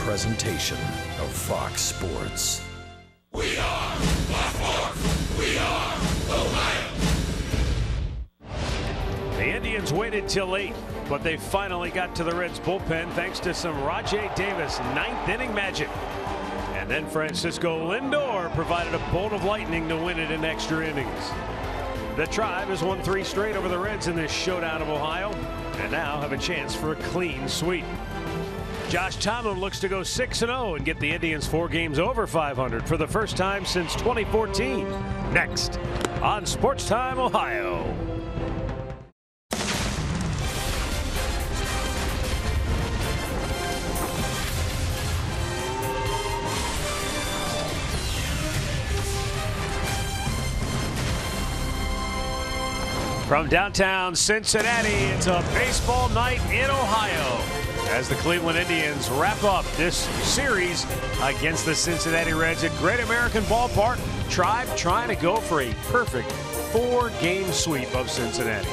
presentation of Fox Sports. We are Baltimore. We are Ohio. The Indians waited till late, but they finally got to the Reds bullpen thanks to some Rajai Davis ninth inning magic. And then Francisco Lindor provided a bolt of lightning to win it in extra innings. The Tribe has won 3 straight over the Reds in this showdown of Ohio, and now have a chance for a clean sweep. Josh Tomlin looks to go 6-0 and get the Indians 4 games over 500 for the first time since 2014. Next on Sports Time Ohio. From downtown Cincinnati, it's a baseball night in Ohio as the Cleveland Indians wrap up this series against the Cincinnati Reds at Great American Ballpark. Tribe trying to go for a perfect 4-game sweep of Cincinnati.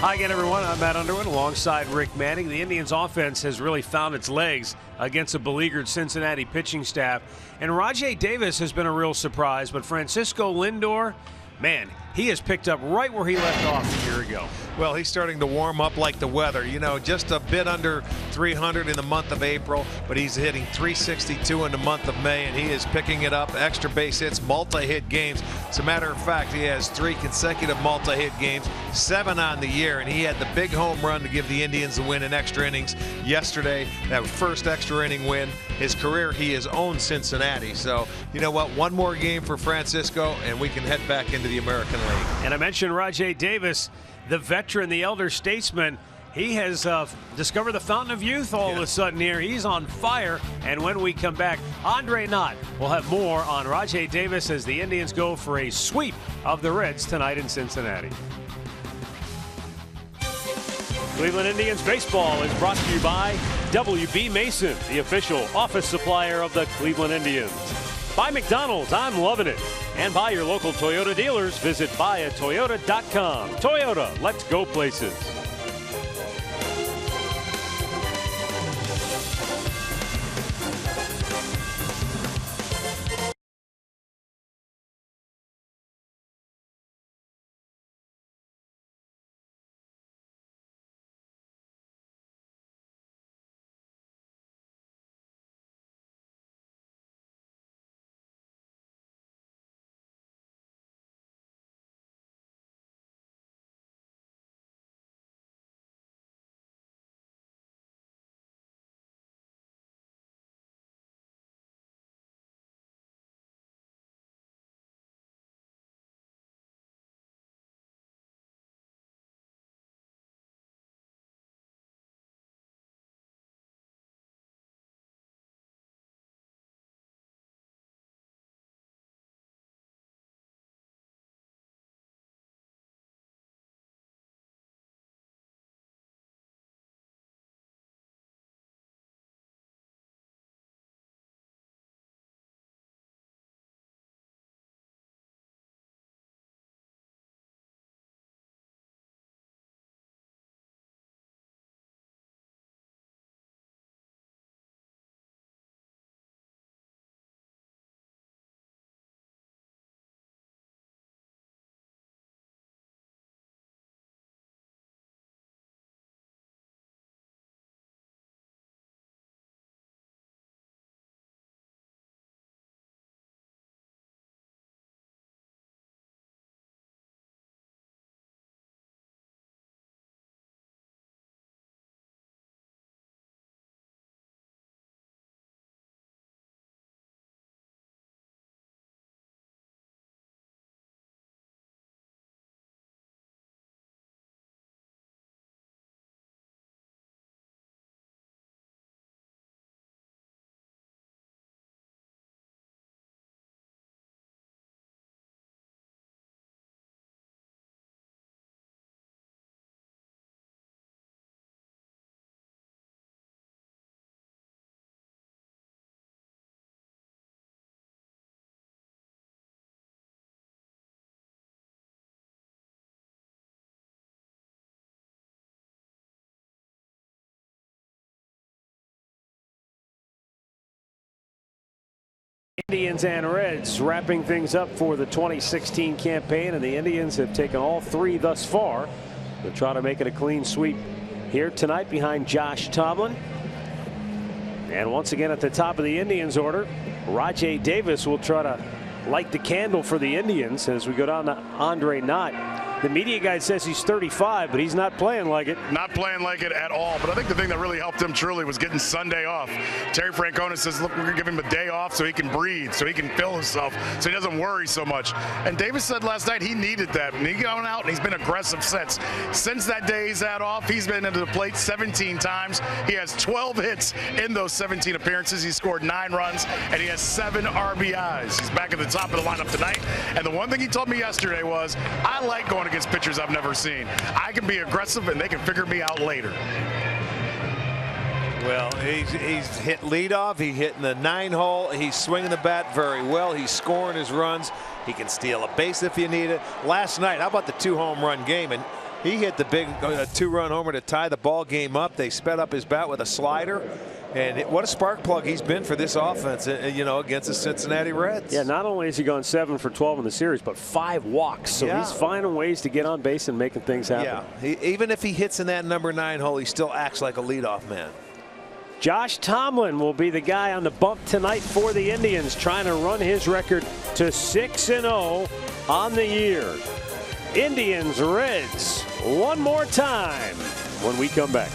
Hi again, everyone. I'm Matt Underwood alongside Rick Manning. The Indians offense has really found its legs against a beleaguered Cincinnati pitching staff. And Rajai Davis has been a real surprise, but Francisco Lindor, man, he has picked up right where he left off a year ago. Well, he's starting to warm up like the weather. You know, just a bit under 300 in the month of April, but he's hitting 362 in the month of May, and he is picking it up. Extra base hits, multi-hit games. As a matter of fact, he has 3 consecutive multi-hit games, 7 on the year, and he had the big home run to give the Indians the win in extra innings yesterday. That first extra inning win. His career, he has owned Cincinnati. So, you know what? One more game for Francisco, and we can head back into the American League. And I mentioned Rajai Davis, the veteran, the elder statesman. He has discovered the fountain of youth all of a sudden here. He's on fire. And when we come back, Andre Knott will have more on Rajai Davis as the Indians go for a sweep of the Reds tonight in Cincinnati. Cleveland Indians baseball is brought to you by WB Mason, the official office supplier of the Cleveland Indians. By McDonald's, I'm loving it. And by your local Toyota dealers, visit buyatoyota.com. Toyota, let's go places. Indians and Reds wrapping things up for the 2016 campaign, and the Indians have taken all three thus far. They'll try to make it a clean sweep here tonight behind Josh Tomlin. And once again at the top of the Indians order, Rajai Davis will try to light the candle for the Indians as we go down to Andre Knott. The media guy says he's 35, but he's not playing like it. Not playing like it at all. But I think the thing that really helped him truly was getting Sunday off. Terry Francona says, look, we're going to give him a day off so he can breathe, so he can feel himself, so he doesn't worry so much. And Davis said last night he needed that. And he got out, and he's been aggressive since. Since that day he's had off, he's been into the plate 17 times. He has 12 hits in those 17 appearances. He scored 9 runs, and he has 7 RBIs. He's back at the top of the lineup tonight. And the one thing he told me yesterday was, I like going against pitchers I've never seen. I can be aggressive, and they can figure me out later. Well, he's hit leadoff. He hit in the 9-hole. He's swinging the bat very well. He's scoring his runs. He can steal a base if you need it. Last night, how about the 2-home-run game? And he hit the big 2-run homer to tie the ball game up. They sped up his bat with a slider. And what a spark plug he's been for this offense, you know, against the Cincinnati Reds. Yeah, not only has he gone 7 for 12 in the series, but 5 walks. So he's finding ways to get on base and making things happen. Yeah, even if he hits in that number 9 hole, he still acts like a leadoff man. Josh Tomlin will be the guy on the bump tonight for the Indians, trying to run his record to 6-0 on the year. Indians, Reds, one more time when we come back.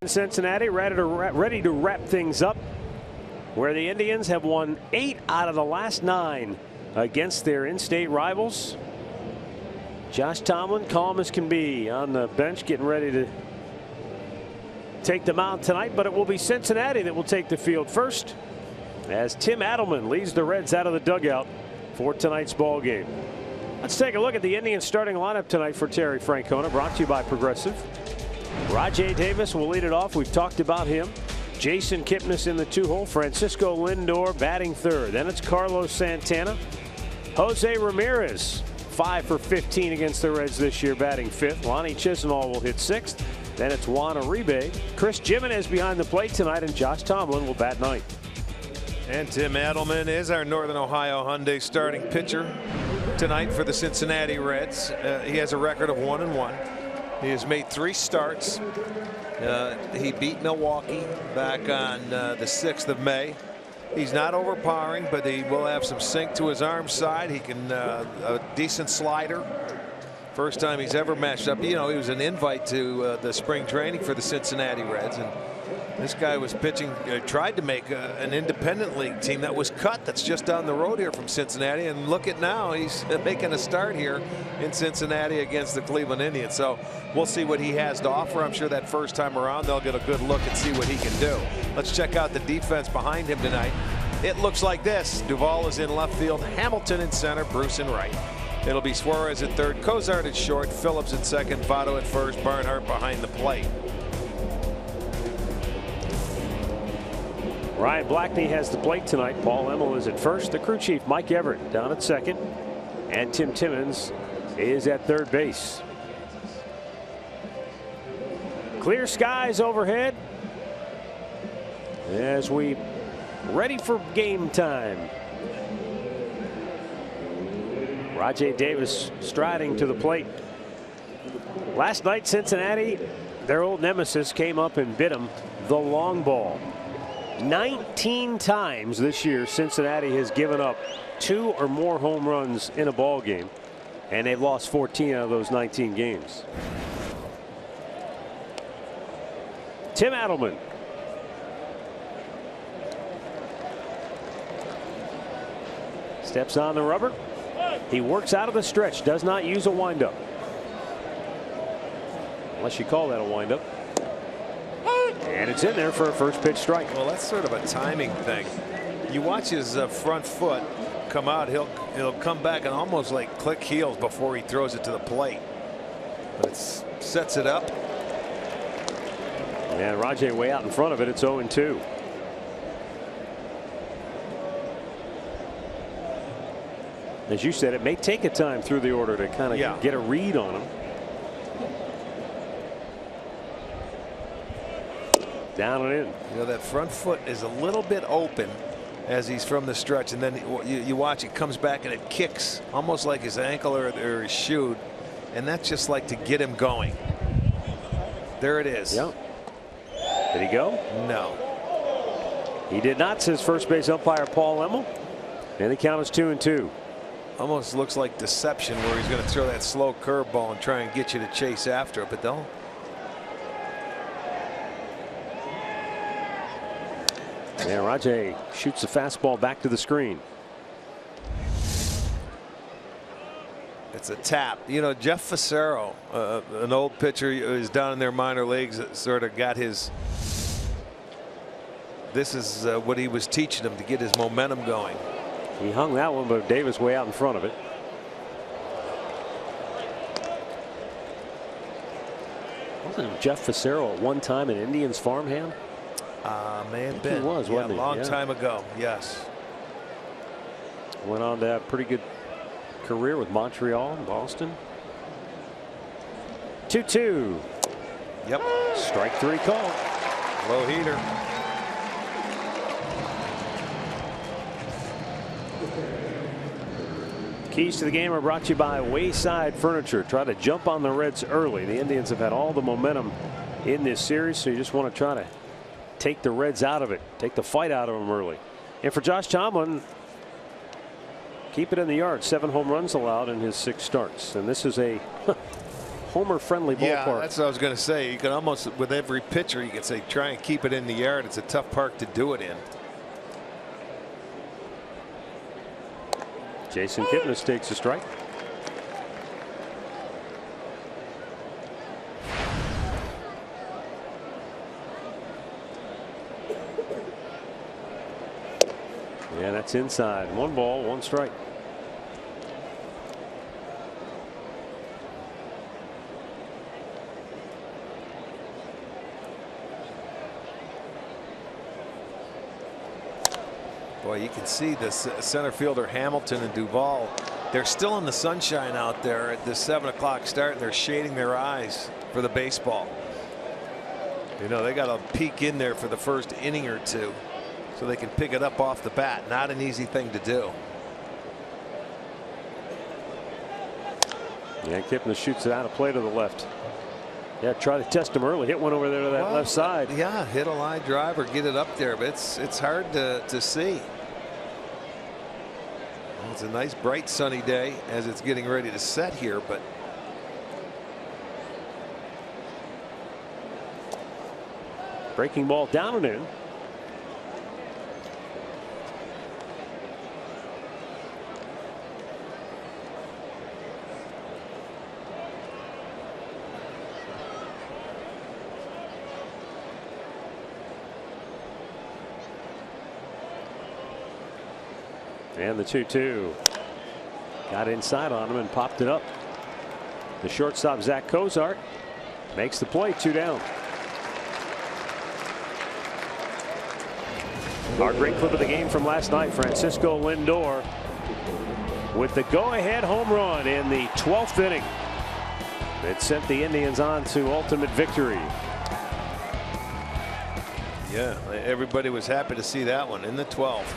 Cincinnati ready to wrap things up, where the Indians have won 8 out of the last 9 against their in-state rivals. Josh Tomlin, calm as can be on the bench, getting ready to take the mound tonight, but it will be Cincinnati that will take the field first, as Tim Adelman leads the Reds out of the dugout for tonight's ball game. Let's take a look at the Indians starting lineup tonight for Terry Francona, brought to you by Progressive. Rajai Davis will lead it off. We've talked about him. Jason Kipnis in the 2-hole. Francisco Lindor batting third. Then it's Carlos Santana. Jose Ramirez, 5 for 15 against the Reds this year, batting 5th. Lonnie Chisenhall will hit 6th. Then it's Juan Uribe. Chris Jimenez behind the plate tonight, and Josh Tomlin will bat 9th. And Tim Adelman is our Northern Ohio Hyundai starting pitcher tonight for the Cincinnati Reds. He has a record of 1-1. He has made 3 starts. He beat Milwaukee back on the 6th of May. He's not overpowering, but he will have some sink to his arm side. He can a decent slider. First time he's ever matched up. You know, he was an invite to the spring training for the Cincinnati Reds, and this guy was pitching, tried to make an independent league team that was cut. That's just down the road here from Cincinnati, and look at now, he's making a start here in Cincinnati against the Cleveland Indians. So we'll see what he has to offer. I'm sure that first time around they'll get a good look and see what he can do. Let's check out the defense behind him tonight. It looks like this. Duvall is in left field, Hamilton in center, Bruce in right. It'll be Suarez at third, Cozart at short, Phillips at second, Votto at first, Barnhart behind the plate. Ryan Blackney has the plate tonight. Paul Emmel is at first. The crew chief Mike Everett down at second. And Tim Timmons is at third base. Clear skies overhead as we ready for game time. Rajai Davis striding to the plate. Last night, Cincinnati, their old nemesis, came up and bit them the long ball. 19 times this year, Cincinnati has given up 2 or more home runs in a ball game, and they've lost 14 out of those 19 games. Tim Adelman. Steps on the rubber. He works out of the stretch, does not use a windup. Unless you call that a windup. And it's in there for a first pitch strike. Well, that's sort of a timing thing. You watch his front foot come out, he'll come back and almost like click heels before he throws it to the plate. But it sets it up. And Rajai way out in front of it. It's 0-2. As you said, it may take a time through the order to kind of get a read on him. Down and in. You know, that front foot is a little bit open as he's from the stretch, and then you watch it comes back and it kicks almost like his ankle or his shoe, and that's just like to get him going. There it is. Yep. Did he go? No. He did not, says first base umpire Paul Emmel. And the count is 2-2. Almost looks like deception where he's going to throw that slow curveball and try and get you to chase after it, but don't. Yeah, Rajai shoots the fastball back to the screen. It's a tap. You know, Jeff Facero, an old pitcher, is down in their minor leagues, sort of got his. This is what he was teaching him to get his momentum going. He hung that one, but Davis way out in front of it. Wasn't Jeff Facero at one time an Indians farmhand? May have been. He was, wasn't he? A long time ago. Yes. Went on to have a pretty good career with Montreal and Boston. 2-2. Yep. Strike 3 call. Low heater. Keys to the game are brought to you by Wayside Furniture. Try to jump on the Reds early. The Indians have had all the momentum in this series, so you just want to try to take the Reds out of it, take the fight out of them early. And for Josh Tomlin, keep it in the yard. 7 home runs allowed in his 6 starts, and this is a homer-friendly ballpark. Yeah, that's what I was going to say. You can almost, with every pitcher, you could say try and keep it in the yard. It's a tough park to do it in. Jason Kipnis takes a strike. Yeah, that's inside. 1 ball, 1 strike. Boy, you can see the center fielder Hamilton and Duvall. They're still in the sunshine out there at this 7 o'clock start, and they're shading their eyes for the baseball. You know, they got to peek in there for the first inning or 2 so they can pick it up off the bat. Not an easy thing to do. Yeah, Kipnis shoots it out of play to the left. Yeah, try to test him early. Hit one over there to that left side. Yeah, hit a line drive or get it up there, but it's hard to see. Well, it's a nice bright sunny day as it's getting ready to set here, but breaking ball down and in. And the 2-2 got inside on him and popped it up. The shortstop Zach Cozart makes the play. 2 down. Our great clip of the game from last night, Francisco Lindor with the go-ahead home run in the 12th inning. It sent the Indians on to ultimate victory. Yeah, everybody was happy to see that one in the 12th.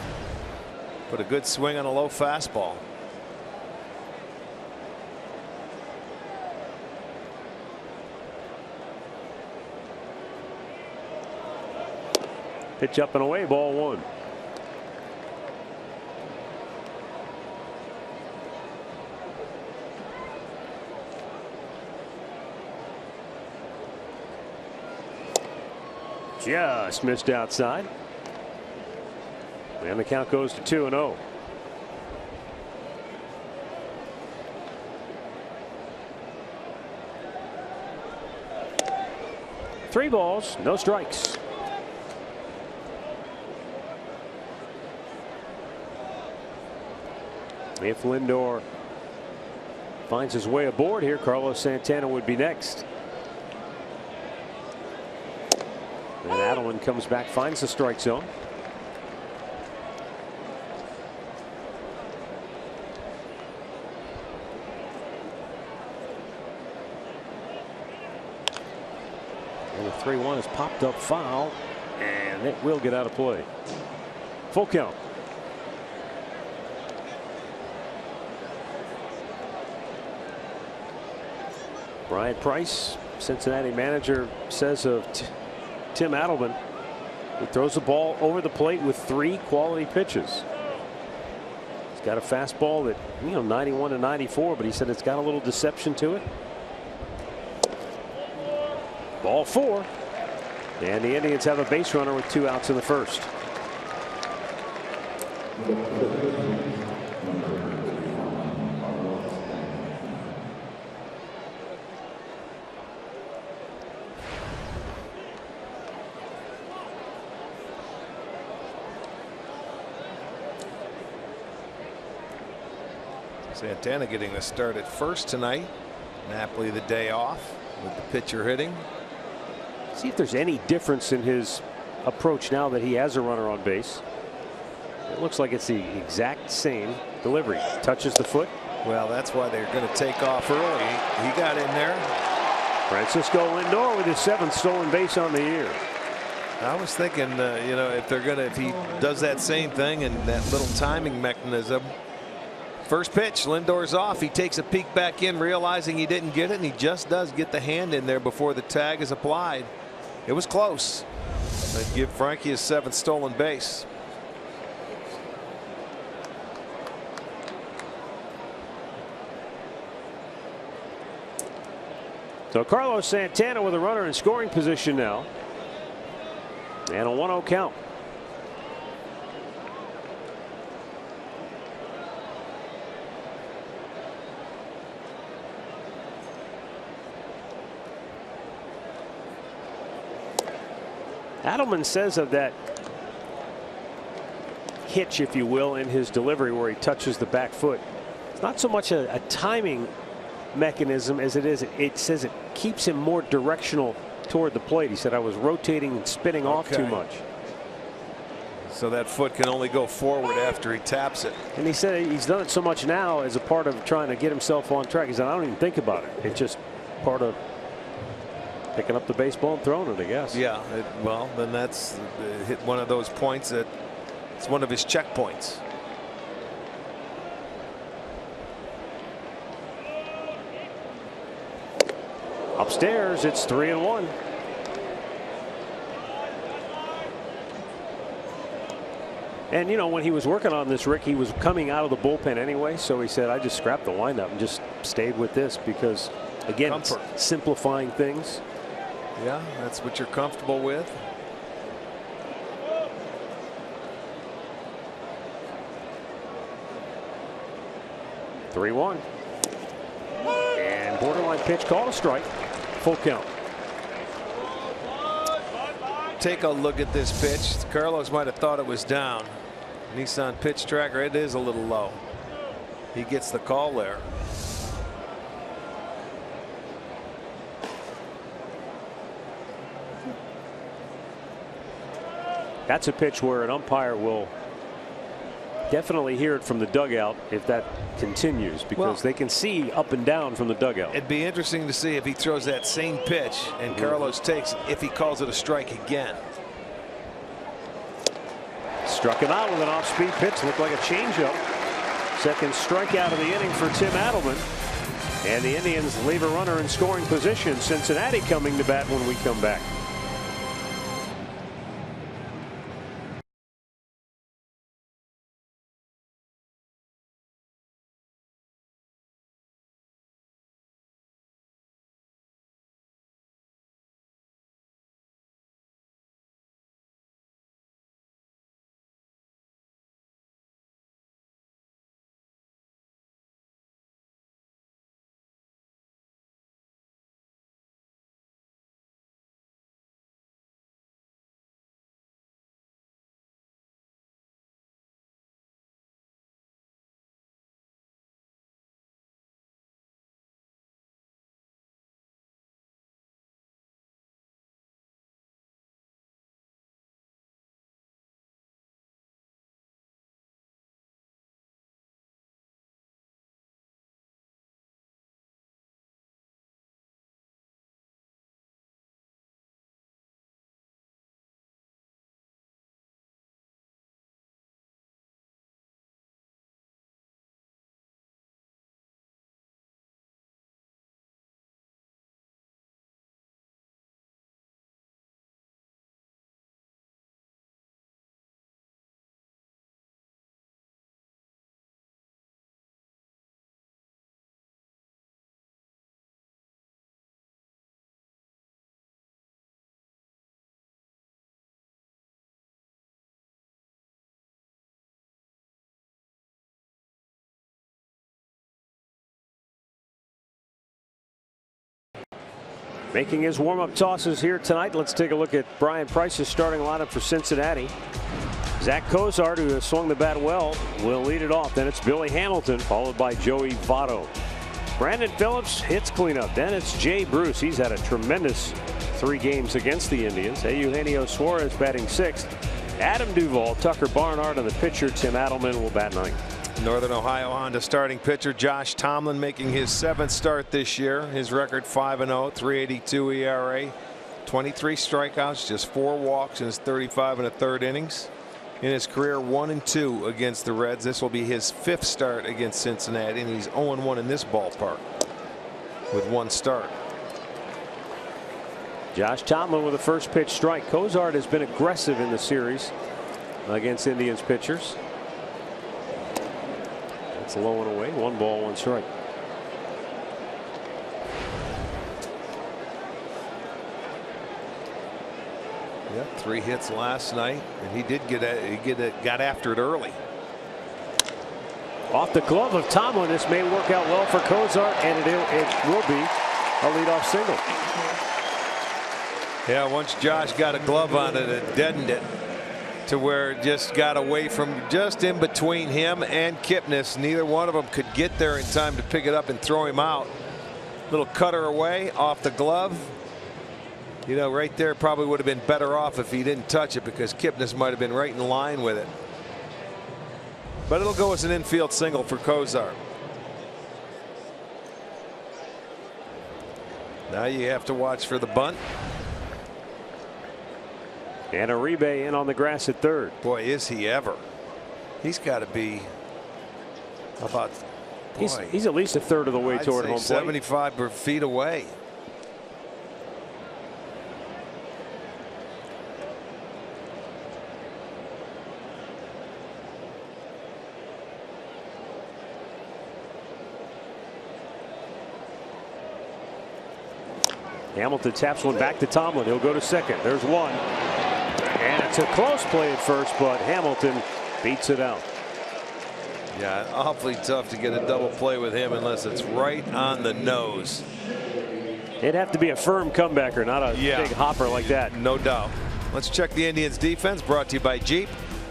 Put a good swing on a low fastball. Pitch up and away, ball one. Just missed outside. And the count goes to 2-0. Three balls, no strikes. If Lindor finds his way aboard here, Carlos Santana would be next. And Adelman comes back, finds the strike zone. And the 3-1 is popped up foul, and it will get out of play. Full count. Brian Price, Cincinnati manager, says of Tim Adelman, he throws the ball over the plate with 3 quality pitches. He's got a fastball that, 91 to 94, but he said it's got a little deception to it. Ball 4. And the Indians have a base runner with 2 outs in the first. Santana getting the start at first tonight. Napoli the day off with the pitcher hitting. See if there's any difference in his approach now that he has a runner on base. It looks like it's the exact same delivery. Touches the foot. Well, that's why they're going to take off early. He got in there. Francisco Lindor with his 7th stolen base on the year. I was thinking, if he does that same thing and that little timing mechanism. First pitch, Lindor's off. He takes a peek back in, realizing he didn't get it, and he just does get the hand in there before the tag is applied. It was close. That'd give Frankie his 7th stolen base. So Carlos Santana with a runner in scoring position now. And a 1-0 count. Adelman says of that hitch, if you will, in his delivery where he touches the back foot, it's not so much a timing mechanism as it says it keeps him more directional toward the plate. He said, I was rotating and spinning off too much. So that foot can only go forward after he taps it. And he said he's done it so much now as a part of trying to get himself on track. He said, I don't even think about it. It's just part of picking up the baseball and throwing it, I guess. Yeah, well, then that's hit one of those points that it's one of his checkpoints. Upstairs, it's 3-1. And when he was working on this, Rick, he was coming out of the bullpen anyway, so he said, I just scrapped the windup and just stayed with this because, again, it's simplifying things. Yeah, that's what you're comfortable with. (3-1) and borderline pitch, called a strike. Full count. Take a look at this pitch. Carlos might have thought it was down. Nissan pitch tracker, it is a little low. He gets the call there. That's a pitch where an umpire will definitely hear it from the dugout if that continues, because they can see up and down from the dugout. It'd be interesting to see if he throws that same pitch and Carlos takes it, if he calls it a strike again. Struck him out with an off-speed pitch. Looked like a changeup. Second strikeout of the inning for Tim Adelman. And the Indians leave a runner in scoring position. Cincinnati coming to bat when we come back. Making his warm-up tosses here tonight. Let's take a look at Brian Price's starting lineup for Cincinnati. Zach Cozart, who has swung the bat well, will lead it off. Then it's Billy Hamilton, followed by Joey Votto. Brandon Phillips hits cleanup. Then it's Jay Bruce. He's had a tremendous 3 games against the Indians. Eugenio Suarez batting 6th. Adam Duvall, Tucker Barnhart, and the pitcher Tim Adelman will bat 9th. Northern Ohio Honda starting pitcher Josh Tomlin making his 7th start this year. His record 5-0, 3.82 ERA, 23 strikeouts, just 4 walks in his 35 1/3 innings. In his career, 1-2 against the Reds. This will be his 5th start against Cincinnati, and he's 0-1 in this ballpark with 1 start. Josh Tomlin with a first pitch strike. Cozart has been aggressive in the series against Indians pitchers. It's low and away. 1 ball, 1 strike. Yeah, 3 hits last night, and he did got after it early. Off the glove of Tomlin, this may work out well for Cozart, and it will be a leadoff single. Yeah, once Josh got a glove on it, it deadened it to where it just got away from just in between him and Kipnis. Neither one of them could get there in time to pick it up and throw him out. Little cutter away off the glove. You know, right there probably would have been better off if he didn't touch it, because Kipnis might have been right in line with it. But it'll go as an infield single for Cozart. Now you have to watch for the bunt. And Uribe in on the grass at 3rd. Boy, is he ever. He's got to be about, boy, he's at least a 1/3 of the way toward home plate. 75 feet away. Hamilton taps one back to Tomlin. He'll go to second. There's one. And it's a close play at first, but Hamilton beats it out. Yeah, awfully tough to get a double play with him unless it's right on the nose. It'd have to be a firm comebacker, not a big hopper like that. No doubt. Let's check the Indians defense, brought to you by Jeep.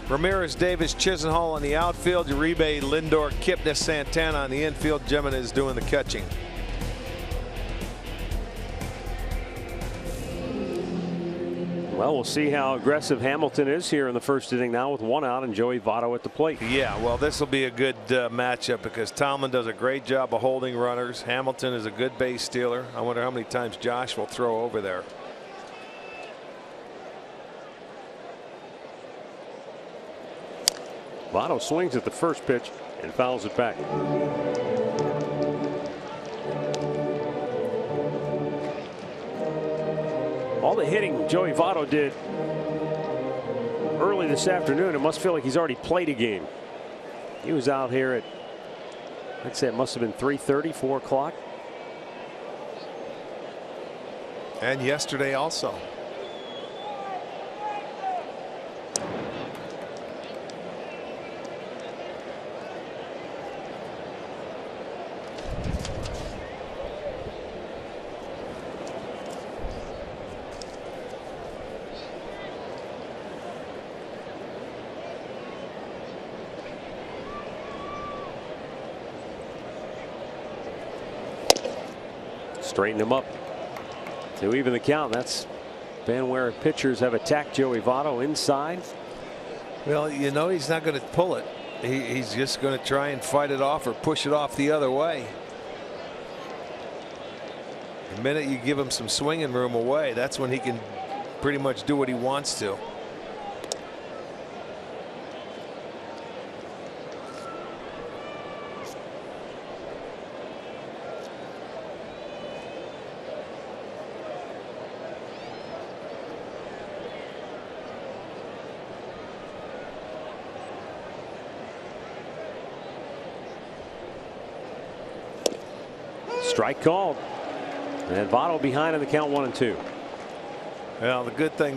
Ramirez, Davis, Chisenhall on the outfield. Uribe, Lindor, Kipnis, Santana on the infield. Jimenez doing the catching. Well, we'll see how aggressive Hamilton is here in the first inning now with 1 out and Joey Votto at the plate. Yeah, well, this will be a good matchup because Tomlin does a great job of holding runners. Hamilton is a good base stealer. I wonder how many times Josh will throw over there. Votto swings at the first pitch and fouls it back. All the hitting Joey Votto did early this afternoon, it must feel like he's already played a game. He was out here at, I'd say it must have been 3:30, 4 o'clock. And yesterday also. Straighten him up to even the count. That's been where pitchers have attacked Joey Votto, inside. Well, you know he's not going to pull it. He's just going to try and fight it off or push it off the other way. The minute you give him some swinging room away, that's when he can pretty much do what he wants to. Strike called. And Votto behind in the count, 1-2. Well, the good thing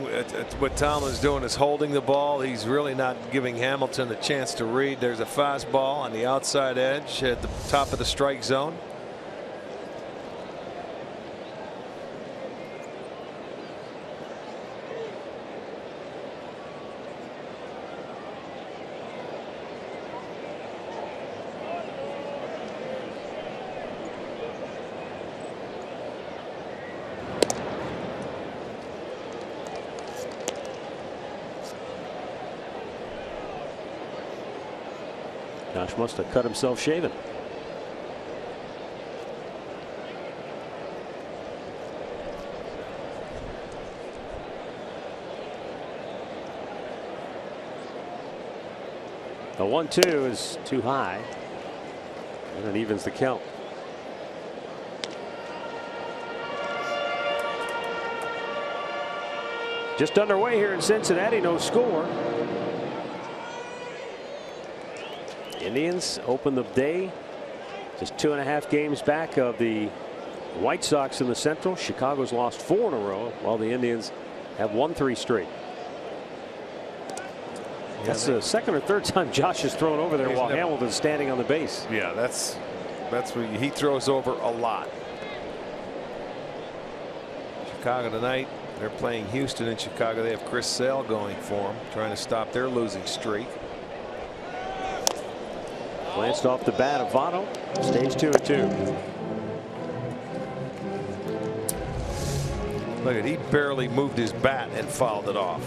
what Tomlin's doing is holding the ball. He's really not giving Hamilton a chance to read. There's a fastball on the outside edge at the top of the strike zone. Josh must have cut himself shaving. The 1-2 is too high, and it evens the count. Just underway here in Cincinnati, no score. Indians open the day just 2.5 games back of the White Sox in the Central. Chicago's lost 4 in a row, while the Indians have won 3 straight. That's the second or third time Josh has thrown over there while Hamilton's standing on the base. Yeah, that's where he throws over a lot. Chicago tonight, they're playing Houston in Chicago. They have Chris Sale going for them, trying to stop their losing streak. Glanced off the bat of Votto. Stays 2-2. Look at, he barely moved his bat and fouled it off.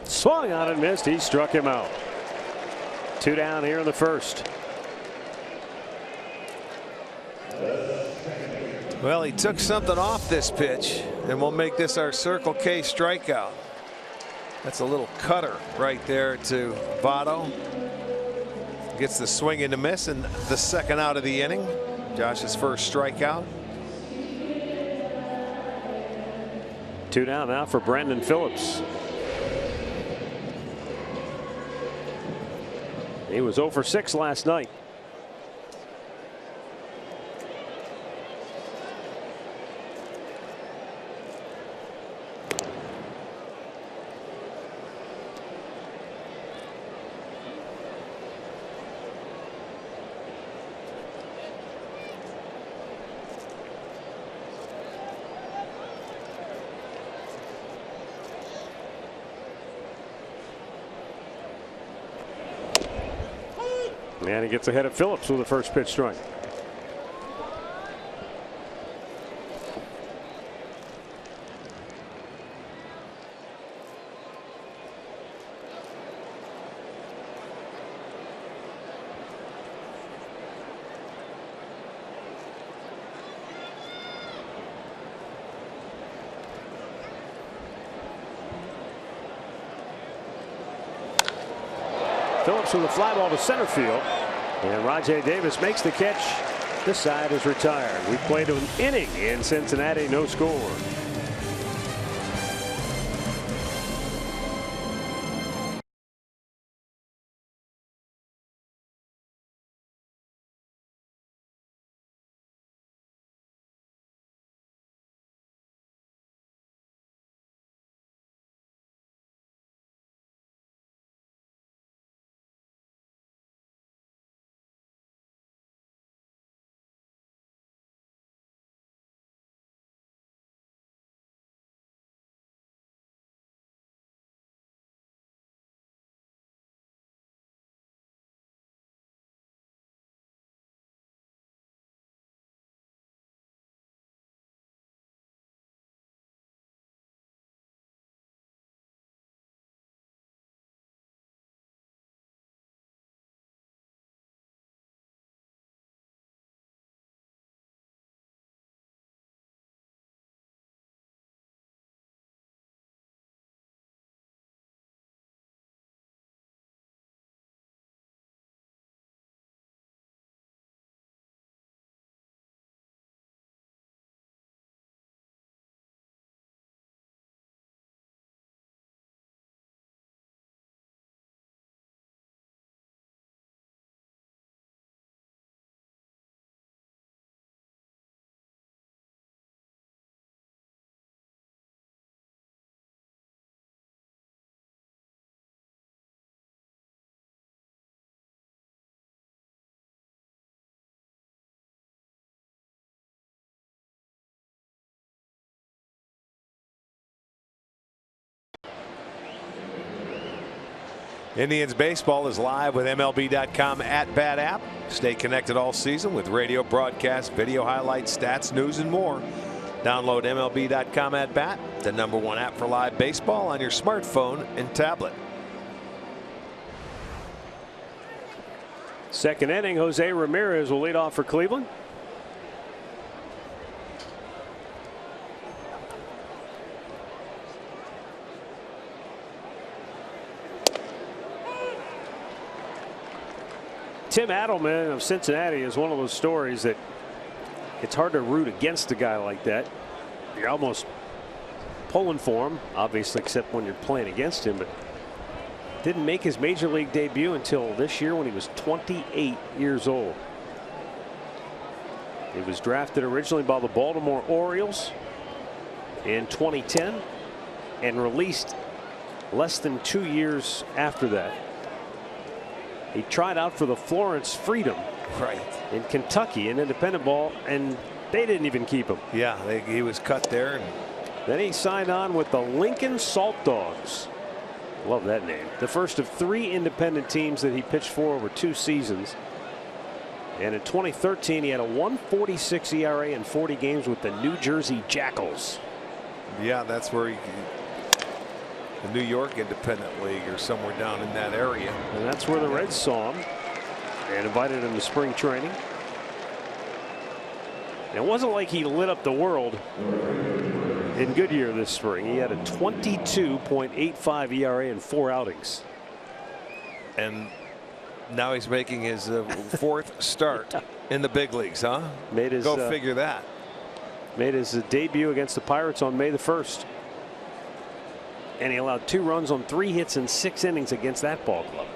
Swung on and missed. He struck him out. 2 down here in the first. Well, he took something off this pitch, and we'll make this our Circle K strikeout. That's a little cutter right there to Votto. Gets the swing and a miss, and the second out of the inning. Josh's first strikeout. 2 down now for Brandon Phillips. He was 0 for 6 last night. And he gets ahead of Phillips with the first pitch strike. Phillips with a fly ball to center field. And Rajay Davis makes the catch. This side is retired. We played an inning in Cincinnati, no score. Indians baseball is live with MLB.com @bat app. Stay connected all season with radio broadcast, video highlights, stats, news, and more. Download MLB.com @bat, the #1 app for live baseball on your smartphone and tablet. Second inning, Jose Ramirez will lead off for Cleveland. Tim Adelman of Cincinnati is one of those stories that it's hard to root against a guy like that. You're almost pulling for him, obviously, except when you're playing against him. But didn't make his major league debut until this year when he was 28 years old. He was drafted originally by the Baltimore Orioles in 2010 and released less than 2 years after that. He tried out for the Florence Freedom in Kentucky in independent ball, and they didn't even keep him. Yeah, he was cut there. And then he signed on with the Lincoln Salt Dogs. Love that name. The first of 3 independent teams that he pitched for over 2 seasons. And in 2013, he had a 1.46 ERA in 40 games with the New Jersey Jackals. Yeah, that's where the New York Independent League or somewhere down in that area. And that's where the Reds saw him and invited him to spring training. And it wasn't like he lit up the world in Goodyear this spring. He had a 22.85 ERA in 4 outings. And now he's making his 4th start in the big leagues, huh? Go figure that. Made his debut against the Pirates on May the 1st. And he allowed 2 runs on 3 hits in 6 innings against that ball club.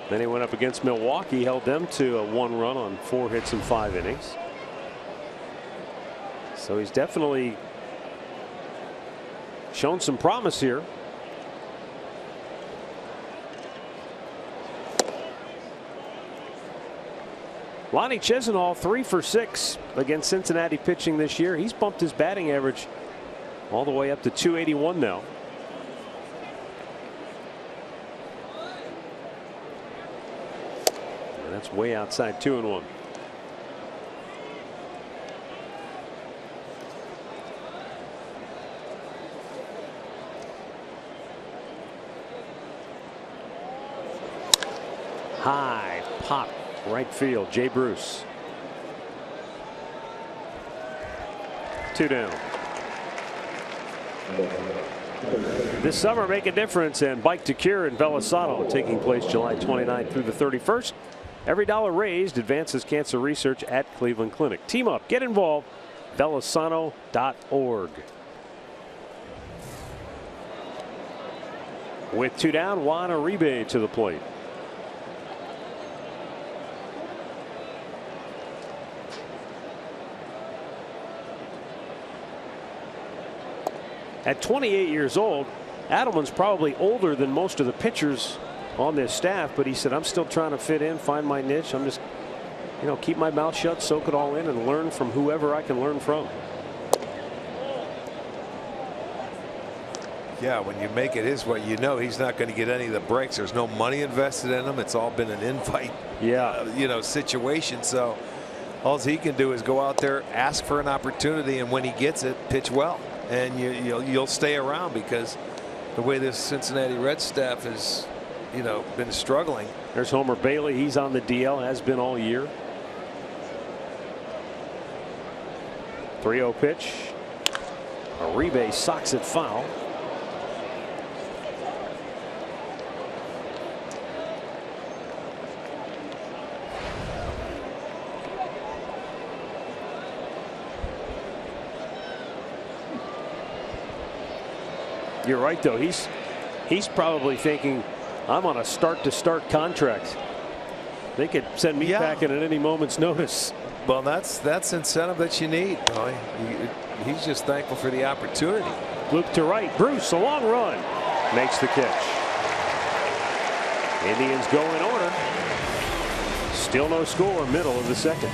Then he went up against Milwaukee, held them to a 1 run on 4 hits in 5 innings. So he's definitely shown some promise here. Lonnie Chisenhall 3 for 6 against Cincinnati pitching this year. He's bumped his batting average all the way up to 281 now. That's way outside. 2-1. High pop right field. Jay Bruce. 2 down. This summer make a difference, and Bike to Cure in Velasano taking place July 29th through the 31st. Every dollar raised advances cancer research at Cleveland Clinic. Team up, get involved. Velasano.org. With 2 down, Juan Uribe to the plate. At 28 years old, Adelman's probably older than most of the pitchers on this staff, but he said, I'm still trying to fit in, find my niche. I'm just, keep my mouth shut, soak it all in, and learn from whoever I can learn from. Yeah, when you make it his way, he's not going to get any of the breaks. There's no money invested in him. It's all been an invite, situation. So all he can do is go out there, ask for an opportunity, and when he gets it, pitch well. And you'll stay around, because the way this Cincinnati Reds staff has, been struggling. There's Homer Bailey. He's on the DL, has been all year. 3-0 pitch. Uribe socks it foul. You're right, though. He's probably thinking, I'm on a start-to-start contract. They could send me packing at any moment's notice. Well, that's incentive that you need. He's just thankful for the opportunity. Loop to right. Bruce, a long run, makes the catch. Indians go in order. Still no score, middle of the second.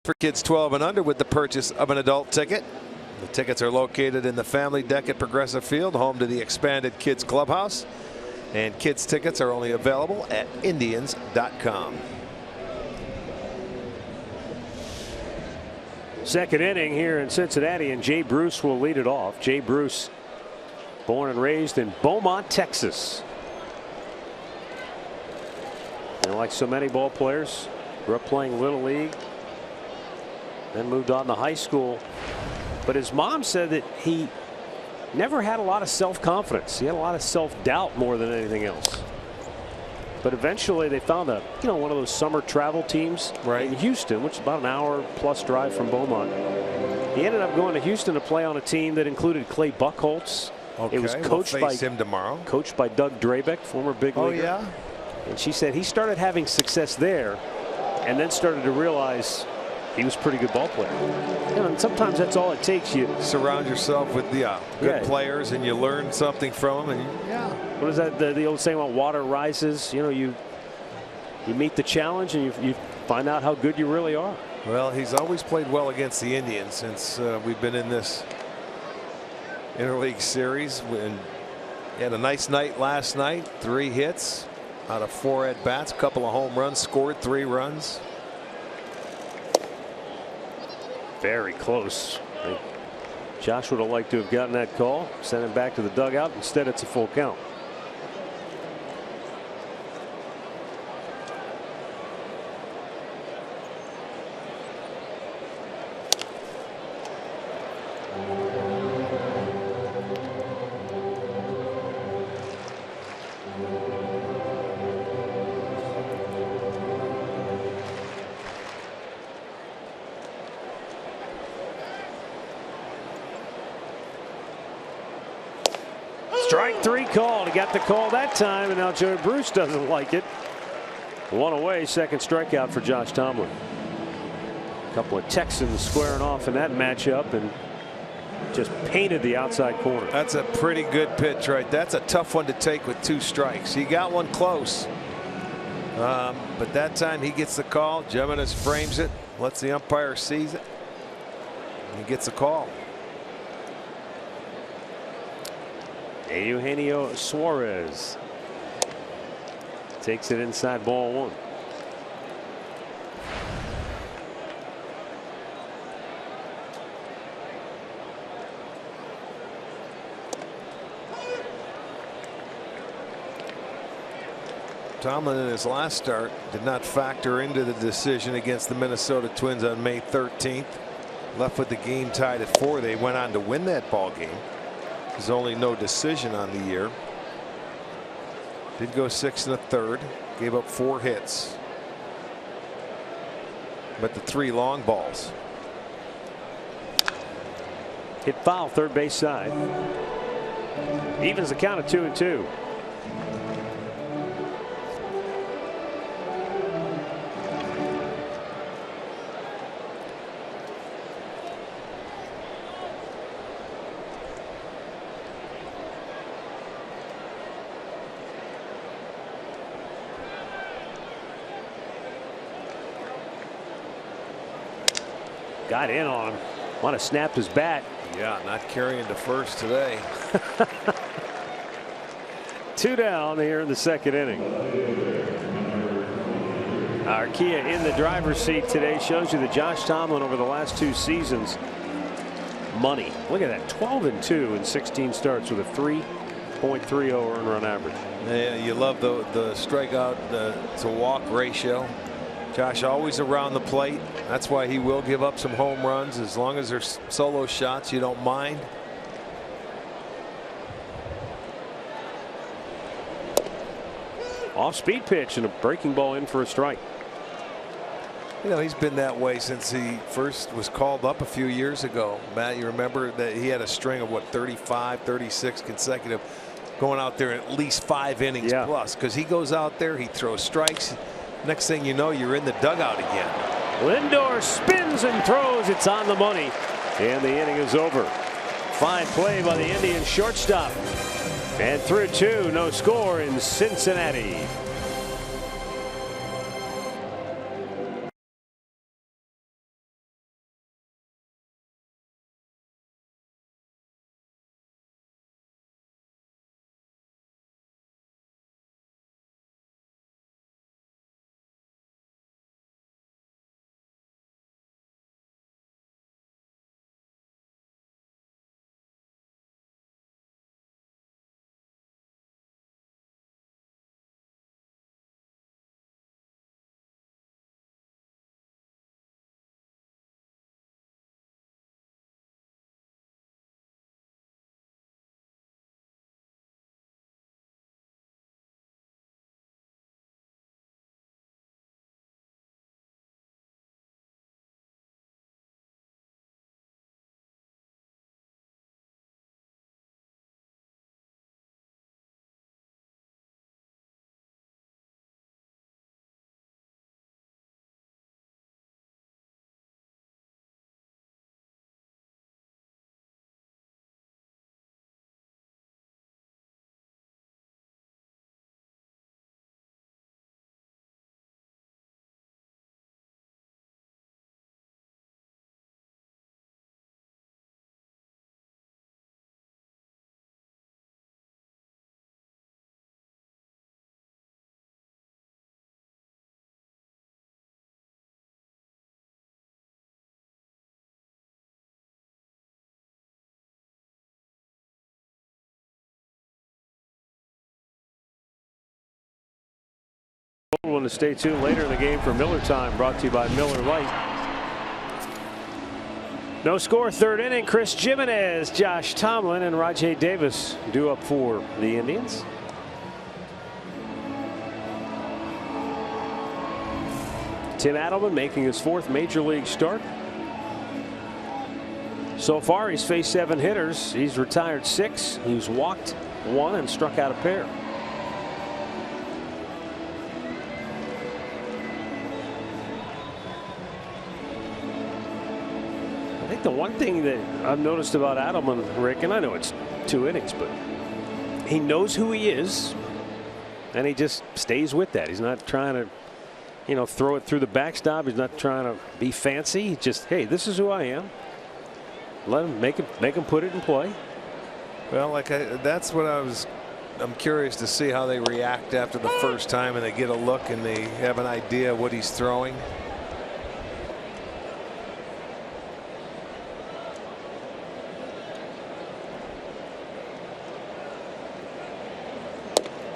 For kids 12 and under with the purchase of an adult ticket. The tickets are located in the family deck at Progressive Field, home to the expanded kids clubhouse. And kids tickets are only available at Indians.com. Second inning here in Cincinnati, and Jay Bruce will lead it off. Jay Bruce, born and raised in Beaumont, Texas. And like so many ball players, grew up playing Little League, then moved on to high school. But his mom said that he never had a lot of self-confidence. He had a lot of self-doubt more than anything else. But eventually they found one of those summer travel teams in Houston, which is about an hour plus drive from Beaumont. He ended up going to Houston to play on a team that included Clay Buchholz. Okay, it was coached we'll face him tomorrow. Coached by Doug Drabeck, former big leaguer. Oh yeah. And she said he started having success there, and then started to realize he was a pretty good ball player. You know, and sometimes that's all it takes. You surround yourself with good players, and you learn something from them. And what is that? The old saying about water rises. You know, you meet the challenge, and you find out how good you really are. Well, he's always played well against the Indians since we've been in this interleague series. And he had a nice night last night. 3 hits out of 4 at bats, a couple of home runs, scored 3 runs. Very close. I think Josh would have liked to have gotten that call, sent him back to the dugout. Instead, it's a full count. Strike 3 called. He got the call that time, and now Joey Bruce doesn't like it. 1 away, second strikeout for Josh Tomlin. A couple of Texans squaring off in that matchup and just painted the outside corner. That's a pretty good pitch right. That's a tough one to take with 2 strikes. He got one close. But that time he gets the call. Jimenez frames it, lets the umpire seize it. And he gets a call. Eugenio Suarez takes it inside, ball 1. Tomlin in his last start did not factor into the decision against the Minnesota Twins on May 13th. Left with the game tied at 4. They went on to win that ball game. There's only no decision on the year. Did go 6 1/3. Gave up 4 hits. But the 3 long balls. Hit foul, third base side. Evens the count of 2-2. Got in on him. Might have snapped his bat. Yeah, not carrying to first today. 2 down here in the second inning. Arcia in the driver's seat today shows you that Josh Tomlin over the last 2 seasons, money. Look at that, 12-2 in 16 starts with a 3.30 earned run average. Yeah, you love the strikeout to walk ratio. Josh always around the plate. That's why he will give up some home runs. As long as there's solo shots, you don't mind. Off speed pitch and a breaking ball in for a strike. You know, he's been that way since he first was called up a few years ago. Matt, you remember that he had a string of what, 35, 36 consecutive, going out there at least 5 innings plus, because he goes out there, he throws strikes. Next thing you know, you're in the dugout again. Lindor spins and throws. It's on the money, and the inning is over. Fine play by the Indians shortstop. And through 2, no score in Cincinnati. Want to stay tuned later in the game for Miller Time, brought to you by Miller Lite. No score, third inning. Chris Jimenez, Josh Tomlin, and Rajai Davis due up for the Indians. Tim Adelman making his fourth major league start. So far, he's faced 7 hitters. He's retired 6. He's walked 1 and struck out a pair. I think the one thing that I've noticed about Adelman, Rick, and I know it's 2 innings, but he knows who he is, and he just stays with that. He's not trying to, you know, throw it through the backstop. He's not trying to be fancy. He just, hey, this is who I am. Let him make him put it in play. Well, that's what I'm curious to see how they react after the first time and they get a look and they have an idea of what he's throwing.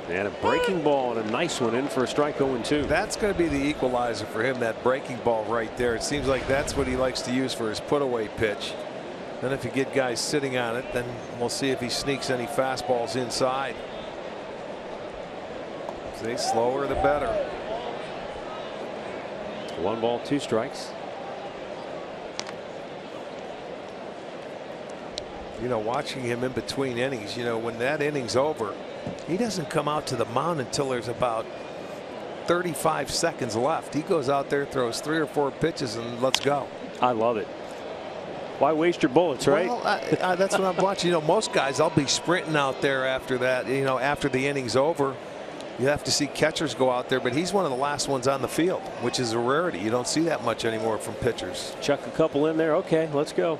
And a breaking ball and a nice one in for a strike 0-2. That's going to be the equalizer for him, that breaking ball right there. It seems like that's what he likes to use for his put-away pitch. Then if you get guys sitting on it, then we'll see if he sneaks any fastballs inside. See, slower the better. 1 ball, 2 strikes. You know, watching him in between innings, you know, when that inning's over, he doesn't come out to the mound until there's about 35 seconds left. He goes out there, throws 3 or 4 pitches, and let's go. I love it. Why waste your bullets, right? Well, that's what I'm watching. You know, most guys, I'll be sprinting out there after that. You know, after the inning's over, you have to see catchers go out there, but he's one of the last ones on the field, which is a rarity. You don't see that much anymore from pitchers. Chuck a couple in there. Okay, let's go.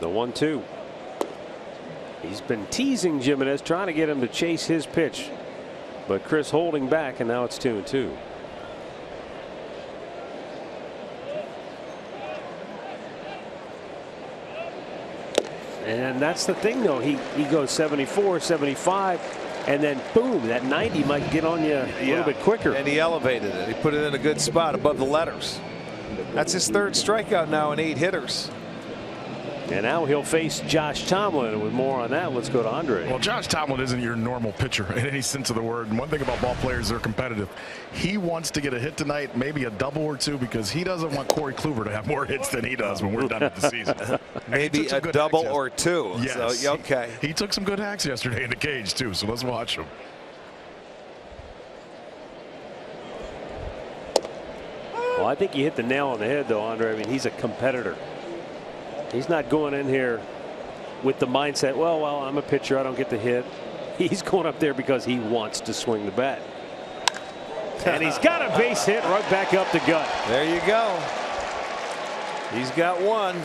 The 1-2. He's been teasing Jimenez, trying to get him to chase his pitch, but Chris holding back, and now it's 2-2. And that's the thing, though. He goes 74, 75, and then boom, that 90 might get on you a little bit quicker. And he elevated it. He put it in a good spot above the letters. That's his 3rd strikeout now in 8 hitters. And now he'll face Josh Tomlin. And with more on that, let's go to Andre. Well, Josh Tomlin isn't your normal pitcher in any sense of the word. And one thing about ball players, they're competitive. He wants to get a hit tonight, maybe a double or 2, because he doesn't want Corey Kluber to have more hits than he does when we're done with the season. Maybe a double or 2. Yes. So, okay. He took some good hacks yesterday in the cage, too, so let's watch him. Well, I think you hit the nail on the head, though, Andre. I mean, he's a competitor. He's not going in here with the mindset, well, I'm a pitcher, I don't get the hit. He's going up there because he wants to swing the bat. And he's got a base hit right back up the gut. There you go. He's got 1.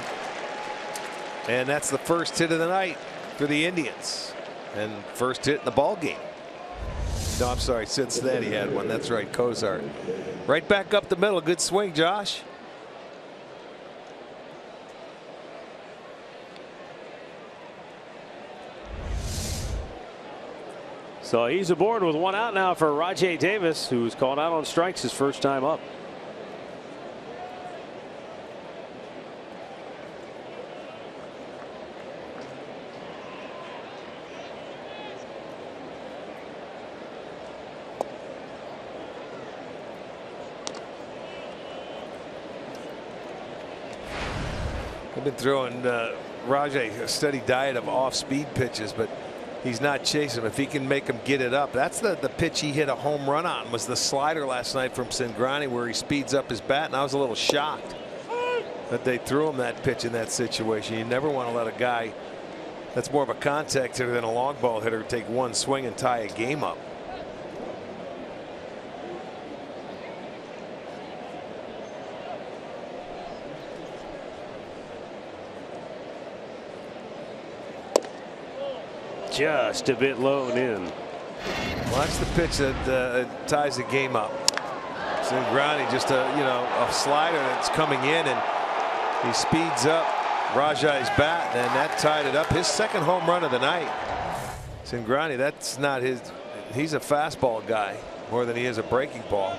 And that's the first hit of the night for the Indians. And first hit in the ball game. No, I'm sorry, Cincinnati had 1. That's right, Cozart. Right back up the middle. Good swing, Josh. So he's aboard with 1 out now for Rajai Davis, who was called out on strikes his first time up. I've been throwing Rajai a steady diet of off-speed pitches, but he's not chasing him. If he can make him get it up. That's the pitch he hit a home run on, was the slider last night from Cingrani, where he speeds up his bat, and I was a little shocked that they threw him that pitch in that situation. You never want to let a guy that's more of a contact hitter than a long ball hitter take 1 swing and tie a game up. Just a bit low and in. Well, that's the pitch that ties the game up. Cingrani, just a slider that's coming in, and he speeds up Rajai's bat, and that tied it up. His 2nd home run of the night. Cingrani, that's not his. He's a fastball guy more than he is a breaking ball.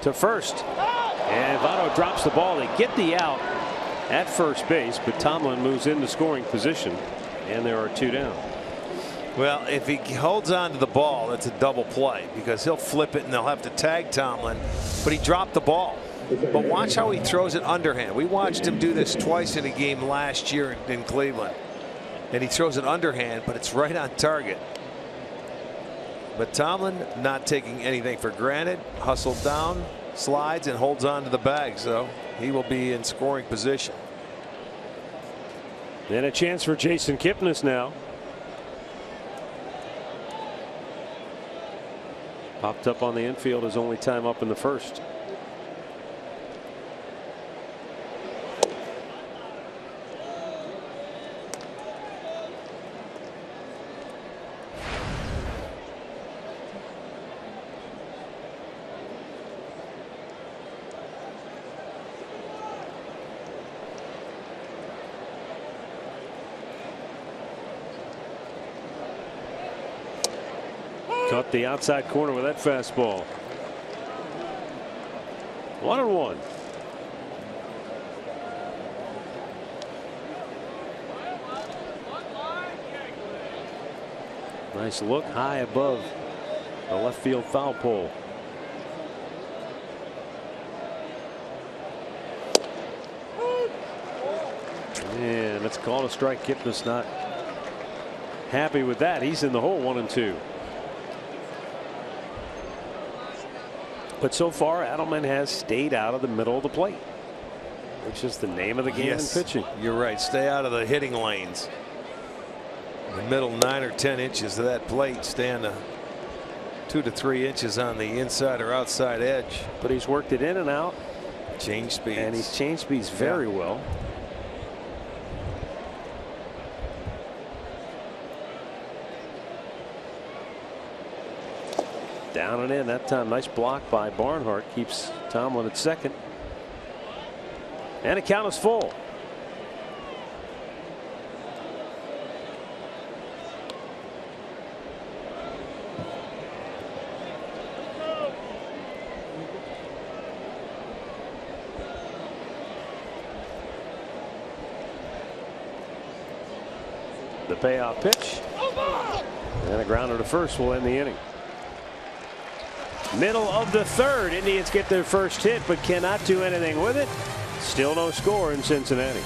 To first, and Votto drops the ball. They get the out at first base, but Tomlin moves into scoring position, and there are 2 down. Well, if he holds on to the ball, it's a double play because he'll flip it and they'll have to tag Tomlin, but he dropped the ball. But watch how he throws it underhand. We watched him do this twice in a game last year in Cleveland, and he throws it underhand, but it's right on target. But Tomlin not taking anything for granted, hustled down, slides, and holds on to the bag, so he will be in scoring position. And a chance for Jason Kipnis now. Popped up on the infield his only time up in the first. Caught the outside corner with that fastball. 1-1. Nice look high above the left field foul pole. And it's called a strike. Kipnis not happy with that. He's in the hole, 1-2. But so far, Adelman has stayed out of the middle of the plate, which is the name of the game in pitching. You're right. Stay out of the hitting lanes. The middle 9 or 10 inches of that plate. Stay on the 2 to 3 inches on the inside or outside edge. But he's worked it in and out. Change speeds. And he's changed speeds very well. Down and in that time. Nice block by Barnhart. Keeps Tomlin at second. And the count is full. The payoff pitch. And a grounder to first will end the inning. Middle of the third. Indians get their first hit, but cannot do anything with it. Still no score in Cincinnati.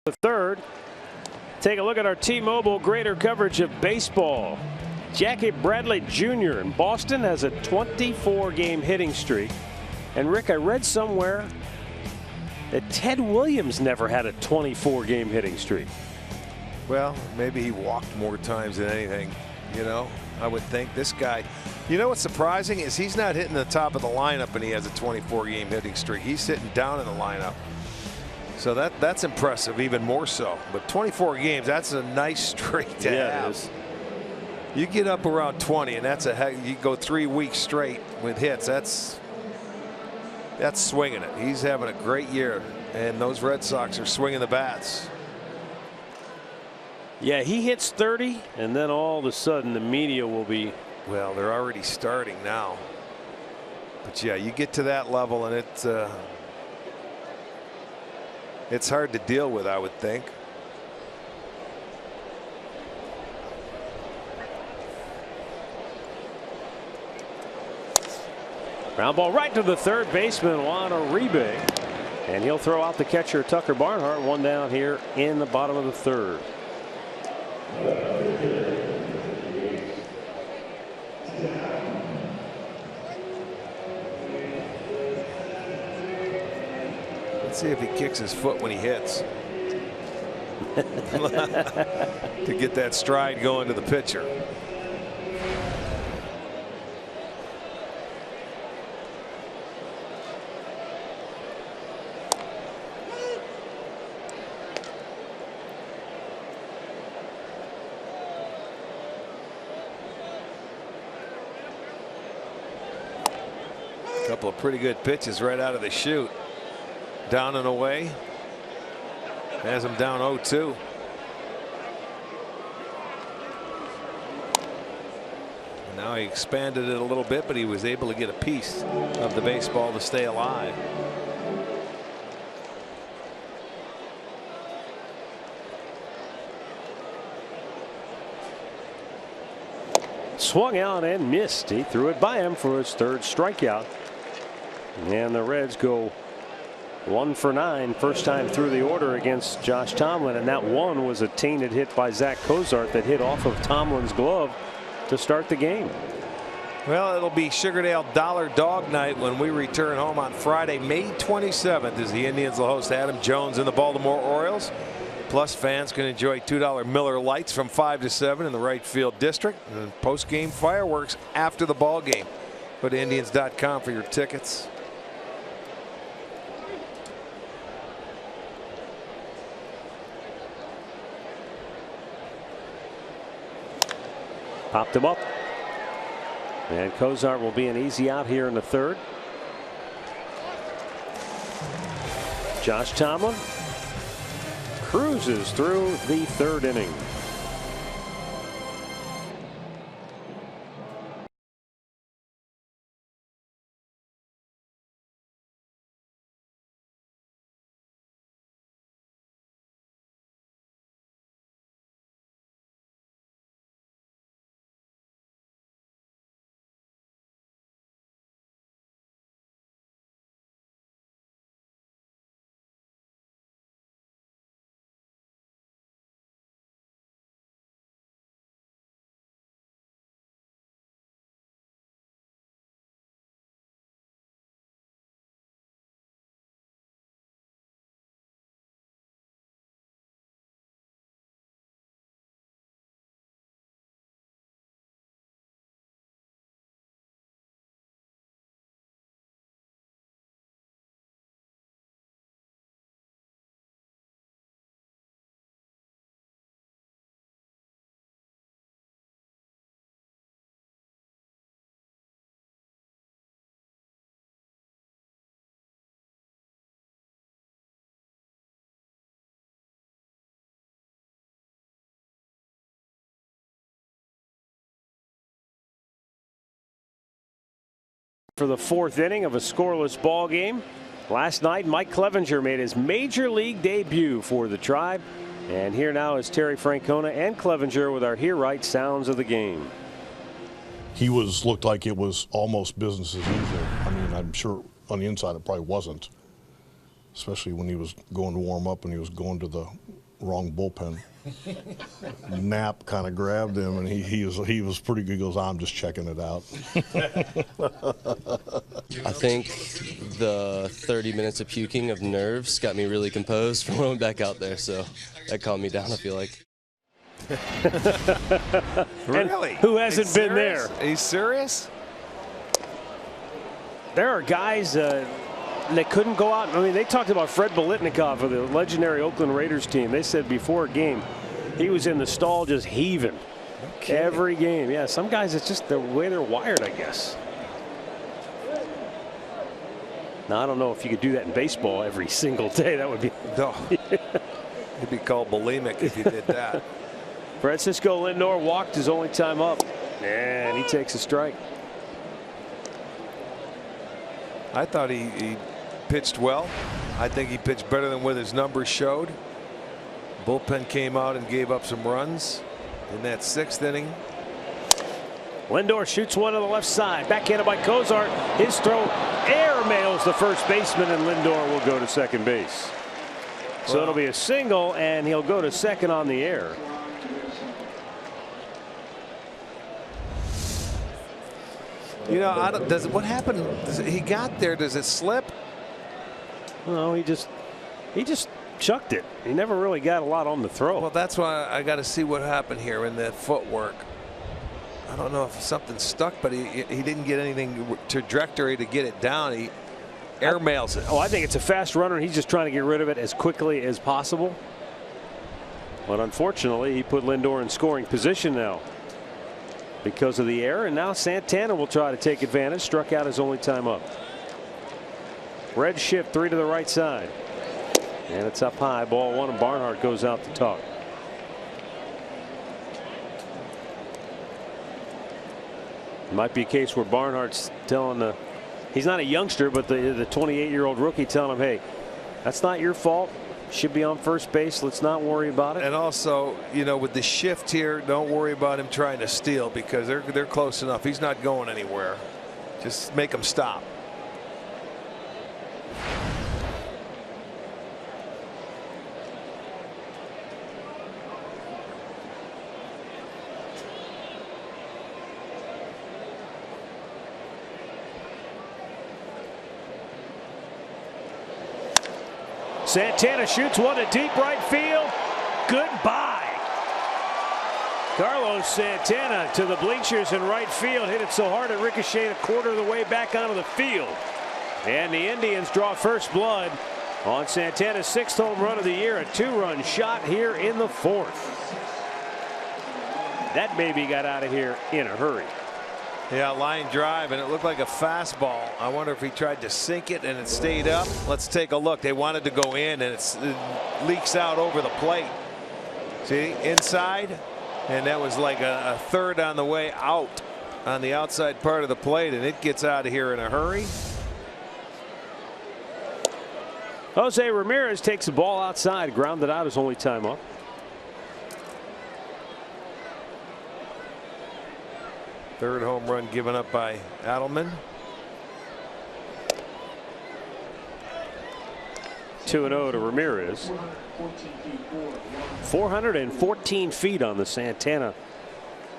The third. Take a look at our T-Mobile greater coverage of baseball. Jackie Bradley Jr. in Boston has a 24-game hitting streak. And Rick, I read somewhere that Ted Williams never had a 24-game hitting streak. Well, maybe he walked more times than anything, you know. I would think this guy, you know what's surprising is he's not hitting the top of the lineup and he has a 24-game hitting streak. He's sitting down in the lineup. So that's impressive, even more so. But 24 games, that's a nice streak to have. It is. You get up around 20, and that's a heck. You go 3 weeks straight with hits. That's swinging it. He's having a great year, and those Red Sox are swinging the bats. Yeah, he hits 30, and then all of a sudden the media will be. Well, they're already starting now. But yeah, you get to that level, and it's hard to deal with, I would think. Ground ball right to the third baseman, Juan Uribe. And he'll throw out the catcher, Tucker Barnhart. One down here in the bottom of the third. Let's see if he kicks his foot when he hits. To get that stride going to the pitcher. Couple of pretty good pitches right out of the chute. Down and away. Has him down 0-2. Now he expanded it a little bit, but he was able to get a piece of the baseball to stay alive. Swung out and missed. He threw it by him for his third strikeout. And the Reds go 1 for 9, first time through the order against Josh Tomlin, and that one was a tainted hit by Zach Cozart that hit off of Tomlin's glove to start the game. Well, it'll be Sugardale Dollar Dog Night when we return home on Friday, May 27th, as the Indians will host Adam Jones and the Baltimore Orioles. Plus, fans can enjoy $2 Miller Lights from 5 to 7 in the right field district, and post-game fireworks after the ball game. Go to Indians.com for your tickets. Popped him up. And Cozart will be an easy out here in the third. Josh Tomlin cruises through the third inning. For the fourth inning of a scoreless ball game. Last night, Mike Clevenger made his major league debut for the Tribe. And here now is Terry Francona and Clevenger with our Hear Right sounds of the game. He looked like it was almost business as usual. I mean, I'm sure on the inside it probably wasn't, especially when he was going to warm up and he was going to the wrong bullpen. Knapp kind of grabbed him, and he was pretty good. He goes, I'm just checking it out. I think the 30 minutes of puking of nerves got me really composed for when I went back out there, so that calmed me down, I feel like. Really? Who hasn't been there? Are you serious? There are guys that couldn't go out. I mean, they talked about Fred Biletnikoff of the legendary Oakland Raiders team. They said before a game, he was in the stall just heaving. Every game. Yeah, some guys, it's just the way they're wired, I guess. Now, I don't know if you could do that in baseball every single day. That would be. No. You'd be called bulimic if you did that. Francisco Lindor walked his only time up, and he takes a strike. I thought he pitched well. I think he pitched better than what his numbers showed. Bullpen came out and gave up some runs in that 6th inning. Lindor shoots one to the left side. Backhanded by Cozart. His throw air mails the first baseman, and Lindor will go to second base. So it'll be a single, and he'll go to second on the air. You know, what happened? He got there. Does it slip? No, he just chucked it. He never really got a lot on the throw. Well, that's why I got to see what happened here in the footwork. I don't know if something stuck, but he didn't get anything trajectory to get it down. He airmails it. Oh, I think it's a fast runner, and he's just trying to get rid of it as quickly as possible. But unfortunately, he put Lindor in scoring position now because of the error, and now Santana will try to take advantage. Struck out his only time up. Red shift 3 to the right side, and it's up high, ball 1, and Barnhart goes out to talk. It might be a case where Barnhart's telling he's not a youngster, but the 28-year-old rookie telling him, hey, that's not your fault. Should be on first base. Let's not worry about it. And also, you know, with the shift here, don't worry about him trying to steal because they're close enough. He's not going anywhere. Just make him stop. Santana shoots one to deep right field. Goodbye. Carlos Santana to the bleachers in right field. Hit it so hard it ricocheted a quarter of the way back onto the field. And the Indians draw first blood on Santana's 6th home run of the year. A 2-run shot here in the 4th. That baby got out of here in a hurry. Yeah, line drive, and it looked like a fastball. I wonder if he tried to sink it and it stayed up. Let's take a look. They wanted to go in, and it leaks out over the plate. See, inside, and that was like a third on the way out on the outside part of the plate, and it gets out of here in a hurry. Jose Ramirez takes the ball outside, grounded out his only time up. Third home run given up by Adelman. 2-0 to Ramirez. 414 feet on the Santana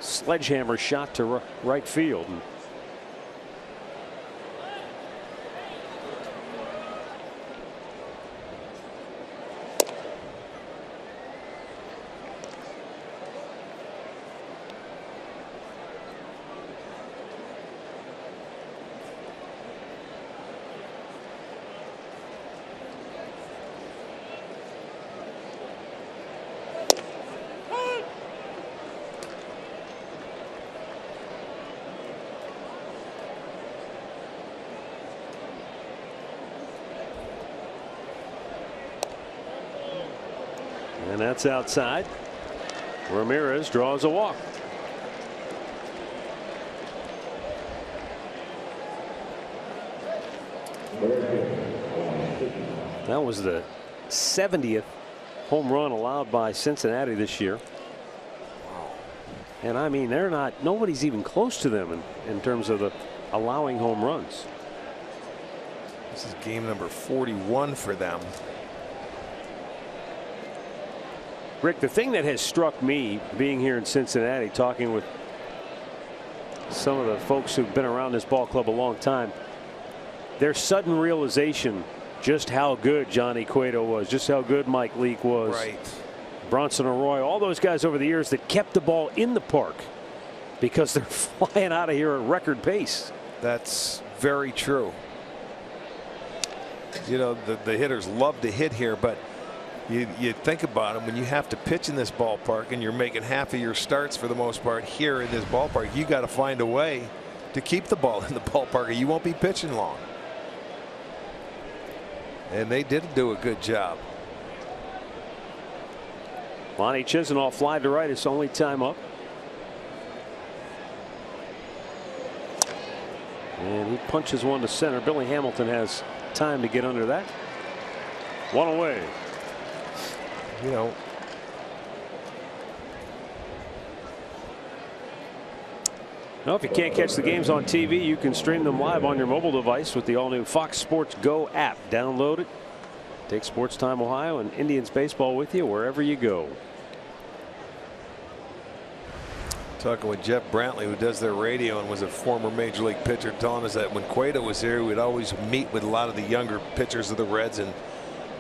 sledgehammer shot to right field. And that's outside. Ramirez draws a walk. That was the 70th home run allowed by Cincinnati this year. And I mean, nobody's even close to them in terms of the allowing home runs. This is game number 41 for them. Rick, the thing that has struck me being here in Cincinnati, talking with some of the folks who've been around this ball club a long time, their sudden realization just how good Johnny Cueto was, just how good Mike Leake was. Right. Bronson Arroyo, all those guys over the years that kept the ball in the park because they're flying out of here at record pace. That's very true. You know, the hitters love to hit here, but you think about it, when you have to pitch in this ballpark and you're making half of your starts for the most part here in this ballpark, you got to find a way to keep the ball in the ballpark or you won't be pitching long. And they did do a good job. Lonnie Chisenhall fly to right, his only time up. And he punches one to center. Billy Hamilton has time to get under that. One away. You know, now, if you can't catch the games on TV, you can stream them live on your mobile device with the all-new Fox Sports Go app. Download it. Take Sports Time Ohio and Indians baseball with you wherever you go. talking with Jeff Brantley, who does their radio and was a former major league pitcher, telling us that when Cueto was here, we'd always meet with a lot of the younger pitchers of the Reds, and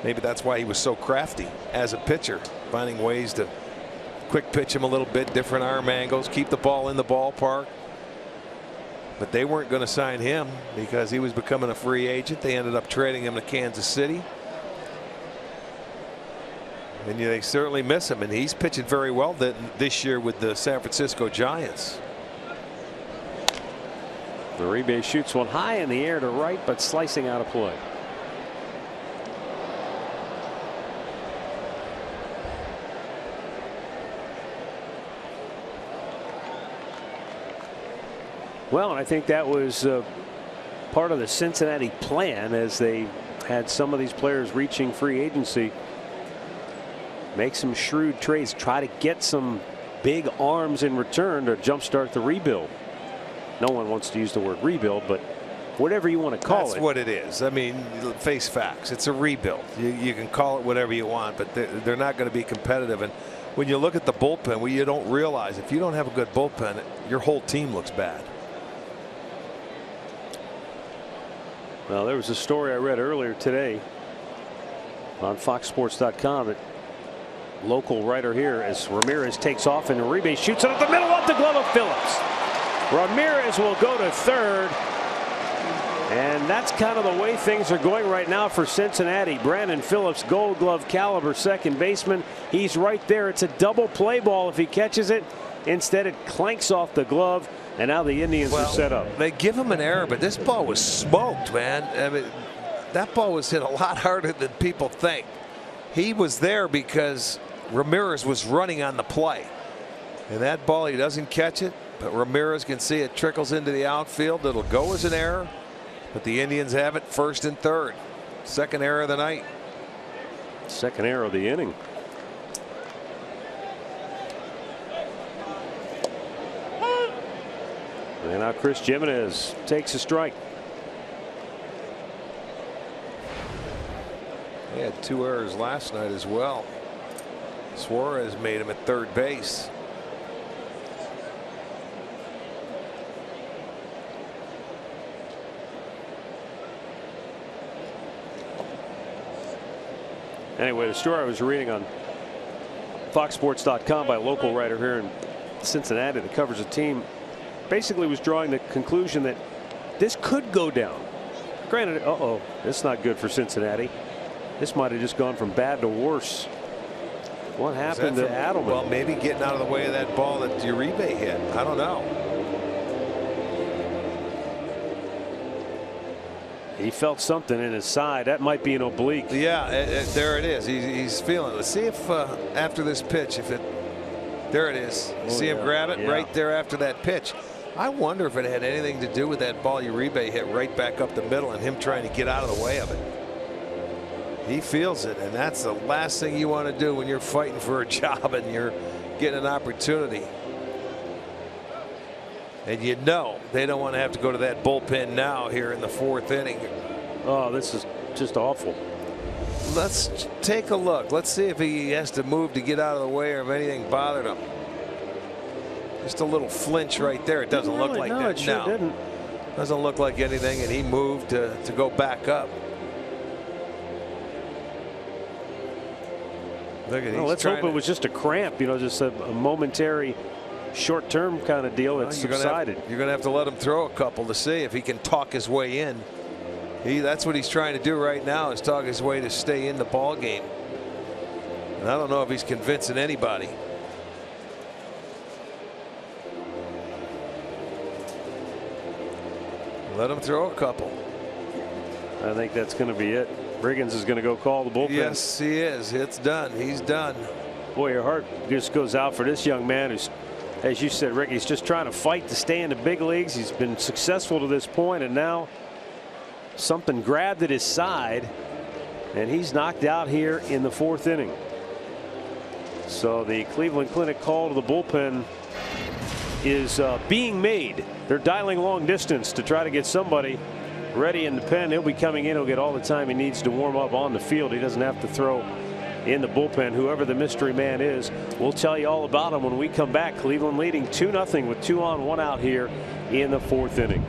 maybe that's why he was so crafty as a pitcher, finding ways to quick pitch him a little bit, different arm angles, keep the ball in the ballpark. But they weren't going to sign him because he was becoming a free agent. They ended up trading him to Kansas City. And they certainly miss him, and he's pitching very well this year with the San Francisco Giants. Uribe shoots one high in the air to right, but slicing out of play. Well, and I think that was part of the Cincinnati plan as they had some of these players reaching free agency. Make some shrewd trades, try to get some big arms in return to jumpstart the rebuild. No one wants to use the word rebuild, but whatever you want to call it. That's what it is. I mean, face facts. It's a rebuild. You can call it whatever you want, but they're not going to be competitive. And when you look at the bullpen, well, you don't realize if you don't have a good bullpen, your whole team looks bad. Well, there was a story I read earlier today on FoxSports.com that local writer here as Ramirez takes off and Uribe shoots it up the middle off the glove of Phillips. Ramirez will go to third. And that's kind of the way things are going right now for Cincinnati. Brandon Phillips, Gold Glove caliber second baseman. He's right there. It's a double play ball if he catches it. Instead, it clanks off the glove. And now the Indians are set up. They give him an error, but this ball was smoked, man. I mean, that ball was hit a lot harder than people think. He was there because Ramirez was running on the play. And that ball, he doesn't catch it, but Ramirez can see it trickles into the outfield. It'll go as an error, but the Indians have it first and third. Second error of the night. Second error of the inning. And now Chris Jimenez takes a strike. He had 2 errors last night as well. Suarez made him at third base. Anyway, the story I was reading on FoxSports.com by a local writer here in Cincinnati that covers a team basically was drawing the conclusion that this could go down. Granted, it's not good for Cincinnati. This might have just gone from bad to worse. What happened to Adelman? Well, maybe getting out of the way of that ball that Uribe hit. I don't know. He felt something in his side. That might be an oblique. Yeah, there it is. He's feeling it. Let's see if after this pitch, there it is. See him grab it right there after that pitch. I wonder if it had anything to do with that ball Uribe hit right back up the middle and him trying to get out of the way of it. He feels it, and that's the last thing you want to do when you're fighting for a job and you're getting an opportunity. And you know they don't want to have to go to that bullpen now here in the 4th inning. Oh, this is just awful. Let's take a look. Let's see if he has to move to get out of the way or if anything bothered him. Just a little flinch right there. It doesn't look like that. It sure didn't. Doesn't look like anything, and he moved to go back up. Look at let's hope it was just a cramp, you know, just a momentary short-term kind of deal that subsided. You're going to have to let him throw a couple to see if he can talk his way in. That's what he's trying to do right now, is talk his way to stay in the ball game. And I don't know if he's convincing anybody. Let him throw a couple. I think that's going to be it. Riggins is going to go call the bullpen. Yes, he is. It's done. He's done. Boy, your heart just goes out for this young man who's, as you said, Rick, he's just trying to fight to stay in the big leagues. He's been successful to this point, and now something grabbed at his side, and he's knocked out here in the 4th inning. So the Cleveland Clinic call to the bullpen is being made. They're dialing long distance to try to get somebody ready in the pen. He'll be coming in. He'll get all the time he needs to warm up on the field. He doesn't have to throw in the bullpen. Whoever the mystery man is, we'll tell you all about him when we come back. Cleveland leading 2-0 with 2 on, 1 out here in the 4th inning.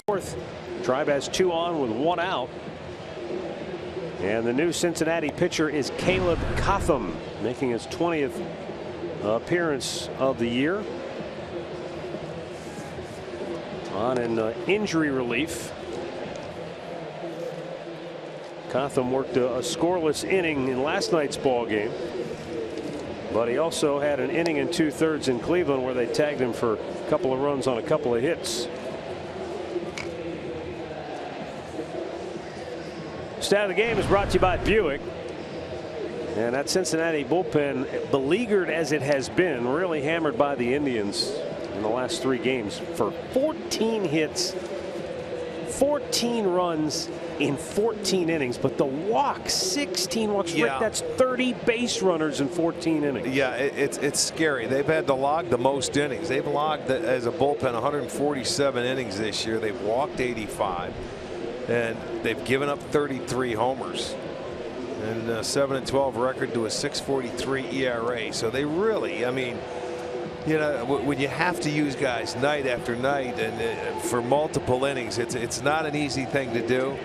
fourth. Tribe has 2 on with 1 out. And the new Cincinnati pitcher is Caleb Cotham, making his 20th appearance of the year. On an injury relief. Cotham worked a scoreless inning in last night's ball game. But he also had an inning and 2/3 in Cleveland where they tagged him for a couple of runs on a couple of hits. Stat of the game is brought to you by Buick. And that Cincinnati bullpen, beleaguered as it has been, really hammered by the Indians in the last 3 games for 14 hits, 14 runs in 14 innings. But the walks, 16 walks. Yeah. Rick, that's 30 base runners in 14 innings. Yeah, it's scary. They've had to log the most innings. They've logged as a bullpen 147 innings this year. They've walked 85. And they've given up 33 homers and a 7-12 record to a 6.43 ERA. So they really, I mean, you know, when you have to use guys night after night and for multiple innings, it's not an easy thing to do.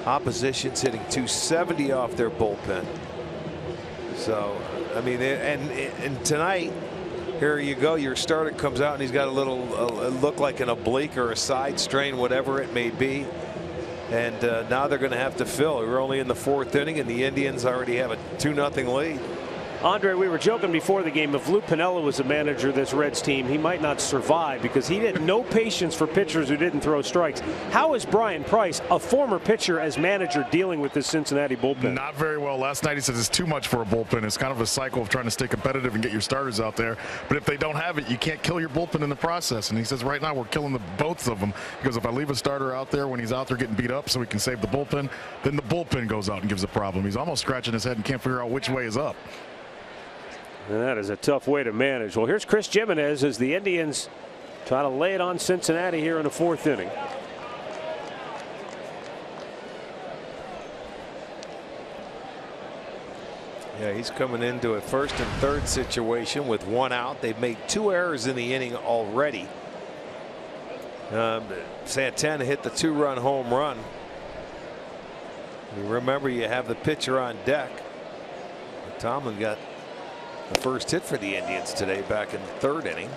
Opposition's hitting 270 off their bullpen. So I mean, and tonight, here you go, your starter comes out and he's got a little look like an oblique or a side strain, whatever it may be. And now they're going to have to fill. We're only in the 4th inning and the Indians already have a 2-0 lead. Andre, we were joking before the game, if Lou Piniella was a manager of this Reds team, he might not survive because he had no patience for pitchers who didn't throw strikes. How is Brian Price, a former pitcher, as manager, dealing with this Cincinnati bullpen? Not very well. Last night he says it's too much for a bullpen. It's kind of a cycle of trying to stay competitive and get your starters out there. But if they don't have it, you can't kill your bullpen in the process. And he says right now we're killing both of them, because if I leave a starter out there when he's out there getting beat up so we can save the bullpen, then the bullpen goes out and gives a problem. He's almost scratching his head and can't figure out which way is up. And that is a tough way to manage. Well, here's Chris Jimenez as the Indians try to lay it on Cincinnati here in the 4th inning. Yeah, he's coming into a 1st and 3rd situation with 1 out. They've made 2 errors in the inning already. Santana hit the 2-run home run. You remember, you have the pitcher on deck. Tomlin got the first hit for the Indians today back in the 3rd inning.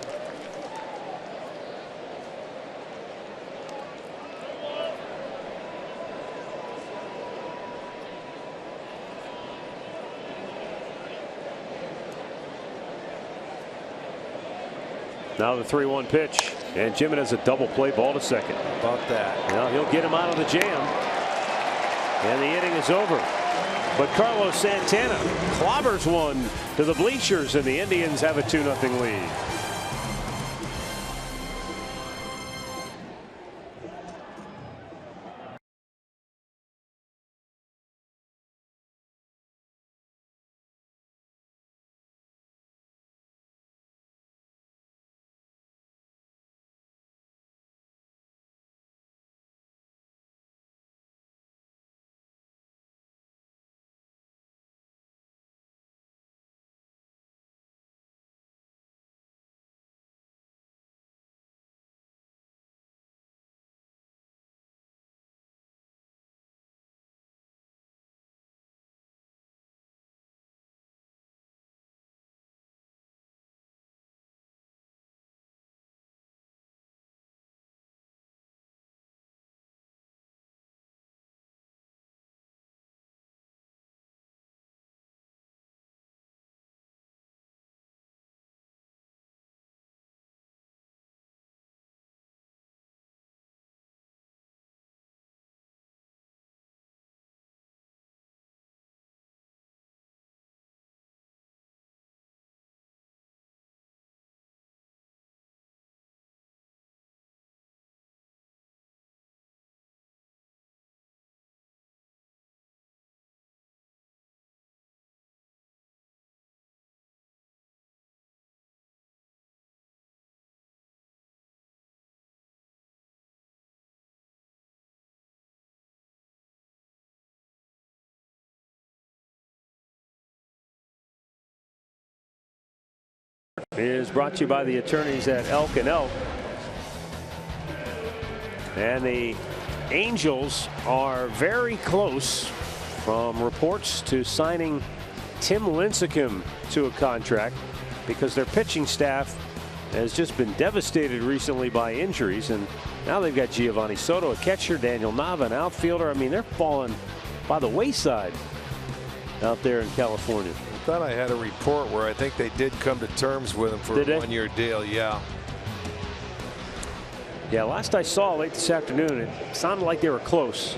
Now the 3-1 pitch, and Jimenez a double play ball to second. How about that? Now he'll get him out of the jam, and the inning is over. But Carlos Santana clobbers one to the bleachers, and the Indians have a 2-0 lead. Is brought to you by the attorneys at Elk & Elk. And the Angels are very close from reports to signing Tim Lincecum to a contract because their pitching staff has just been devastated recently by injuries, and now they've got Giovanni Soto, a catcher, Daniel Nava, an outfielder. I mean, they're falling by the wayside out there in California. I thought I had a report where I think they did come to terms with him for a one-year deal. Yeah. Yeah, last I saw late this afternoon, it sounded like they were close.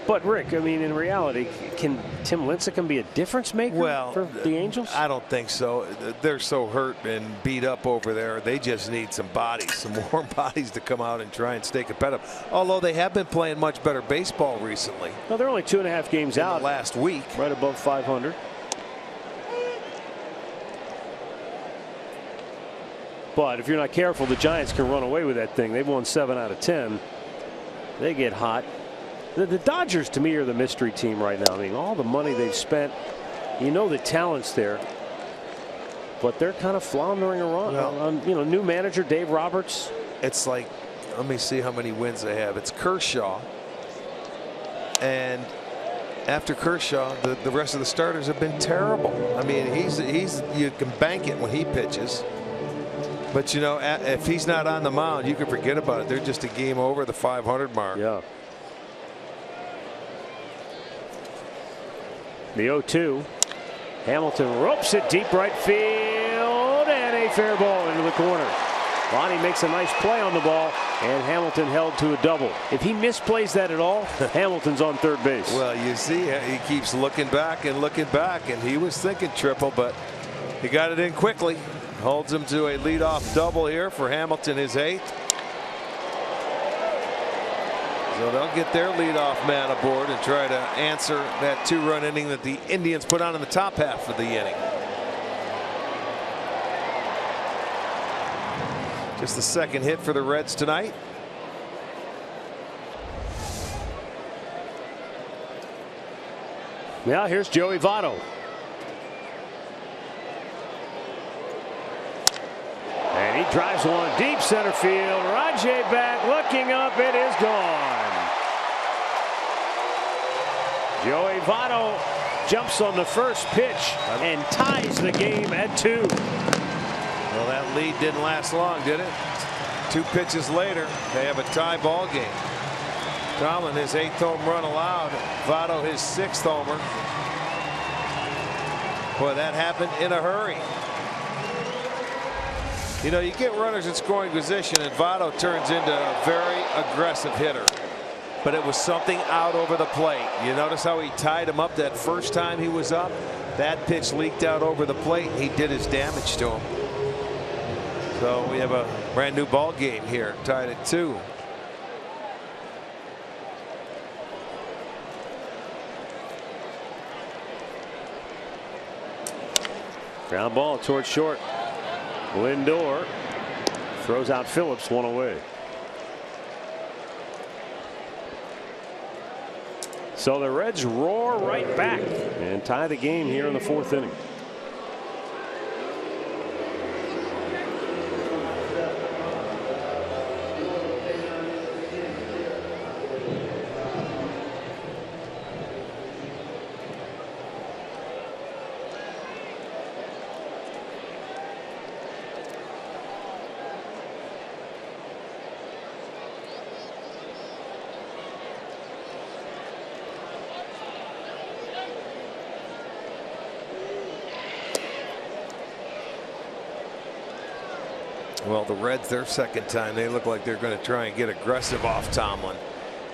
But Rick, I mean, in reality, can Tim Lincecum be a difference maker for the Angels? I don't think so. They're so hurt and beat up over there. They just need some bodies, some warm bodies to come out and try and stay competitive. Although they have been playing much better baseball recently. Well, they're only 2.5 games out last week, right above 500. But if you're not careful, the Giants can run away with that thing. They've won 7 out of 10. They get hot. The Dodgers, to me, are the mystery team right now. I mean, all the money they've spent, you know, the talent's there, but they're kind of floundering around. Well, you know, new manager Dave Roberts. It's like, let me see how many wins they have. It's Kershaw, and after Kershaw, the rest of the starters have been terrible. I mean, he's you can bank it when he pitches. But, you know, if he's not on the mound, you can forget about it. They're just a game over the 500 mark. Yeah. The 0-2. Hamilton ropes it deep right field, and a fair ball into the corner. Lonnie makes a nice play on the ball, and Hamilton held to a double. If he misplays that at all, Hamilton's on third base. Well, you see, he keeps looking back, and he was thinking triple, but he got it in quickly. Holds him to a leadoff double here for Hamilton, his 8th. So they'll get their leadoff man aboard and try to answer that 2-run inning that the Indians put on in the top half of the inning. Just the second hit for the Reds tonight. Now here's Joey Votto. And he drives one deep center field. Rajay back, looking up, it is gone. Joey Votto jumps on the first pitch and ties the game at 2. Well, that lead didn't last long, did it? 2 pitches later, they have a tie ball game. Tomlin, his 8th home run allowed. Votto, his 6th homer. Boy, that happened in a hurry. You know, you get runners in scoring position, and Votto turns into a very aggressive hitter. But it was something out over the plate. You notice how he tied him up that first time he was up? That pitch leaked out over the plate. He did his damage to him. So we have a brand new ball game here, tied at 2. Ground ball towards short. Lindor throws out Phillips, 1 away. So the Reds roar right back and tie the game here in the 4th inning. Well, the Reds, their second time, they look like they're going to try and get aggressive off Tomlin,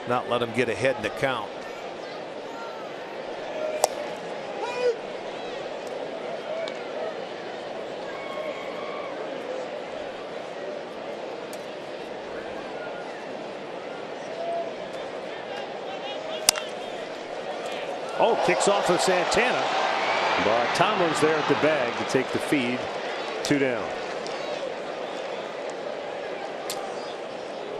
not let him get ahead in the count. Oh, kicks off of Santana, but Tomlin's there at the bag to take the feed. 2 down.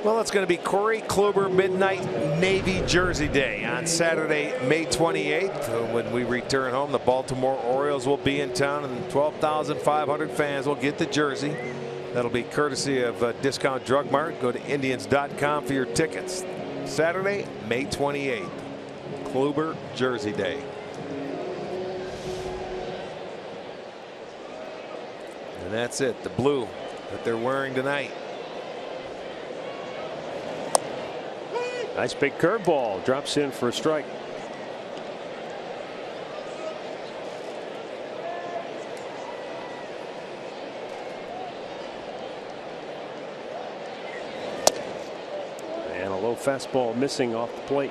Well, it's going to be Corey Kluber Midnight Navy Jersey Day on Saturday, May 28th. When we return home, the Baltimore Orioles will be in town, and 12,500 fans will get the jersey. That'll be courtesy of Discount Drug Mart. Go to Indians.com for your tickets. Saturday, May 28th. Kluber Jersey Day. And that's it. The blue that they're wearing tonight. Nice big curveball. Drops in for a strike. And a low fastball missing off the plate.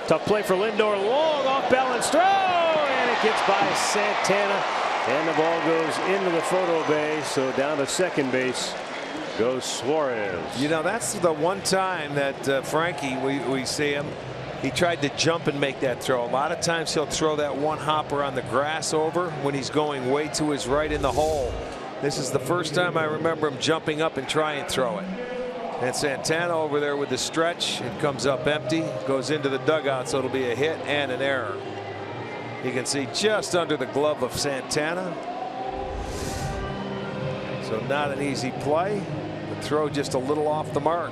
Tough play for Lindor. Long off balance throw, and it gets by Santana, and the ball goes into the photo bay. So down to second base goes Suarez. You know, that's the one time that Frankie, we see him. He tried to jump and make that throw. A lot of times he'll throw that one hopper on the grass over when he's going way to his right in the hole. This is the first time I remember him jumping up and try and throw it. And Santana over there with the stretch. It comes up empty, goes into the dugout, so it'll be a hit and an error. You can see just under the glove of Santana. So not an easy play. The throw just a little off the mark.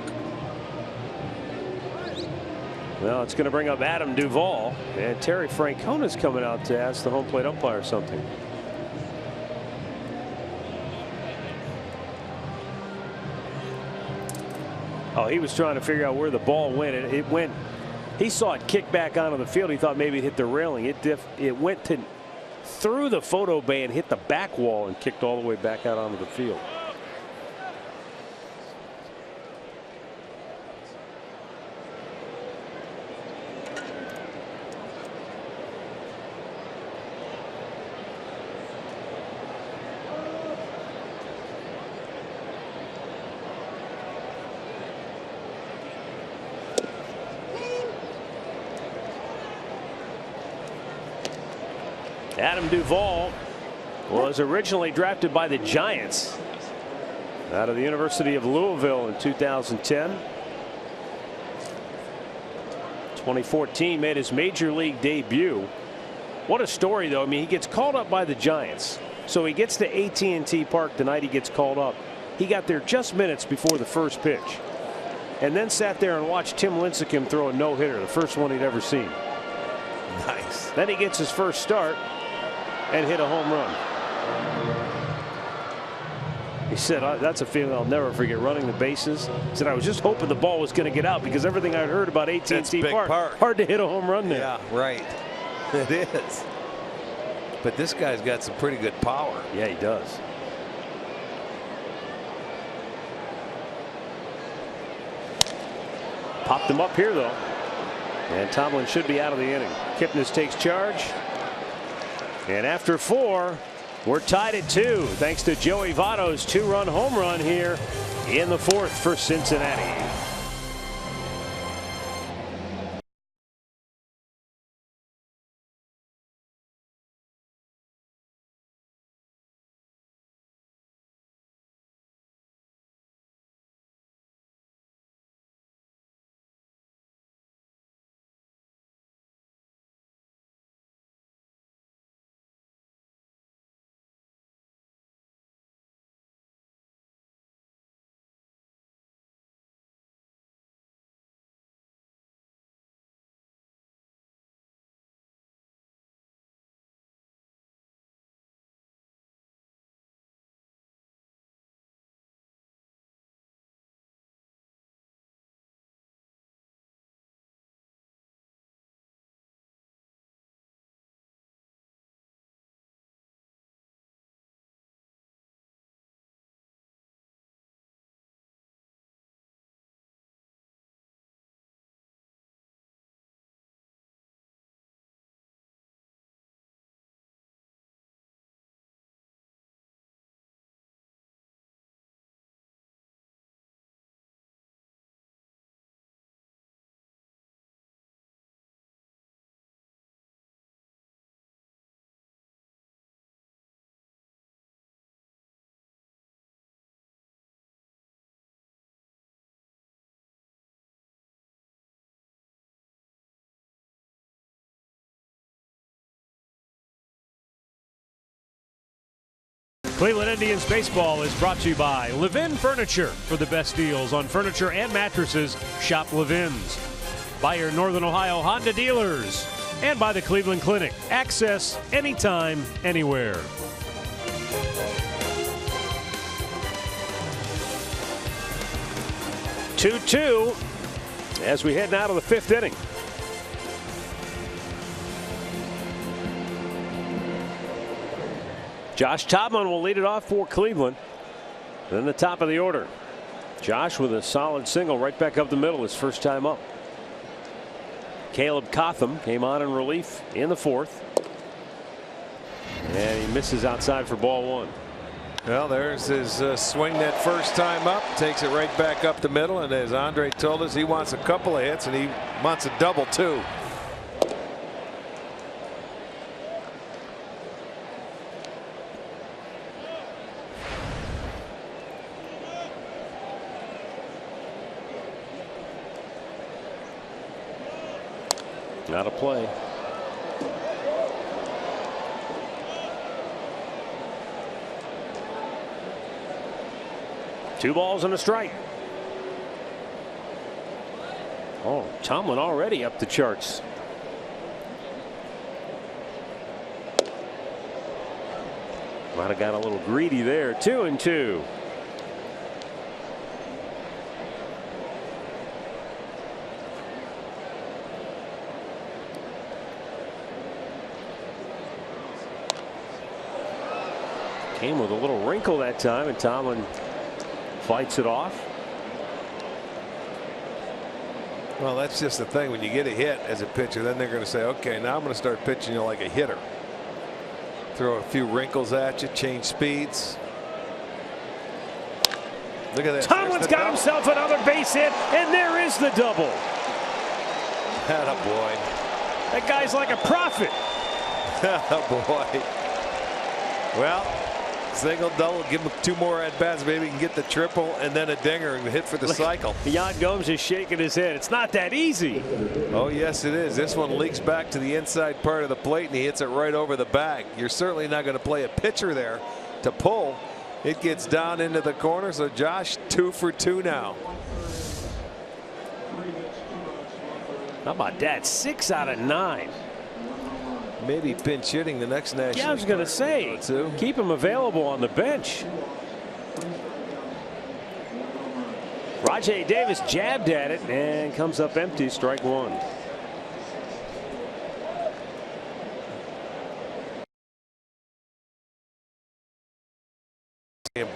Well, it's going to bring up Adam Duvall, and Terry Francona's coming out to ask the home plate umpire something. Oh, he was trying to figure out where the ball went. It went. He saw it kick back onto the field. He thought maybe it hit the railing. It went through the photo bay and hit the back wall and kicked all the way back out onto the field. Adam Duvall was originally drafted by the Giants out of the University of Louisville in 2010. 2014 made his major league debut. What a story, though. I mean, he gets called up by the Giants. So he gets to AT&T Park the night he gets called up. He got there just minutes before the first pitch, and then sat there and watched Tim Lincecum throw a no-hitter, the first one he'd ever seen. Nice. Then he gets his first start and hit a home run. He said, that's a feeling I'll never forget, running the bases. He said, I was just hoping the ball was going to get out because everything I'd heard about AT&T Park, hard to hit a home run there. Yeah, right. It is. But this guy's got some pretty good power. Yeah, he does. Popped him up here, though. And Tomlin should be out of the inning. Kipnis takes charge. And after 4, we're tied at 2 thanks to Joey Votto's 2-run home run here in the 4th for Cincinnati. Cleveland Indians baseball is brought to you by Levin Furniture. For the best deals on furniture and mattresses, shop Levin's. By your Northern Ohio Honda dealers. And by the Cleveland Clinic. Access anytime, anywhere. Two-two as we head now to the fifth inning. Josh Tomlin will lead it off for Cleveland. Then the top of the order. Josh with a solid single right back up the middle his first time up. Caleb Cotham came on in relief in the fourth. And he misses outside for ball one. Well, there's his swing that first time up. Takes it right back up the middle. And as Andre told us, he wants a couple of hits and he wants a double too. Not a play. Two balls and a strike. Oh, Tomlin already up the charts. Might have got a little greedy there. 2-2. Came with a little wrinkle that time, and Tomlin fights it off. Well, that's just the thing. When you get a hit as a pitcher, then they're going to say, okay, now I'm going to start pitching you like a hitter. Throw a few wrinkles at you, change speeds. Look at that. Tomlin's got himself another base hit, and there is the double. Attaboy. That guy's like a prophet. Attaboy. Well, single, double, give him two more at bats. Maybe he can get the triple and then a dinger and hit for the cycle. Jan Gomes is shaking his head. It's not that easy. Oh, yes, it is. This one leaks back to the inside part of the plate and he hits it right over the bag. You're certainly not going to play a pitcher there to pull. It gets down into the corner. So Josh 2 for 2 now. How about that? 6 out of 9. Maybe pinch hitting the next national. Yeah, I was going to say, keep him available on the bench. Rajai Davis jabbed at it and comes up empty. Strike one.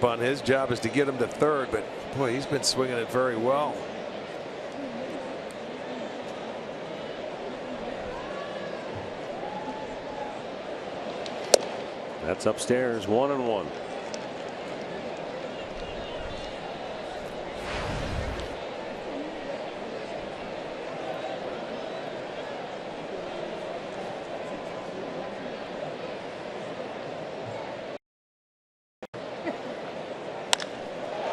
Bunt. His job is to get him to third, but boy, he's been swinging it very well. That's upstairs, 1-1.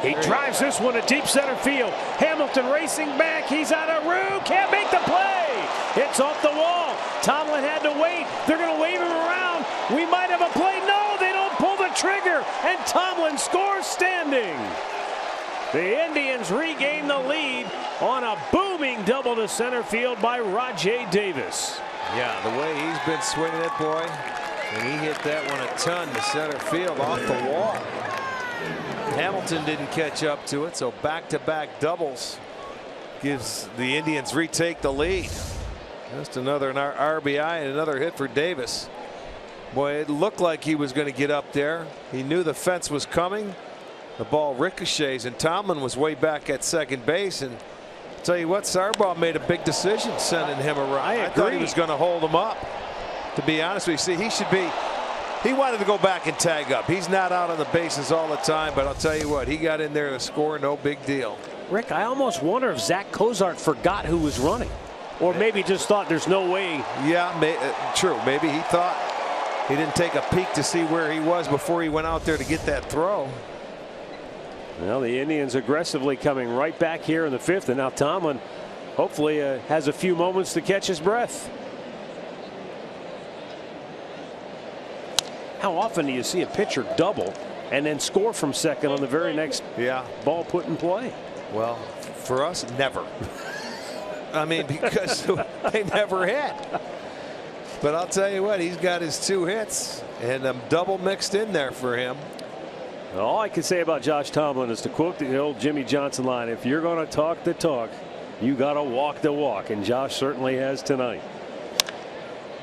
He drives this one to deep center field. Hamilton racing back. He's out of room. Can't make the play. It's off the wall. Tomlin had to wait. They're going to wave him around. We might have a play. No, they don't pull the trigger. And Tomlin scores standing. The Indians regain the lead on a booming double to center field by Rajai Davis. Yeah, the way he's been swinging it, boy. And he hit that one a ton to center field off the wall. Hamilton didn't catch up to it, so back-to-back doubles gives the Indians retake the lead. Just another RBI and another hit for Davis. Boy, it looked like he was going to get up there. He knew the fence was coming. The ball ricochets, and Tomlin was way back at second base. And I'll tell you what, Sarbaugh made a big decision sending him around. I thought he was going to hold him up. To be honest with you, see, he should be. He wanted to go back and tag up. He's not out on the bases all the time, but I'll tell you what, he got in there to score, no big deal. Rick, I almost wonder if Zach Cozart forgot who was running, or maybe just thought there's no way. Yeah, true. Maybe he thought he didn't take a peek to see where he was before he went out there to get that throw. Well, the Indians aggressively coming right back here in the fifth, and now Tomlin hopefully has a few moments to catch his breath. How often do you see a pitcher double and then score from second on the very next ball put in play. Well, for us, never. I mean, because they never hit. But I'll tell you what, he's got his 2 hits, and double mixed in there for him. All I can say about Josh Tomlin is to quote the old Jimmy Johnson line: if you're going to talk the talk, you got to walk the walk, and Josh certainly has tonight.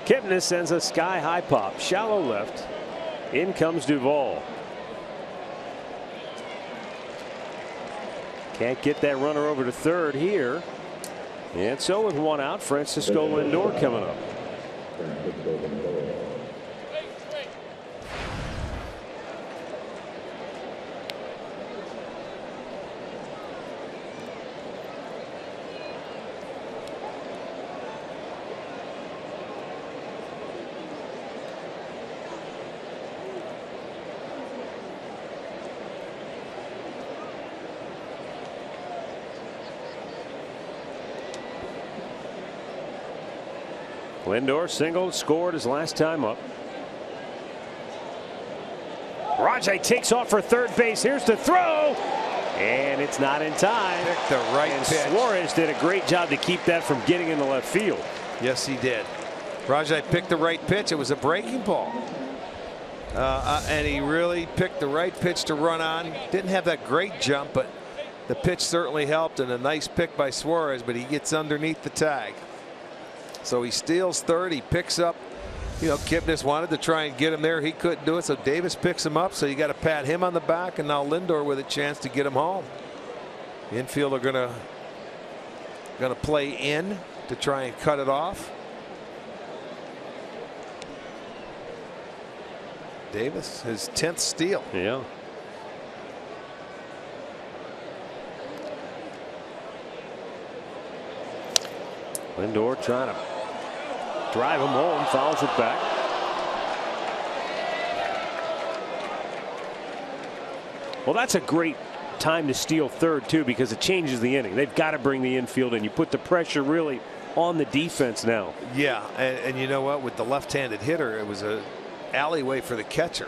Kipnis sends a sky-high pop, shallow left. In comes Duvall. Can't get that runner over to third here. And so with 1 out, Francisco Lindor coming up. Lindor singled, scored his last time up. Rajai takes off for third base. Here's the throw, and it's not in time. Picked the right pitch. Suarez did a great job to keep that from getting in the left field. Yes, he did. Rajai picked the right pitch. It was a breaking ball. And he really picked the right pitch to run on. Didn't have that great jump, but the pitch certainly helped, and a nice pick by Suarez, but he gets underneath the tag. So he steals third. He picks up. You know, Kipnis wanted to try and get him there. He couldn't do it, so Davis picks him up. So you got to pat him on the back, and now Lindor with a chance to get him home. The infield are gonna play in to try and cut it off. Davis, his 10th steal. Yeah. Lindor trying to drive him home, fouls it back. Well, that's a great time to steal third, too, because it changes the inning. They've got to bring the infield in. You put the pressure really on the defense now. Yeah, and you know what? With the left-handed hitter, it was a alleyway for the catcher.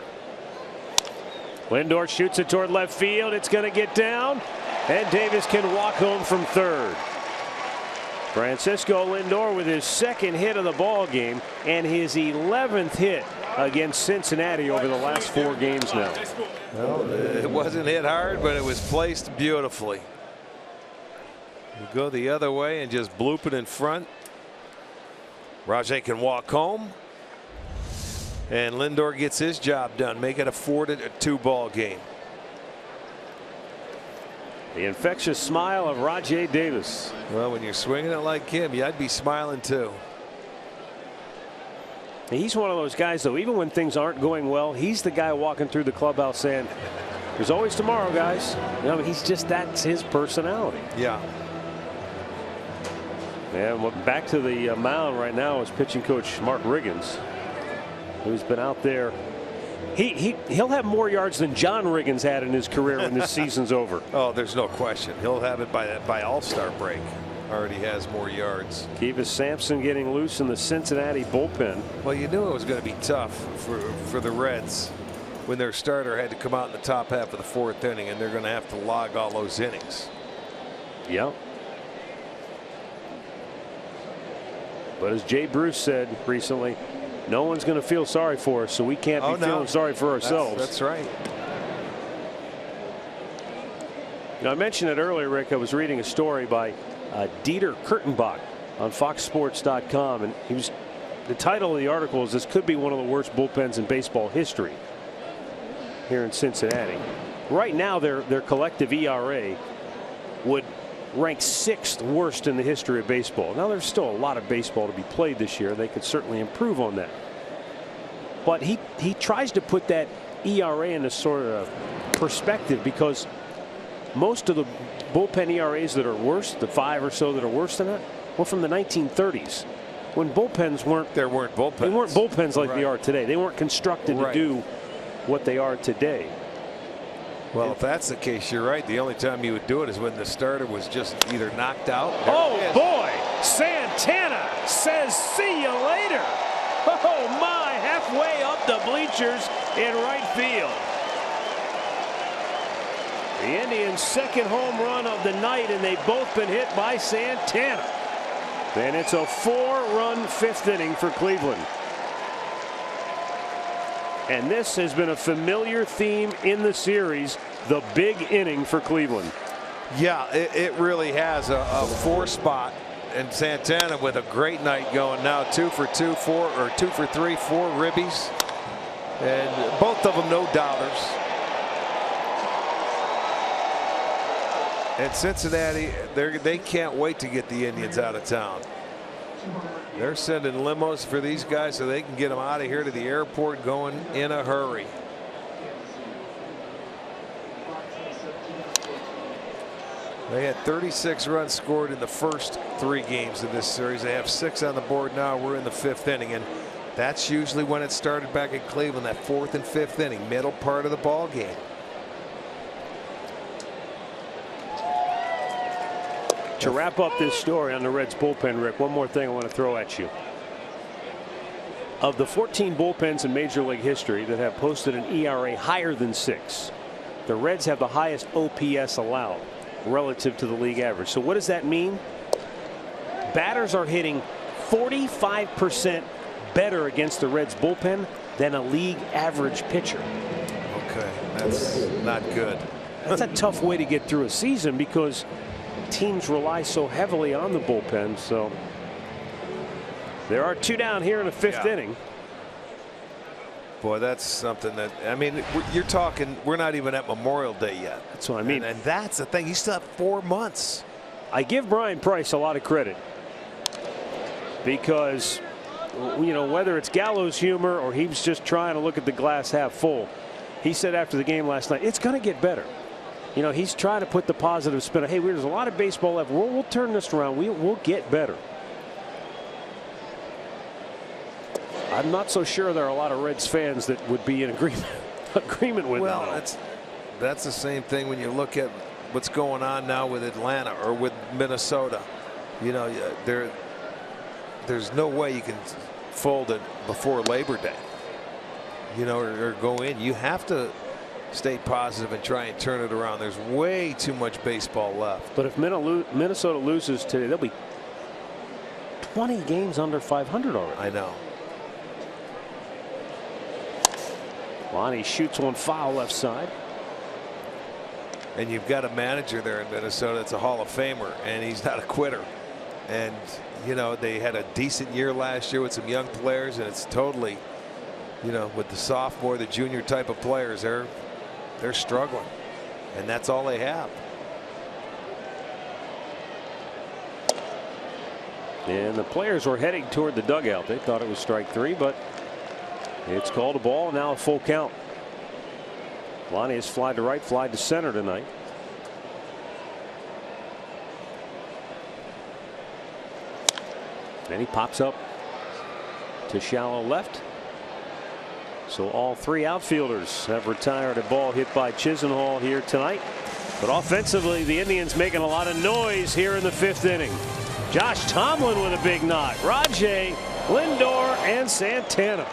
Lindor shoots it toward left field. It's going to get down, and Davis can walk home from third. Francisco Lindor with his 2nd hit of the ball game and his 11th hit against Cincinnati over the last 4 games now. Well, it wasn't hit hard, but it was placed beautifully. You go the other way and just bloop it in front. Rajai can walk home, and Lindor gets his job done. Make it a 4-2 ball game. The infectious smile of Rajai Davis. Well, when you're swinging it like him, I'd be smiling too. He's one of those guys, though, even when things aren't going well, he's the guy walking through the clubhouse saying, there's always tomorrow, guys. You know, he's just, that's his personality. Yeah. And back to the mound right now is pitching coach Mark Riggins, who's been out there. He'll have more yards than John Riggins had in his career when this season's over. Oh, there's no question. He'll have it by All-Star break. Already has more yards. Kivas Sampson getting loose in the Cincinnati bullpen. Well, you knew it was going to be tough for the Reds when their starter had to come out in the top half of the 4th inning, and they're going to have to log all those innings. Yep. But as Jay Bruce said recently, no one's going to feel sorry for us, so we can't be feeling sorry for ourselves. That's right. Now, I mentioned it earlier, Rick. I was reading a story by Dieter Kurtenbach on FoxSports.com, and the title of the article is "This could be one of the worst bullpens in baseball history" here in Cincinnati. Right now, their collective ERA would rank 6th worst in the history of baseball. Now, there's still a lot of baseball to be played this year. They could certainly improve on that. But he tries to put that ERA in a sort of perspective, because most of the bullpen ERAs that are worse, the 5 or so that are worse than that, were from the 1930s, when bullpens weren't. There weren't bullpens. They weren't bullpens like they are today. They weren't constructed to do what they are today. Well, if that's the case, you're right. The only time you would do it is when the starter was just either knocked out. Oh, boy. Santana says, see you later. Oh, my. Halfway up the bleachers in right field. The Indians' second home run of the night, and they've both been hit by Santana. And it's a 4-run fifth inning for Cleveland. And this has been a familiar theme in the series, the big inning for Cleveland. Yeah, it really has a 4 spot, and Santana with a great night going now, 2 for 2, 4 or 2 for 3, 4 ribbies, and both of them no doubters. And Cincinnati, they can't wait to get the Indians out of town. They're sending limos for these guys so they can get them out of here to the airport going in a hurry. They had 36 runs scored in the first 3 games of this series. They have 6 on the board now. We're in the 5th inning, and that's usually when it started back in Cleveland, that 4th and 5th inning, middle part of the ball game. To wrap up this story on the Reds bullpen, Rick, one more thing I want to throw at you. Of the 14 bullpens in Major League history that have posted an ERA higher than 6, the Reds have the highest OPS allowed relative to the league average. So what does that mean? Batters are hitting 45% better against the Reds bullpen than a league average pitcher. Okay, that's not good. That's a tough way to get through a season because teams rely so heavily on the bullpen. So there are 2 down here in the 5th inning. Boy, that's something that, I mean, you're talking, we're not even at Memorial Day yet. That's what I mean. And that's the thing. You still have 4 months. I give Brian Price a lot of credit because, you know, whether it's gallows humor or he was just trying to look at the glass half full, he said after the game last night, it's going to get better. You know, he's trying to put the positive spin. Hey, there's a lot of baseball left. We'll turn this around. We'll get better. I'm not so sure there are a lot of Reds fans that would be in agreement with well, that. that's the same thing when you look at what's going on now with Atlanta or with Minnesota. You know, there's no way you can fold it before Labor Day. You know, or go in. You have to stay positive and try and turn it around. There's way too much baseball left. But if Minnesota loses today, they'll be 20 games under 500 already. I know. Lonnie shoots one foul left side. And you've got a manager there in Minnesota that's a Hall of Famer, and he's not a quitter. And, you know, they had a decent year last year with some young players, and it's totally, you know, with the sophomore, the junior type of players, they're struggling, and that's all they have. And the players were heading toward the dugout. They thought it was strike 3, but it's called a ball. Now a full count. Lonnie has flied to right, flied to center tonight. And he pops up to shallow left. So all 3 outfielders have retired a ball hit by Chisenhall here tonight. But offensively, the Indians making a lot of noise here in the 5th inning. Josh Tomlin with a big knock. Rajay, Lindor, and Santana.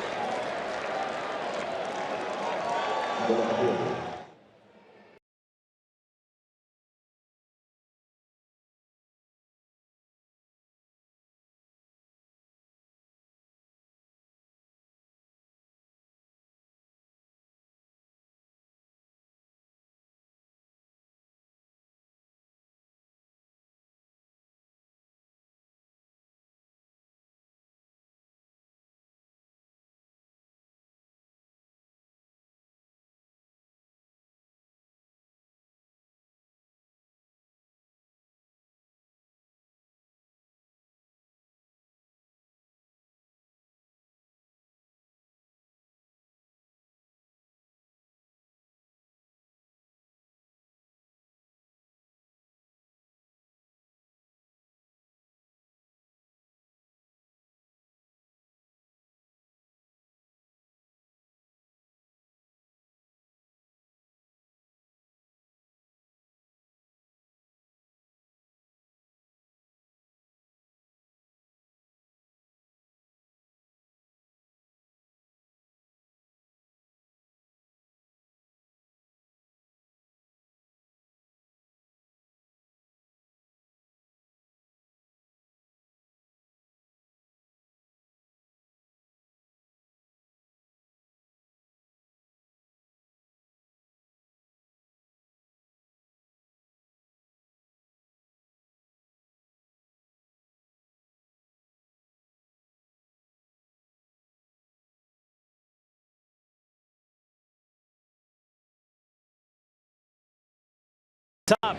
Top.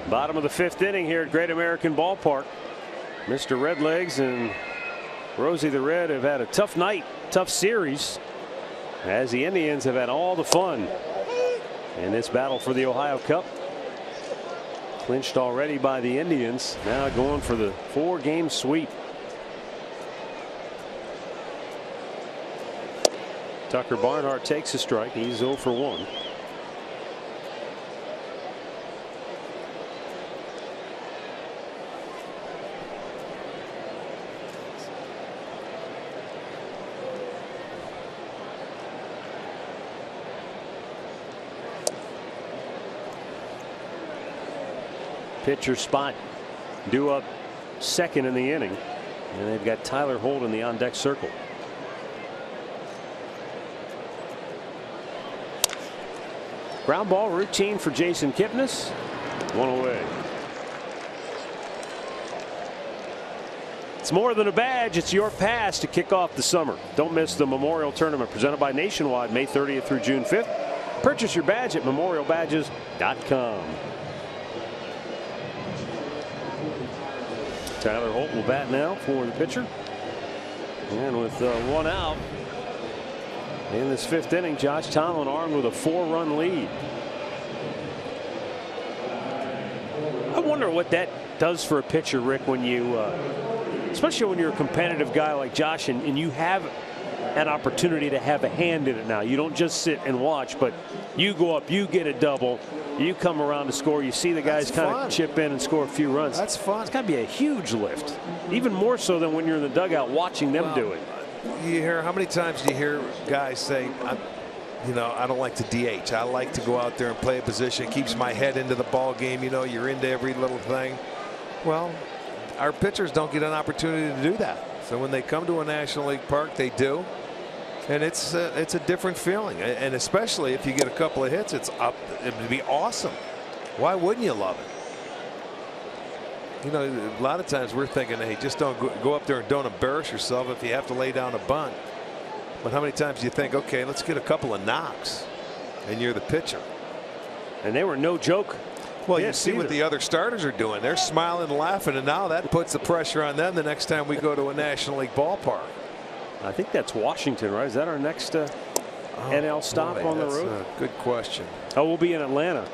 Bottom of the 5th inning here at Great American Ballpark. Mr. Redlegs and Rosie the Red have had a tough night, tough series, as the Indians have had all the fun in this battle for the Ohio Cup. Clinched already by the Indians, now going for the 4-game sweep. Tucker Barnhart takes a strike. He's 0 for 1. Pitcher spot due up second in the inning, and they've got Tyler Holt in the on-deck circle. Ground ball routine for Jason Kipnis. 1 away. It's more than a badge, it's your pass to kick off the summer. Don't miss the Memorial Tournament presented by Nationwide, May 30th through June 5th. Purchase your badge at memorialbadges.com. Tyler Holt will bat now for the pitcher. And with 1 out in this 5th inning, Josh Tomlin armed with a 4-run lead. I wonder what that does for a pitcher, Rick, when you, especially when you're a competitive guy like Josh, and you have an opportunity to have a hand in it now. You don't just sit and watch, but you go up, you get a double, you come around to score, you see the guys kind of chip in and score a few runs. That's fun. It's got to be a huge lift, even more so than when you're in the dugout watching them do it. You hear, how many times do you hear guys say, you know, I don't like to DH. I like to go out there and play a position. It keeps my head into the ball game. You know, you're into every little thing. Well, our pitchers don't get an opportunity to do that. So when they come to a National League park, they do. And it's a different feeling. And especially if you get a couple of hits, it would be awesome. Why wouldn't you love it? You know, a lot of times we're thinking, hey, just don't go up there and don't embarrass yourself if you have to lay down a bunt. But how many times do you think, okay, let's get a couple of knocks, and you're the pitcher? And they were no joke. Well, you see what the other starters are doing. They're smiling and laughing, and now that puts the pressure on them the next time we go to a National League ballpark. I think that's Washington, right? Is that our next NL stop on the road? A good question. Oh, we'll be in Atlanta.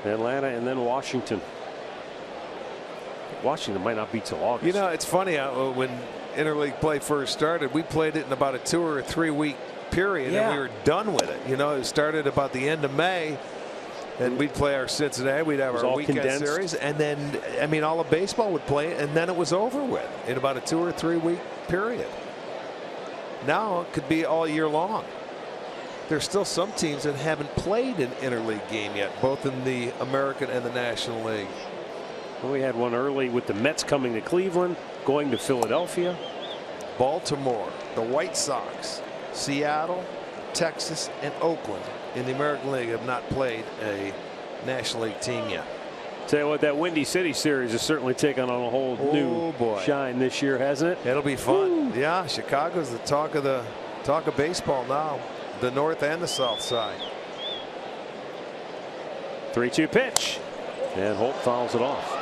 Atlanta and then Washington. Washington might not be till August. You know, it's funny when interleague play first started, we played it in about a 2 or 3 week period, and we were done with it. You know, it started about the end of May, and we'd play our Cincinnati. We'd have our weekend series, and then, I mean, all of baseball would play, and then it was over with in about a 2 or 3 week period. Now it could be all year long. There's still some teams that haven't played an interleague game yet, both in the American and the National League. Well, we had one early with the Mets coming to Cleveland, going to Philadelphia. Baltimore, the White Sox, Seattle, Texas, and Oakland in the American League have not played a National League team yet. Tell you what, that Windy City series has certainly taken on a whole new shine this year, hasn't it? It'll be fun. Woo. Yeah, Chicago's the talk of baseball now, the north and the south side. 3-2 pitch, and Holt fouls it off.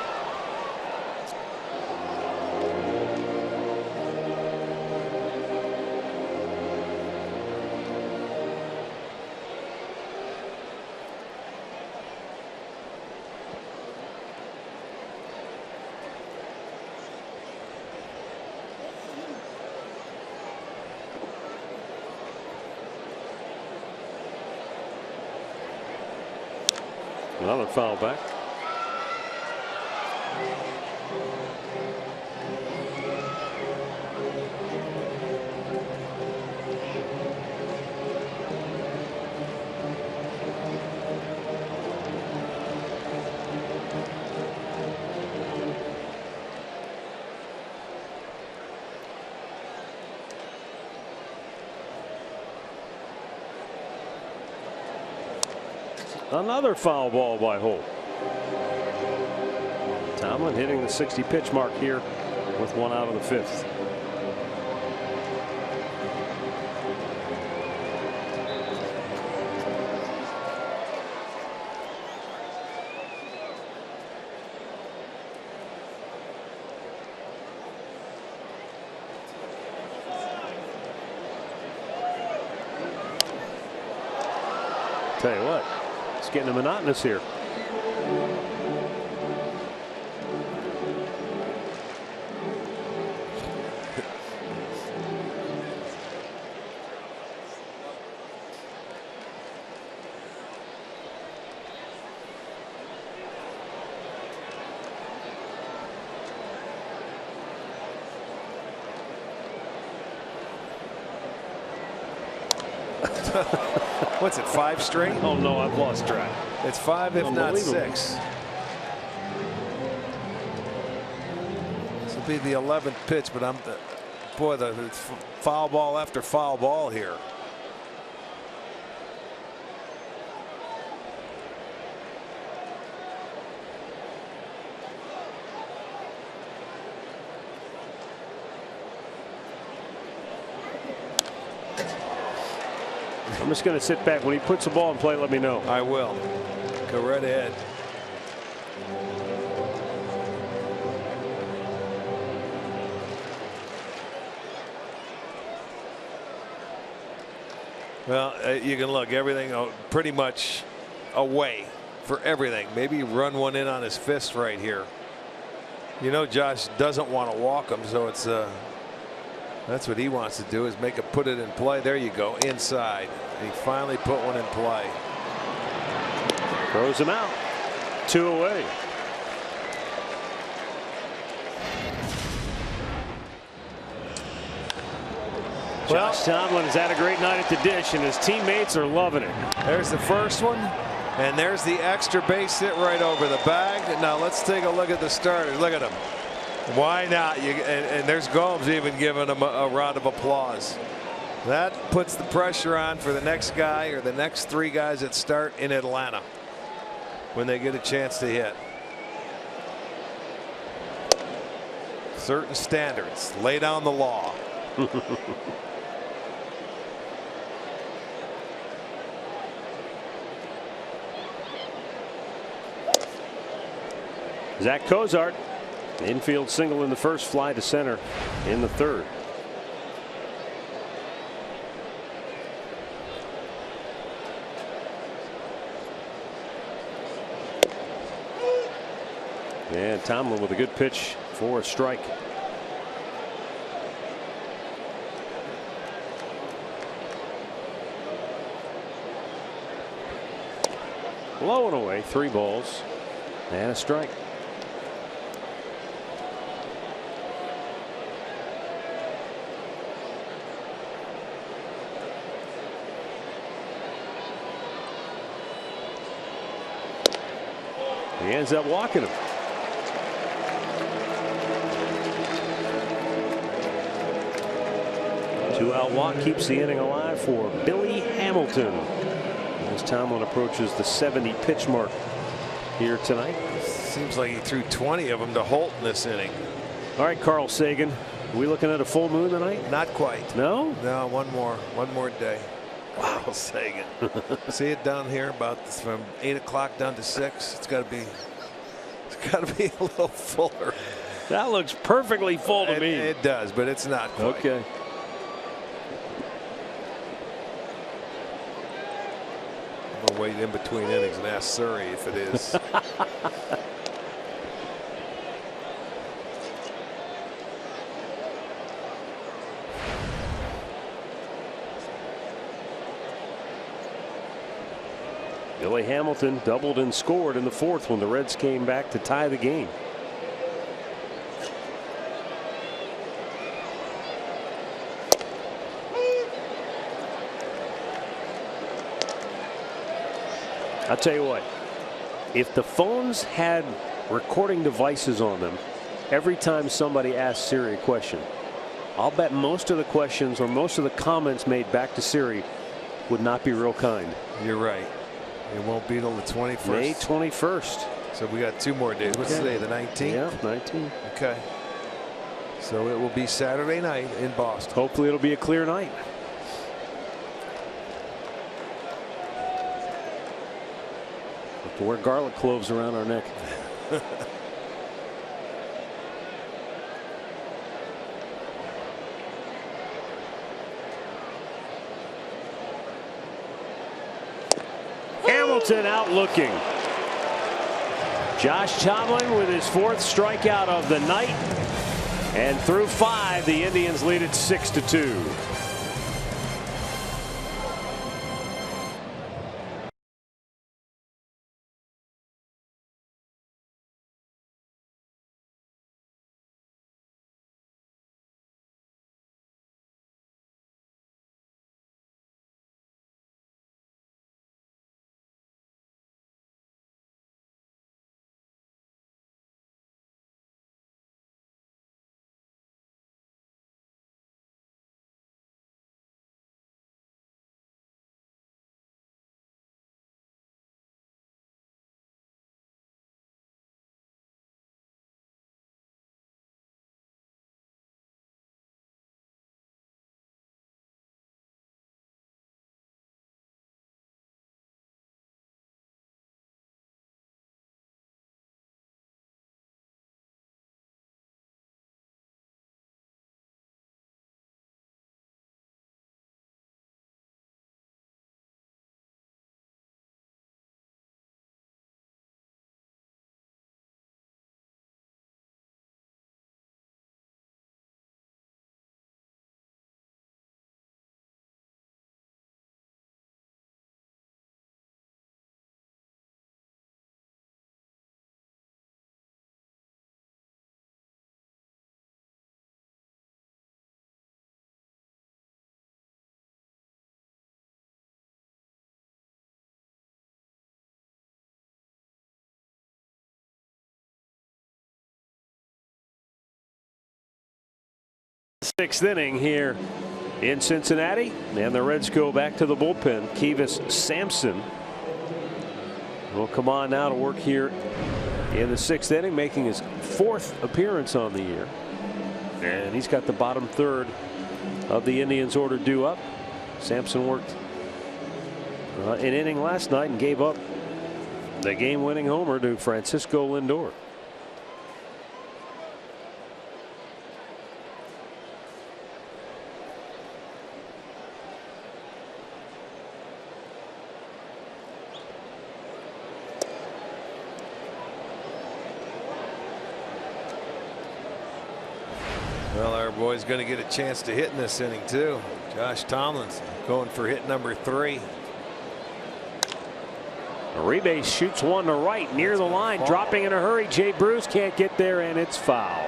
Another foul back. Another foul ball by Holt. Tomlin hitting the 60 pitch mark here with 1 out of the 5th. tell you what, it's getting monotonous here. What's it, 5 straight? Oh no, I've lost track. It's 5, if not 6. This will be the 11th pitch, but boy, the foul ball after foul ball here. I'm just going to sit back. When he puts the ball in play, let me know. I will. Go right ahead. Well, you can look everything pretty much away for everything. Maybe run one in on his fist right here. You know, Josh doesn't want to walk him, so it's that's what he wants to do, is put it in play. There you go, inside. He finally put one in play. Throws him out. 2 away. Josh Tomlin has had a great night at the dish, and his teammates are loving it. There's the first one, and there's the extra base hit right over the bag. Now let's take a look at the starter. Look at him. Why not? And there's Gomes even giving him a round of applause. That puts the pressure on for the next guy or the next 3 guys that start in Atlanta when they get a chance to hit. Certain standards. Lay down the law. Zach Cozart, infield single in the first, fly to center in the third. And Tomlin with a good pitch for a strike. Low and away, 3 balls and a strike. He ends up walking him. Two-out walk keeps the inning alive for Billy Hamilton as Tomlin approaches the 70 pitch mark here tonight. Seems like he threw 20 of them to Holt in this inning. All right, Carl Sagan, are we looking at a full moon tonight? Not quite. No? No, one more day. Wow, Sagan. See it down here about from 8 o'clock down to 6. It's got to be a little fuller. That looks perfectly full to me. It does, but it's not quite. Okay. I'm gonna wait in between innings and ask Surrey if it is. Billy Hamilton doubled and scored in the 4th when the Reds came back to tie the game. I'll tell you what, if the phones had recording devices on them every time somebody asked Siri a question, I'll bet most of the questions or most of the comments made back to Siri would not be real kind. You're right. It won't be till the 21st. May 21st. So we got 2 more days. What's today, the 19th? Yeah, 19th. Okay. So it will be Saturday night in Boston. Hopefully it'll be a clear night. Have to wear garlic cloves around our neck. Middleton out looking. Josh Tomlin with his 4th strikeout of the night. And through 5, the Indians lead it 6-2. Sixth inning here in Cincinnati, and the Reds go back to the bullpen. Kivas Sampson will come on now to work here in the 6th inning, making his 4th appearance on the year, and he's got the bottom 3rd of the Indians order due up. Sampson worked an inning last night and gave up the game-winning homer to Francisco Lindor. Well, our boy's going to get a chance to hit in this inning too. Josh Tomlin's going for hit number 3. Uribe shoots one to right near the line, dropping in a hurry. Jay Bruce can't get there, and it's foul.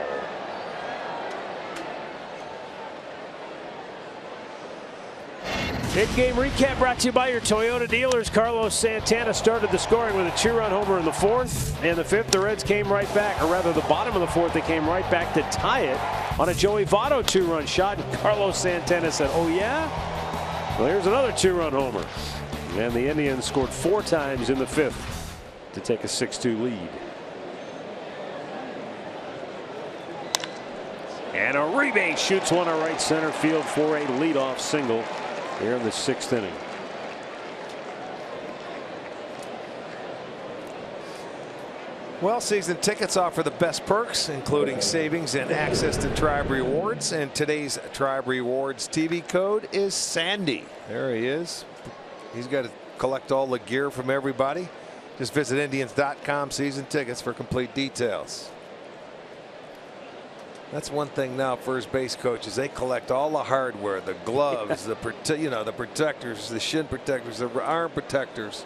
In-game recap brought to you by your Toyota dealers. Carlos Santana started the scoring with a 2-run homer in the 4th. In the 5th, the Reds came right back, or rather the bottom of the 4th, they came right back to tie it on a Joey Votto 2-run shot. And Carlos Santana said, "Oh yeah? Well, here's another 2-run homer." And the Indians scored 4 times in the 5th to take a 6-2 lead. And Uribe shoots one to right center field for a leadoff single here in the 6th inning. Well, season tickets offer the best perks, including savings and access to Tribe Rewards. And today's Tribe Rewards TV code is Sandy. There he is. He's got to collect all the gear from everybody. Just visit Indians.com season tickets for complete details. That's one thing now, first base coaches, they collect all the hardware, the gloves, the protectors, the shin protectors, the arm protectors.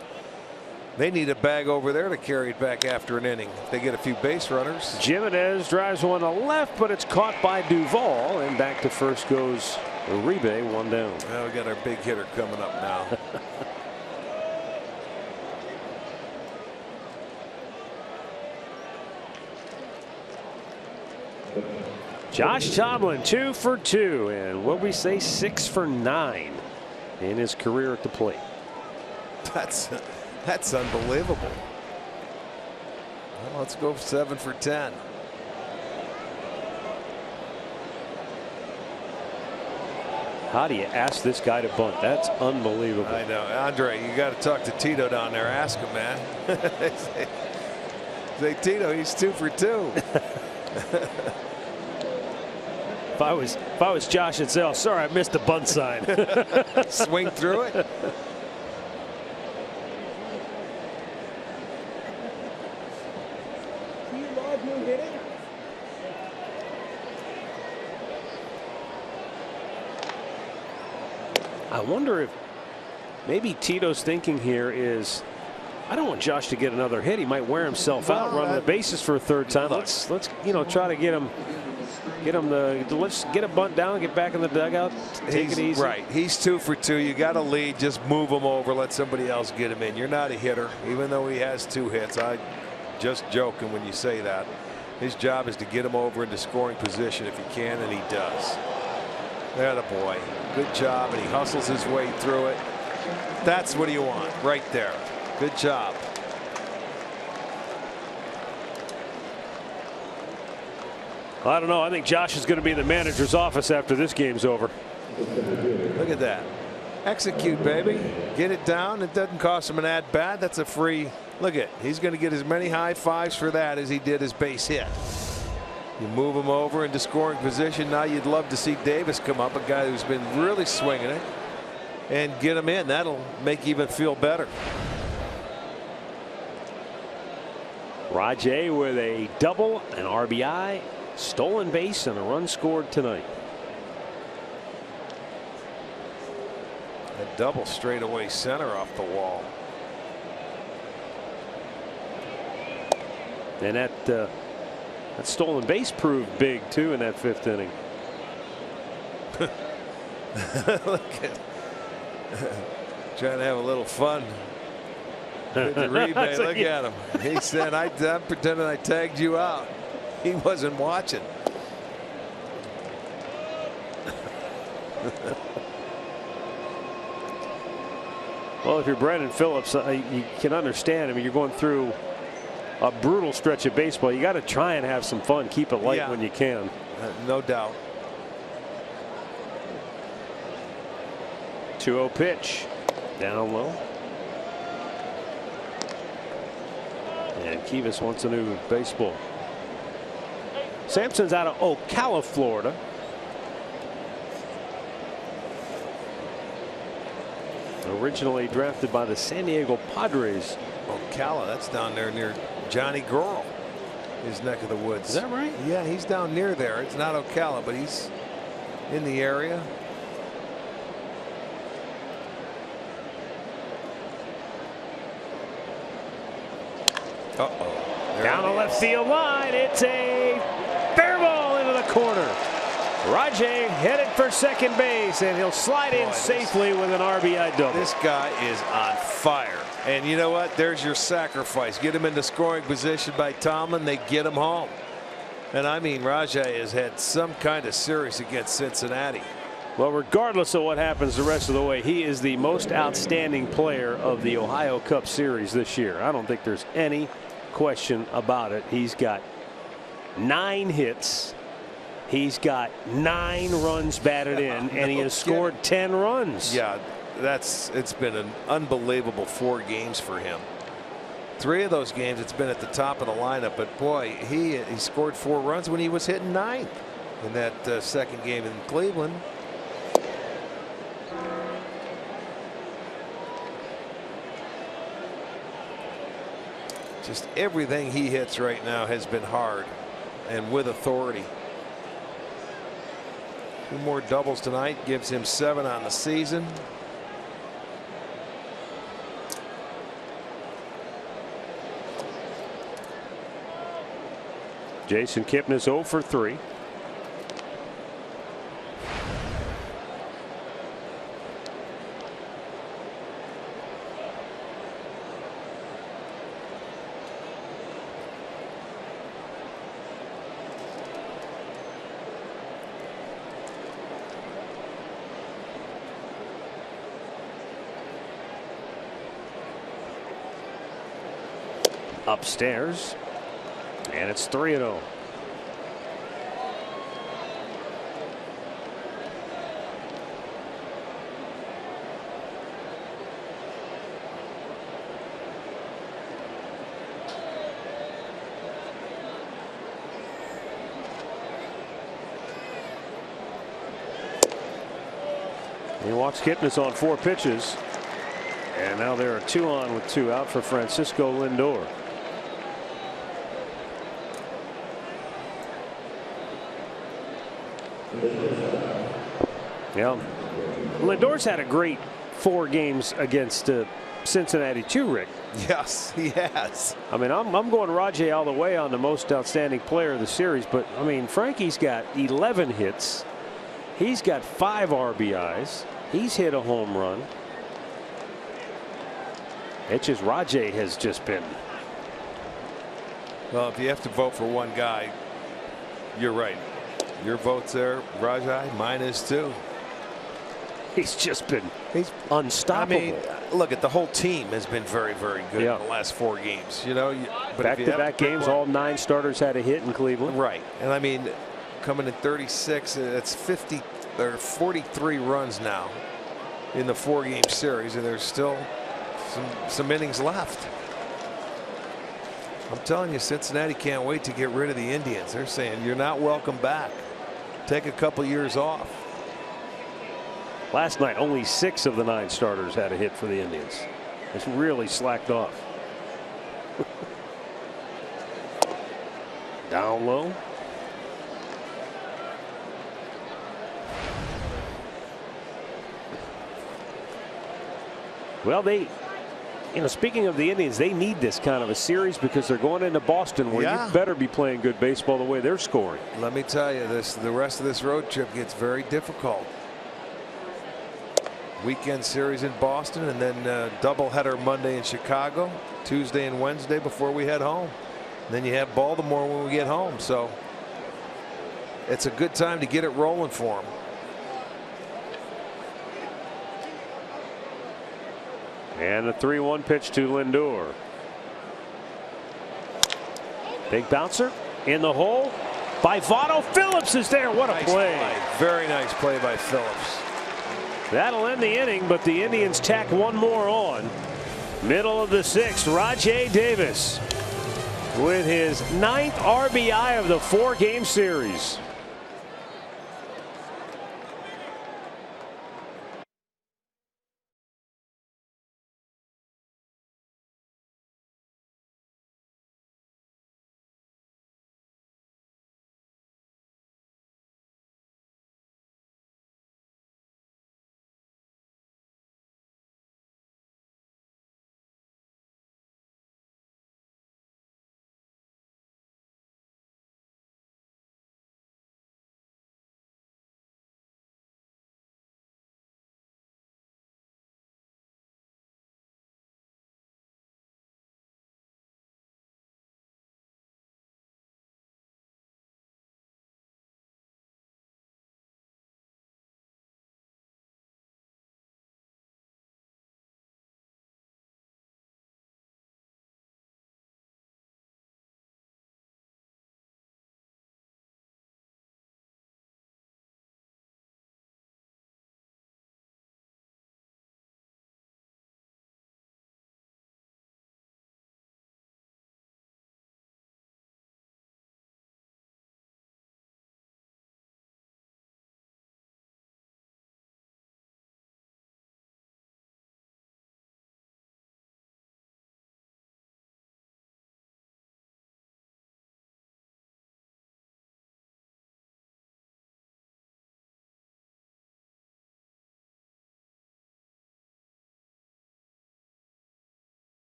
They need a bag over there to carry it back after an inning. They get a few base runners. Jimenez drives one to left, but it's caught by Duvall, and back to first goes Uribe, 1 down. Well, we got our big hitter coming up now. Josh Tomlin 2 for 2, and what we say 6 for 9 in his career at the plate. That's unbelievable. Well, let's go 7 for 10. How do you ask this guy to bunt? That's unbelievable. I know, Andre. You got to talk to Tito down there. Ask him, man. say Tito, he's 2 for 2. If I was Josh, I'd say, "Oh, sorry, I missed the bunt sign." Swing through it. I wonder if maybe Tito's thinking here is, I don't want Josh to get another hit. He might wear himself out running the bases for a third time. Let's try to get him let's get a bunt down, get back in the dugout, take it easy. Right. He's 2 for 2. You got a lead. Just move him over. Let somebody else get him in. You're not a hitter, even though he has 2 hits. I just joking when you say that. His job is to get him over into scoring position if he can, and he does. That a boy. Good job, and he hustles his way through it. That's what you want right there. Good job. I don't know. I think Josh is going to be in the manager's office after this game's over. Look at that. Execute, baby. Get it down. It doesn't cost him an at bat. That's a free. Look at. He's going to get as many high fives for that as he did his base hit. You move him over into scoring position. Now you'd love to see Davis come up, a guy who's been really swinging it, and get him in. That'll make you even feel better. Rajay with a double, an RBI, stolen base, and a run scored tonight. A double straightaway center off the wall. And that stolen base proved big too in that 5th inning. Look at trying to have a little fun. Look at him. He said, I'm pretending I tagged you out. He wasn't watching. Well, if you're Brandon Phillips, you can understand. I mean, you're going through a brutal stretch of baseball. You got to try and have some fun. Keep it light when you can. No doubt. 2-0 pitch. Down low. And Kivas wants a new baseball. Sampson's out of Ocala, Florida. Originally drafted by the San Diego Padres. Ocala, that's down there near Johnny Girl, his neck of the woods. Is that right? Yeah, he's down near there. It's not Ocala, but he's in the area. Down the left field line. It's a fair ball into the corner. Rajay headed for second base, and he'll slide in safely with an RBI double. This guy is on fire. And you know what? There's your sacrifice. Get him into scoring position by Tomlin. They get him home. And I mean, Rajay has had some kind of series against Cincinnati. Well, regardless of what happens the rest of the way, he is the most outstanding player of the Ohio Cup Series this year. I don't think there's any question about it. He's got 9 hits. He's got 9 runs batted in, and he has scored 10 runs. Yeah, it's been an unbelievable 4 games for him. 3 of those games it's been at the top of the lineup, but boy, he scored 4 runs when he was hitting 9th in that second game in Cleveland. Just everything he hits right now has been hard and with authority. 2 more doubles tonight gives him 7 on the season. Jason Kipnis 0 for 3. Upstairs, and it's 3-0. He walks Kipnis on 4 pitches, and now there are 2 on with 2 out for Francisco Lindor. Yeah, Lindor's had a great 4 games against Cincinnati too, Rick. Yes, he has. I mean, I'm going Rajay all the way on the most outstanding player of the series, but I mean, Frankie's got 11 hits. He's got 5 RBIs. He's hit a home run. It's just Rajay has just been. Well, if you have to vote for one guy, you're right. Your vote's there, Rajay. Mine is too. He's just been unstoppable. I mean, look at the whole team has been very, very good in the last 4 games. You know, but back-to-back games, all 9 starters had a hit in Cleveland. Right, and I mean, coming in 36, it's 50 or 43 runs now in the 4-game series, and there's still some innings left. I'm telling you, Cincinnati can't wait to get rid of the Indians. They're saying you're not welcome back. Take a couple years off. Last night, only 6 of the 9 starters had a hit for the Indians. It's really slacked off. Down low. Well, speaking of the Indians, they need this kind of a series because they're going into Boston, where you better be playing good baseball the way they're scoring. Let me tell you, the rest of this road trip gets very difficult. Weekend series in Boston, and then doubleheader Monday in Chicago, Tuesday and Wednesday before we head home. And then you have Baltimore when we get home. So it's a good time to get it rolling for them. And the 3-1 pitch to Lindor. Big bouncer in the hole by Votto. Phillips is there. What a play. Very nice play by Phillips. That'll end the inning, but the Indians tack 1 more on. Middle of the 6th, Rajay Davis with his 9th RBI of the 4-game series.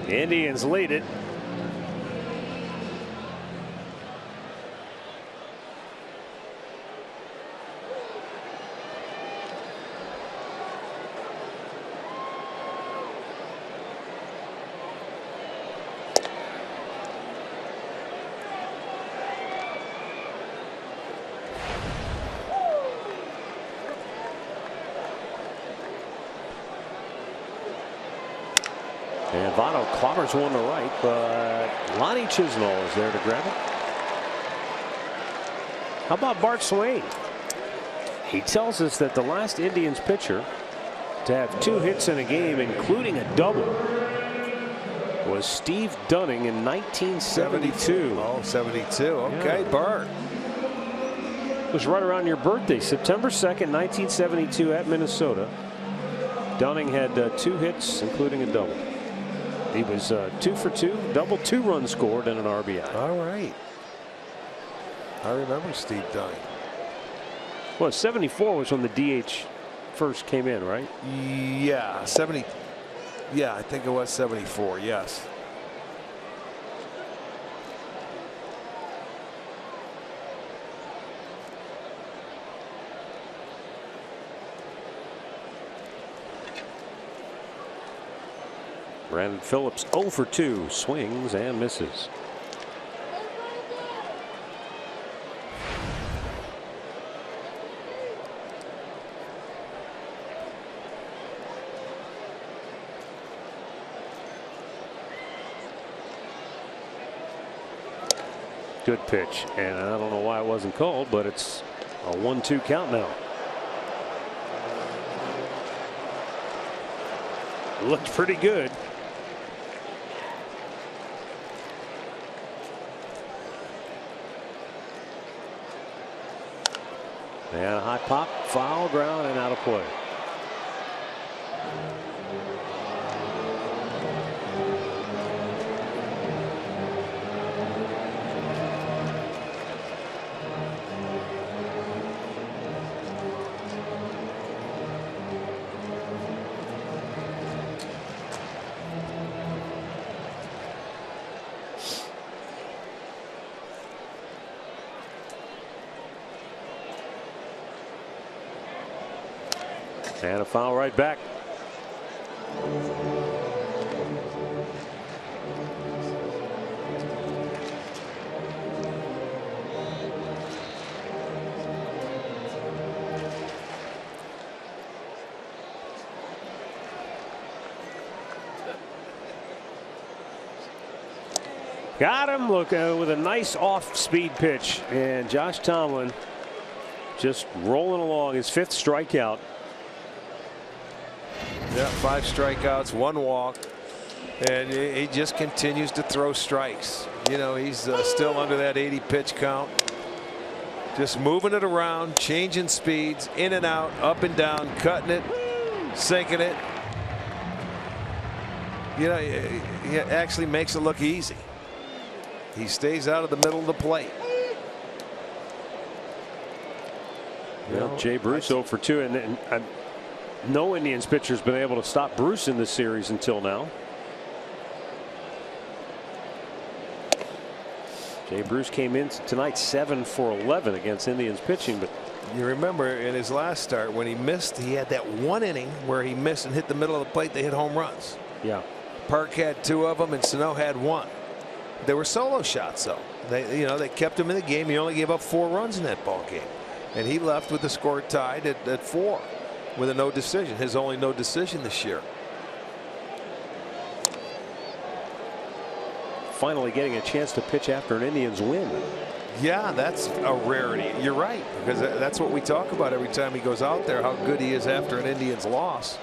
The Indians lead it. And Votto clobbers one to right, but Lonnie Chisnall is there to grab it. How about Bart Swain? He tells us that the last Indians pitcher to have 2 hits in a game, including a double, was Steve Dunning in 1972. Oh, 72. Okay, yeah. Bart. was right around your birthday, September 2nd, 1972, at Minnesota. Dunning had 2 hits, including a double. He was 2 for 2, double, 2 runs scored, and an RBI. All right. I remember Steve Dunning. Well, 74 was when the DH first came in, right? Yeah, 70. Yeah, I think it was 74. Yes. Brandon Phillips 0 for 2, swings and misses. Good pitch, and I don't know why it wasn't called, but it's a 1-2 count now. Looked pretty good. And a high pop, foul ground, and out of play. And a foul right back. Got him. Look, with a nice off-speed pitch, and Josh Tomlin just rolling along, his 5th strikeout. Yeah, 5 strikeouts, 1 walk, and he just continues to throw strikes. You know, he's still under that 80 pitch count. Just moving it around, changing speeds, in and out, up and down, cutting it, sinking it. You know, he actually makes it look easy. He stays out of the middle of the plate. Well, Jay Bruce 0 for 2, and no Indians pitcher's been able to stop Bruce in this series until now. Jay Bruce came in tonight 7 for 11 against Indians pitching, but you remember in his last start when he missed, he had that 1 inning where he missed and hit the middle of the plate. They hit home runs. Yeah. Park had 2 of them and Sano had 1. They were solo shots though. They kept him in the game. He only gave up 4 runs in that ball game, and he left with the score tied at 4. With a no decision, his only no decision this year. Finally getting a chance to pitch after an Indians win. Yeah, that's a rarity. You're right, because that's what we talk about every time he goes out there, how good he is after an Indians loss.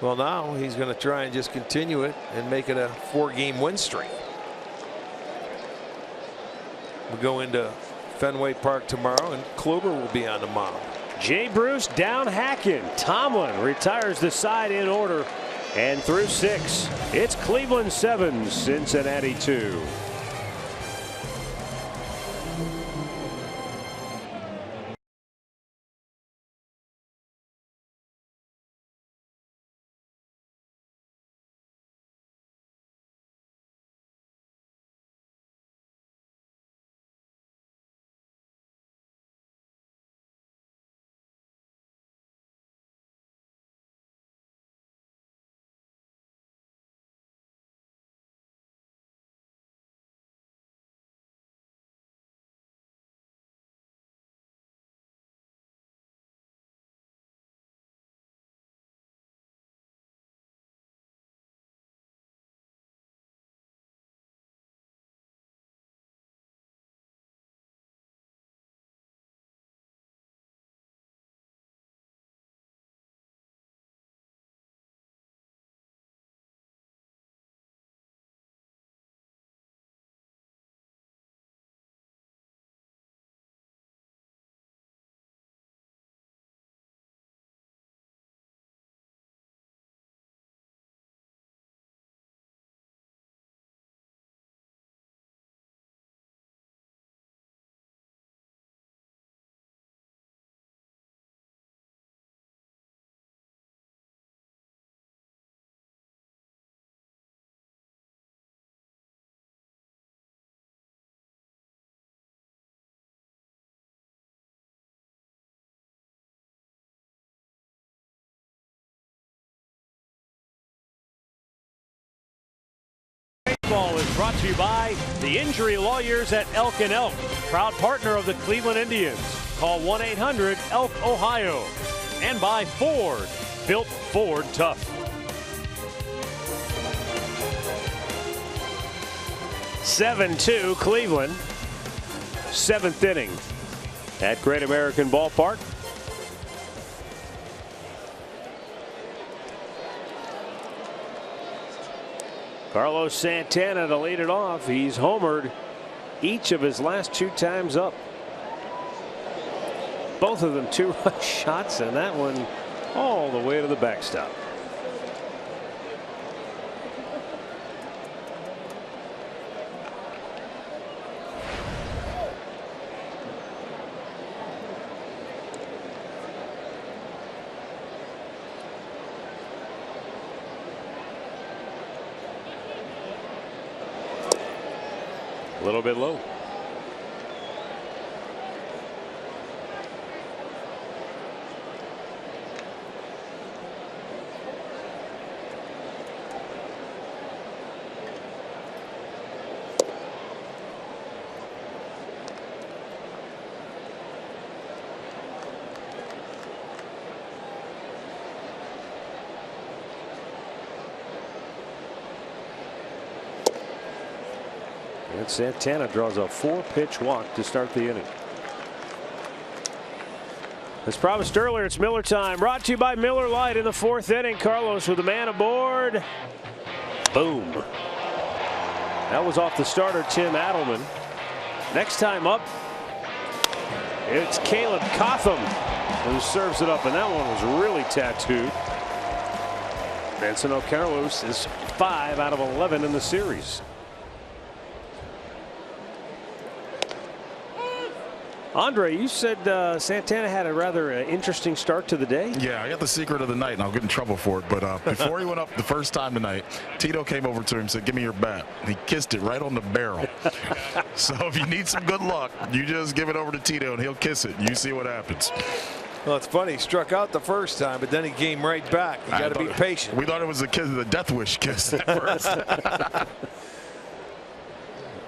Well, now he's going to try and just continue it and make it a 4-game win streak. We'll go into Fenway Park tomorrow, and Kluber will be on the mound. Jay Bruce down hacking. Tomlin retires the side in order, and through 6, it's Cleveland 7, Cincinnati 2. Baseball is brought to you by the injury lawyers at Elk & Elk, proud partner of the Cleveland Indians. Call 1-800-ELK-OHIO. And by Ford, built Ford tough. (7-2) Cleveland. 7th inning at Great American Ballpark. Carlos Santana to lead it off. He's homered each of his last 2 times up. Both of them 2-run shots, and that one all the way to the backstop. A little bit low. And Santana draws a 4-pitch walk to start the inning. As promised earlier, it's Miller time. Brought to you by Miller Lite in the 4th inning. Carlos with a man aboard. Boom. That was off the starter, Tim Adelman. Next time up, it's Caleb Cotham who serves it up, and that one was really tattooed. Benson Carlos is 5 out of 11 in the series. Andre, you said Santana had a rather interesting start to the day. Yeah, I got the secret of the night, and I'll get in trouble for it. But before he went up the first time tonight, Tito came over to him and said, "Give me your bat." He kissed it right on the barrel. So if you need some good luck, you just give it over to Tito, and he'll kiss it. You see what happens. Well, it's funny. He struck out the first time, but then he came right back. You got to be patient. We thought it was the death wish kiss at first.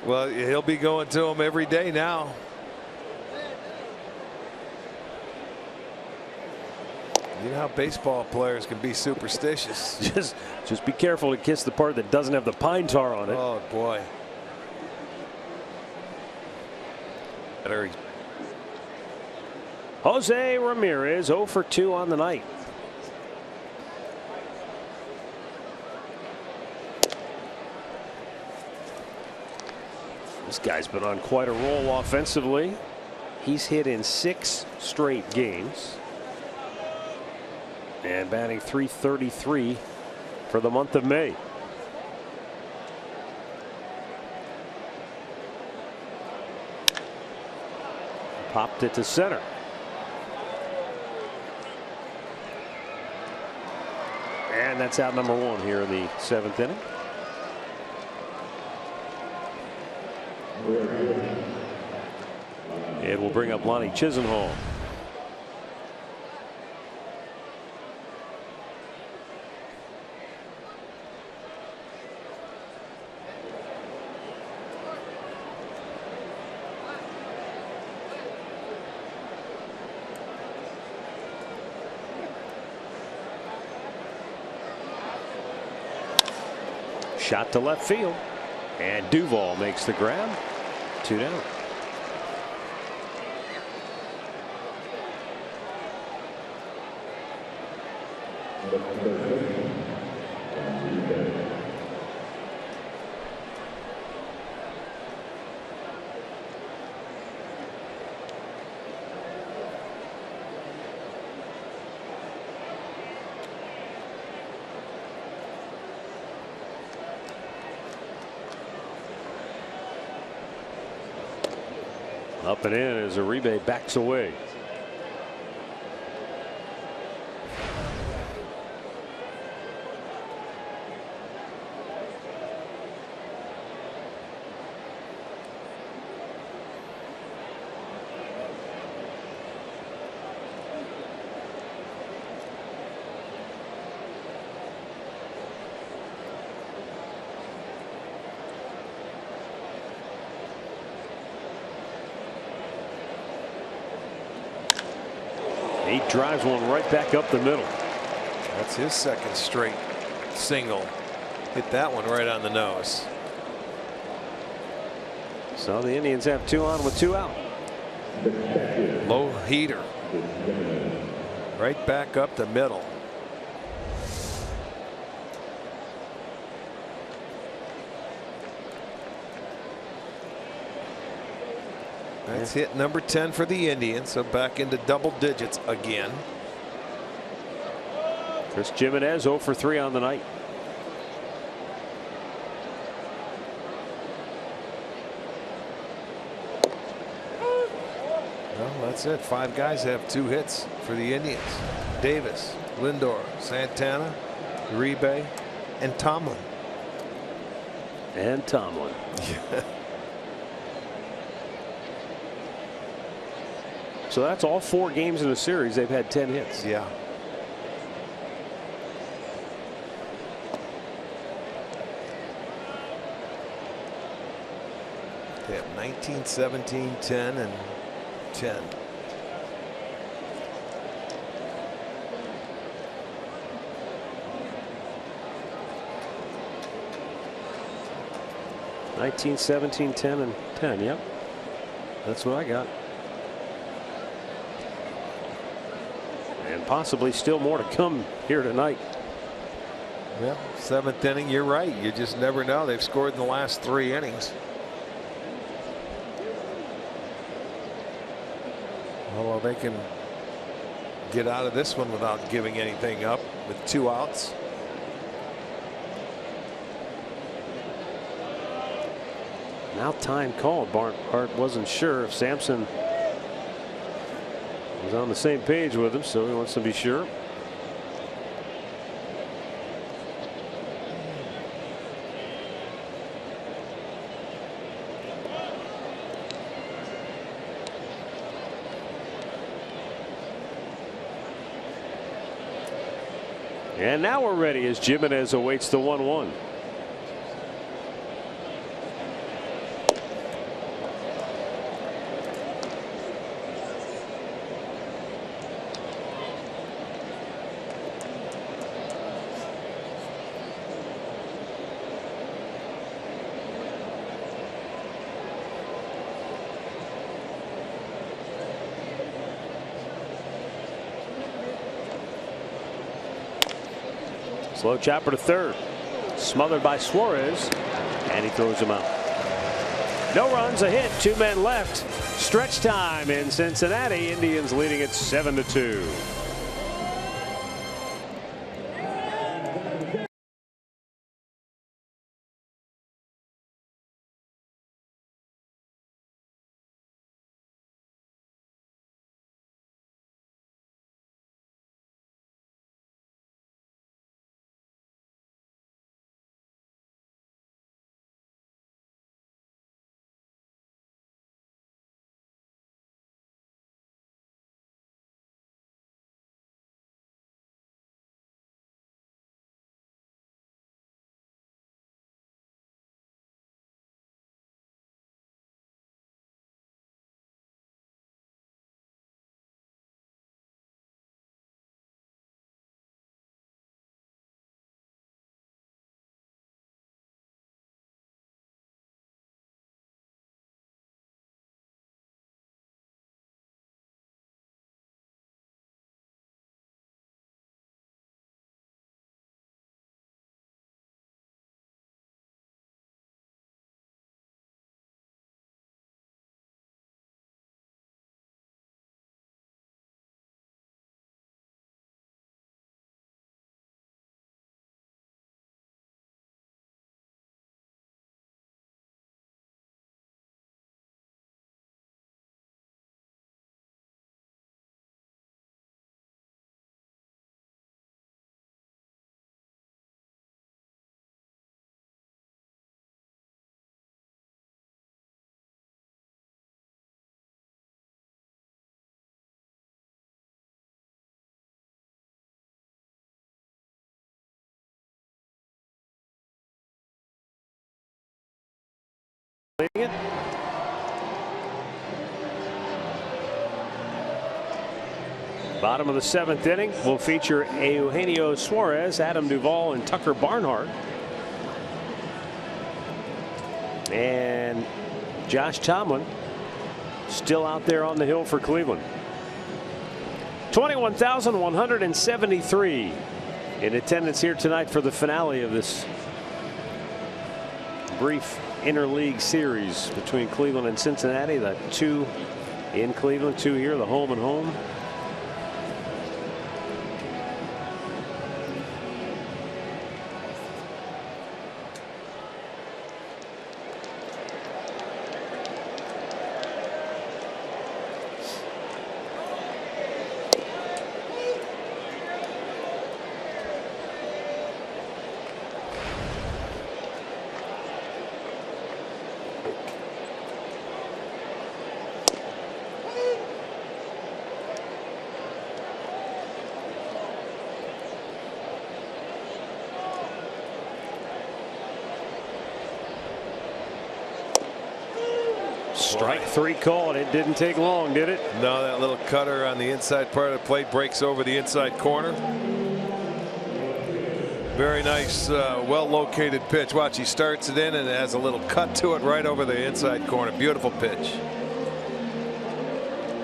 Well, he'll be going to him every day now. You know how baseball players can be superstitious. Just be careful to kiss the part that doesn't have the pine tar on it. Oh boy. Jose Ramirez 0 for 2 on the night. This guy's been on quite a roll offensively. He's hit in 6 straight games. And batting .333 for the month of May. Popped it to center. And that's out number 1 here in the 7th inning. It will bring up Lonnie Chisenhall. Shot to left field, and Duvall makes the grab. 2 down. Up and in as Uribe backs away. He drives one right back up the middle. That's his second straight single. Hit that one right on the nose. So the Indians have 2 on with 2 out. Low heater. Right back up the middle. That's hit number 10 for the Indians, so back into double digits again. Chris Jimenez 0 for 3 on the night. Well, that's it. 5 guys have 2 hits for the Indians. Davis, Lindor, Santana, Uribe, and Tomlin. And Tomlin. So that's all 4 games in a series. They've had 10 hits. Yeah. They have 19, 17, 10, and 10. (19, 17, 10, and 10). Yep, that's what I got. And possibly still more to come here tonight. Yeah, 7th inning. You're right. You just never know. They've scored in the last 3 innings. Although they can get out of this one without giving anything up with 2 outs. Now time called. Bart wasn't sure if Sampson was on the same page with him, so he wants to be sure. And now we're ready as Jimenez awaits the 1-1. Slow chopper to third. Smothered by Suarez. And he throws him out. No runs, a hit, 2 men left. Stretch time in Cincinnati. Indians leading it 7-2. It. Bottom of the 7th inning will feature Eugenio Suarez, Adam Duvall, and Tucker Barnhart. And Josh Tomlin still out there on the hill for Cleveland. 21,173 in attendance here tonight for the finale of this brief interleague series between Cleveland and Cincinnati. The 2 in Cleveland, 2 here, the home and home. Strike 3 called. It didn't take long, did it? No, that little cutter on the inside part of the plate breaks over the inside corner. Very nice, well located pitch. Watch, he starts it in and it has a little cut to it right over the inside corner. Beautiful pitch.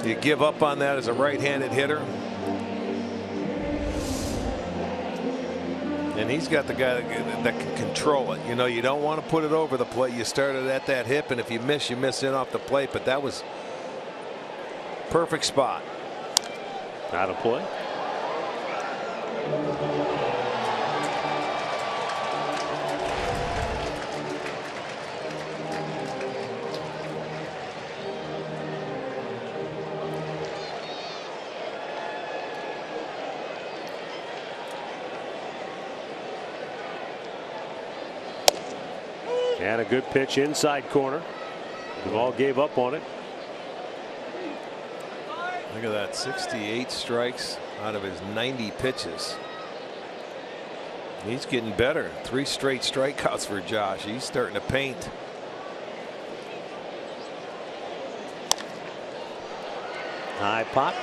You give up on that as a right-handed hitter. And he's got the guy that can control it. You know, you don't want to put it over the plate. You started at that hip, and if you miss in off the plate. But that was perfect spot. Out of play. And a good pitch inside corner. Duvall gave up on it. Look at that, 68 strikes out of his 90 pitches. He's getting better. 3 straight strikeouts for Josh. He's starting to paint. High pop.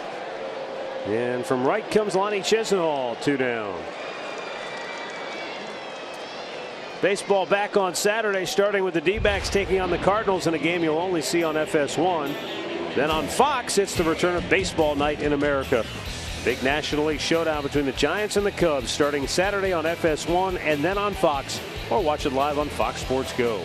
And from right comes Lonnie Chisenhall, 2 down. Baseball back on Saturday, starting with the D-backs taking on the Cardinals in a game you'll only see on FS1. Then on Fox, it's the return of baseball night in America. Big National League showdown between the Giants and the Cubs starting Saturday on FS1 and then on Fox, or watch it live on Fox Sports Go.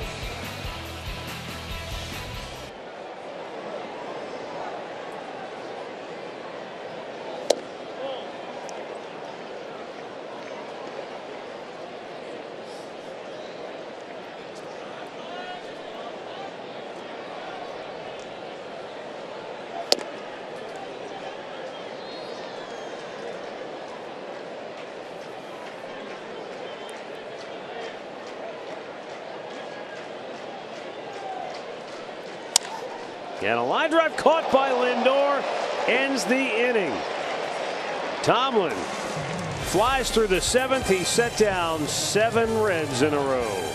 And a line drive caught by Lindor ends the inning. Tomlin flies through the 7th. He set down 7 Reds in a row.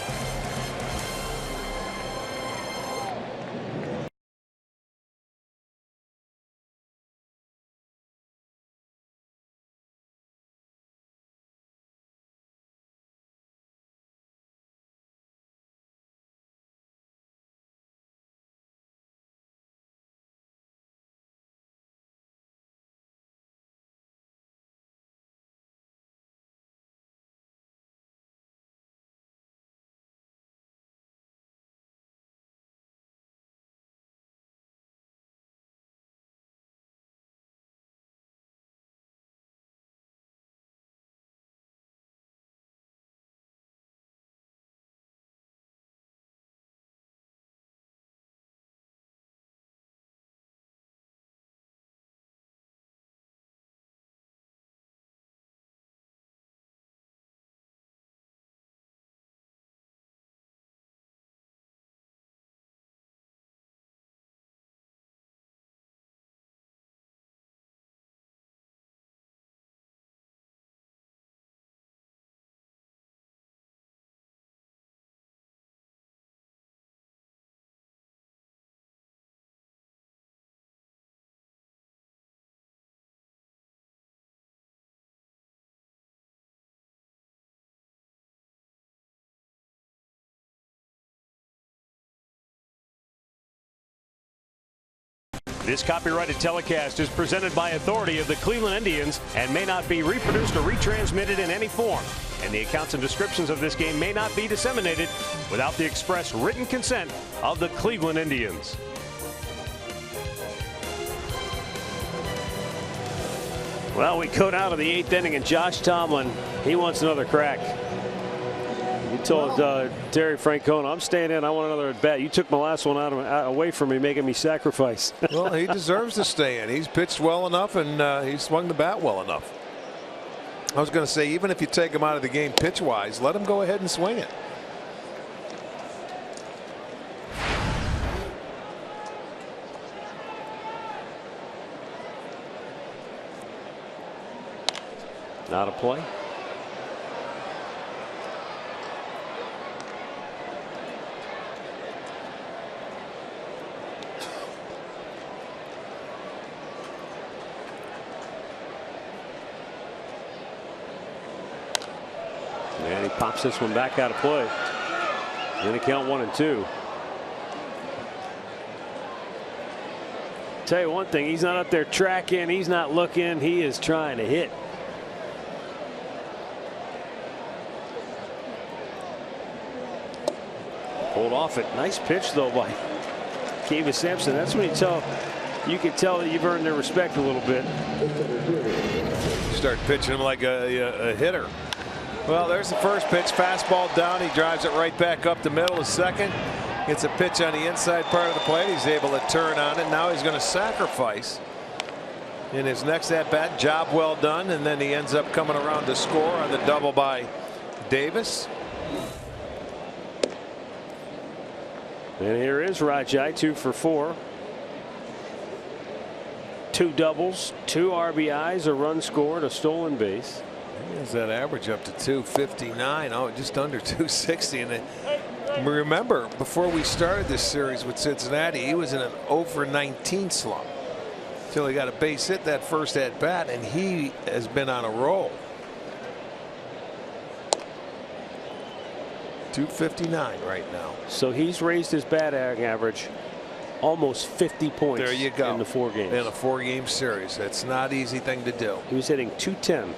This copyrighted telecast is presented by authority of the Cleveland Indians and may not be reproduced or retransmitted in any form. And the accounts and descriptions of this game may not be disseminated without the express written consent of the Cleveland Indians. Well, we go down to the 8th inning, and Josh Tomlin, he wants another crack. He told Terry Francona, I'm staying in. I want another at bat. You took my last one away from me, making me sacrifice. Well, he deserves to stay in. He's pitched well enough, and he swung the bat well enough. I was going to say, even if you take him out of the game pitch-wise, let him go ahead and swing it. Not a play. And he pops this one back out of play. Then he count 1-2. Tell you one thing, he's not up there tracking, he's not looking, he is trying to hit. Hold off it. Nice pitch though by Kevin Sampson. That's when you can tell that you've earned their respect a little bit. Start pitching him like a hitter. Well, there's the first pitch. Fastball down. He drives it right back up the middle of second. Gets a pitch on the inside part of the plate. He's able to turn on it. Now he's going to sacrifice in his next at bat. Job well done. And then he ends up coming around to score on the double by Davis. And here is Rajai, 2 for 4. 2 doubles, 2 RBIs, a run scored, a stolen base. Is that average up to 259? Oh, just under 260. And remember, before we started this series with Cincinnati, he was in an 0-for-19 slump until he got a base hit that first at bat, and he has been on a roll. 259 right now. So he's raised his batting average almost 50 points. There you go. In the 4 games. In a 4-game series. That's not an easy thing to do. He was hitting 210.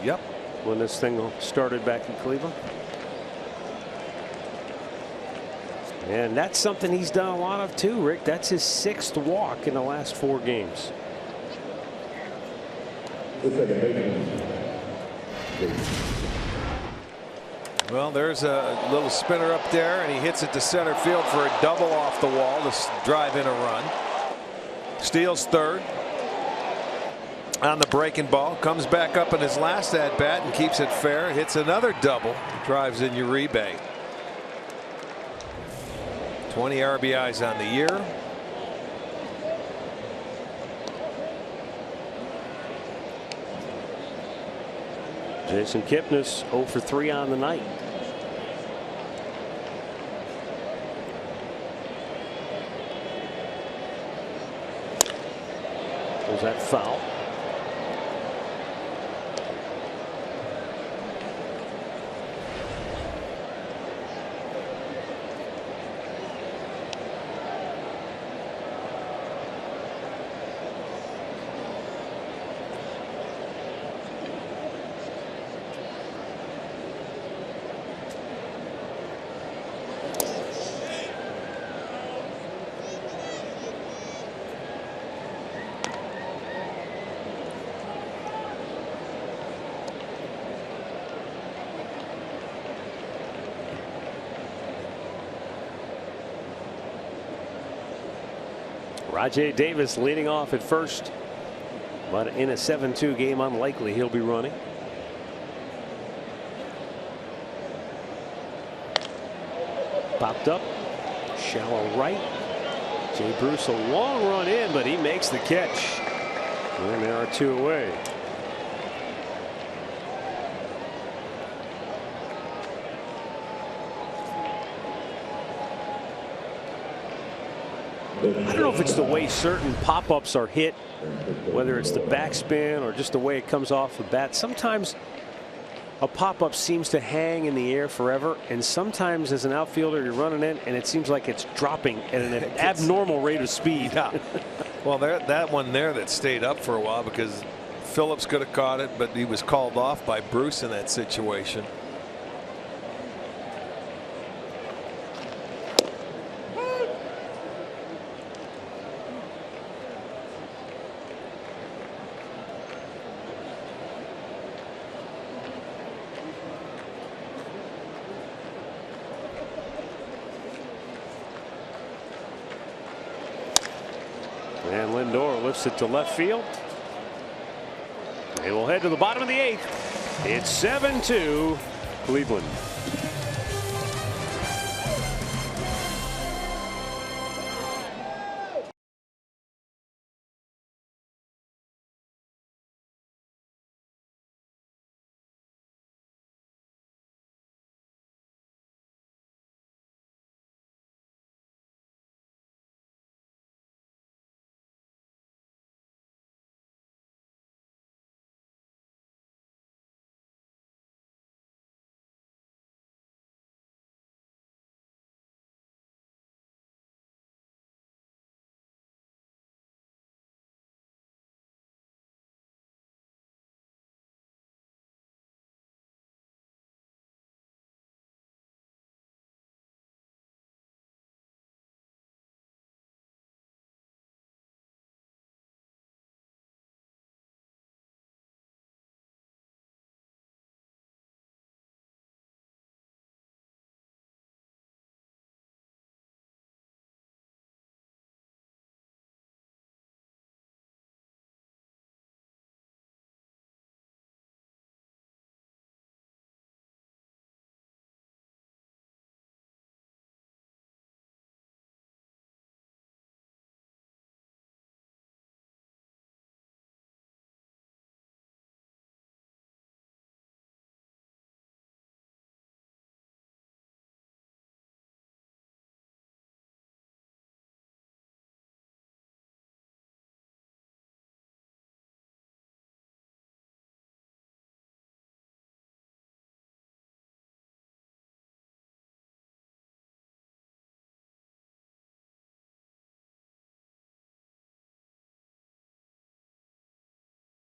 Yep. When this thing started back in Cleveland. And that's something he's done a lot of too, Rick. That's his 6th walk in the last 4 games. Well, there's a little spinner up there, and he hits it to center field for a double off the wall to drive in a run. Steals third on the breaking ball. Comes back up in his last at bat and keeps it fair. Hits another double. Drives in Uribe. 20 RBIs on the year. Jason Kipnis 0 for 3 on the night. Was that foul? Rajai Davis leading off at first, but in a 7-2 game, unlikely he'll be running. Popped up, shallow right. Jay Bruce, a long run in, but he makes the catch. And there are 2 away. I don't know if it's the way certain pop-ups are hit, whether it's the backspin or just the way it comes off the bat. Sometimes a pop-up seems to hang in the air forever, and sometimes as an outfielder you're running in and it seems like it's dropping at an abnormal rate of speed. Yeah. Well, that one there that stayed up for a while because Phillips could have caught it, but he was called off by Bruce in that situation. And Lindor lifts it to left field. It will head to the bottom of the 8th. It's 7-2 Cleveland.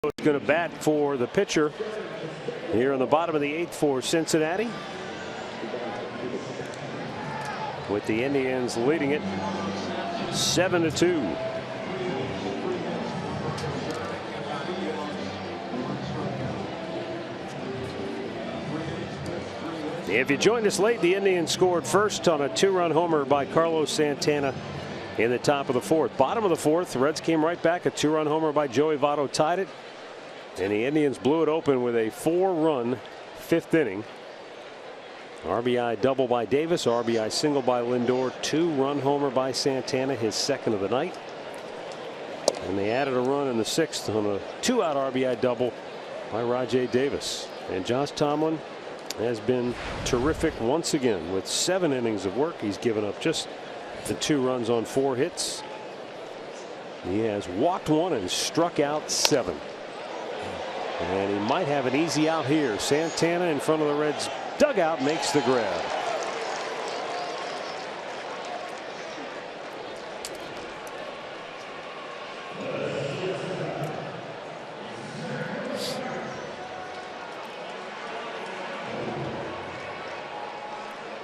It's going to bat for the pitcher here in the bottom of the 8th for Cincinnati, with the Indians leading it 7-2. If you joined us late, the Indians scored first on a 2-run homer by Carlos Santana in the top of the 4th. Bottom of the 4th, the Reds came right back. A 2-run homer by Joey Votto tied it. And the Indians blew it open with a 4-run 5th inning. RBI double by Davis, RBI single by Lindor, 2-run homer by Santana, his 2nd of the night. And they added a run in the 6th on a 2-out RBI double by Rajay Davis. And Josh Tomlin has been terrific once again with 7 innings of work. He's given up just the 2 runs on 4 hits. He has walked 1 and struck out 7. And he might have an easy out here. Santana in front of the Reds dugout makes the grab.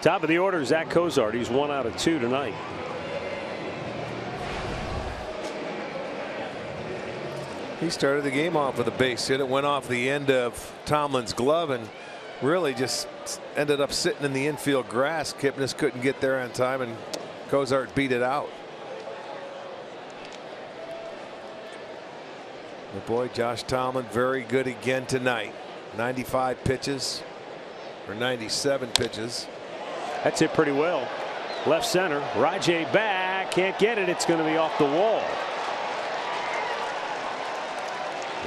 Top of the order, Zach Cozart. He's 1 out of 2 tonight. He started the game off with a base hit. It went off the end of Tomlin's glove and really just ended up sitting in the infield grass. Kipnis couldn't get there on time, and Cozart beat it out. The boy Josh Tomlin very good again tonight. 95 pitches or 97 pitches. That's hit pretty well. Left center. Rajay back. Can't get it. It's going to be off the wall.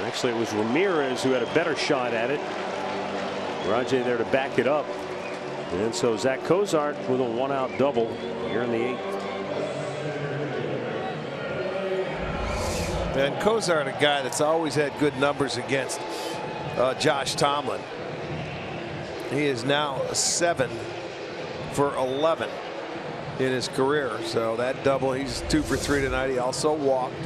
Actually, it was Ramirez who had a better shot at it. Rajay there to back it up. And so Zach Cozart with a 1-out double here in the 8th. And Cozart, a guy that's always had good numbers against Josh Tomlin. He is now 7 for 11 in his career. So that double, he's 2 for 3 tonight. He also walked.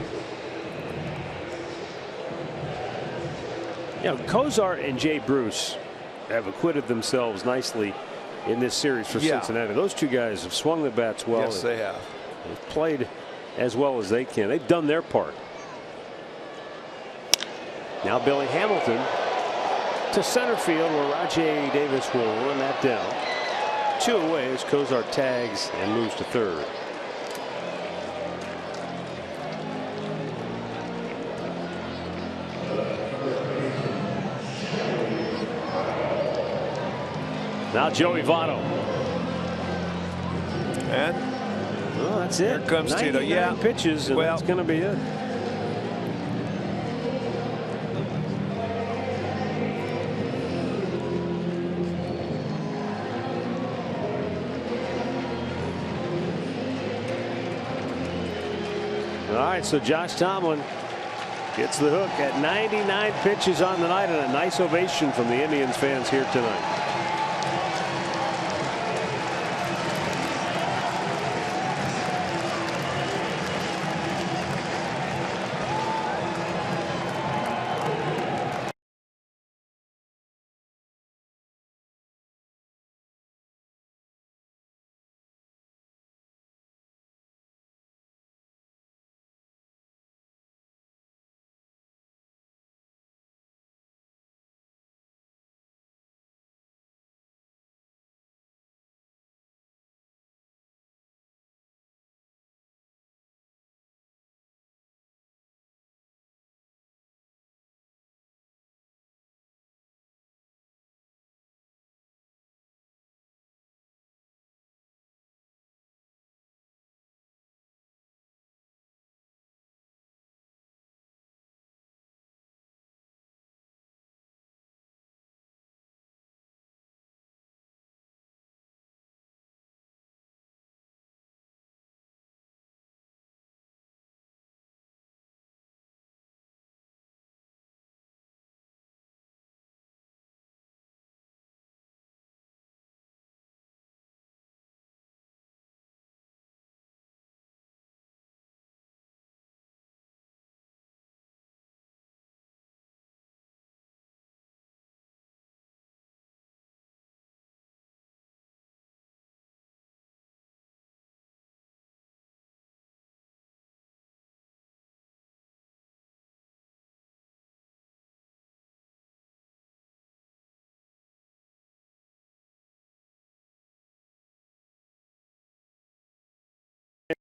Cozart and Jay Bruce have acquitted themselves nicely in this series for Cincinnati. Those two guys have swung the bats well. Yes, they have. They've played as well as they can. They've done their part. Now Billy Hamilton to center field, where Rajay Davis will run that down. 2 away as Cozart tags and moves to third. Now Joey Votto. And well, that's it. Here comes Tito. Yeah, pitches, and that's going to be it. All right, so Josh Tomlin gets the hook at 99 pitches on the night, and a nice ovation from the Indians fans here tonight.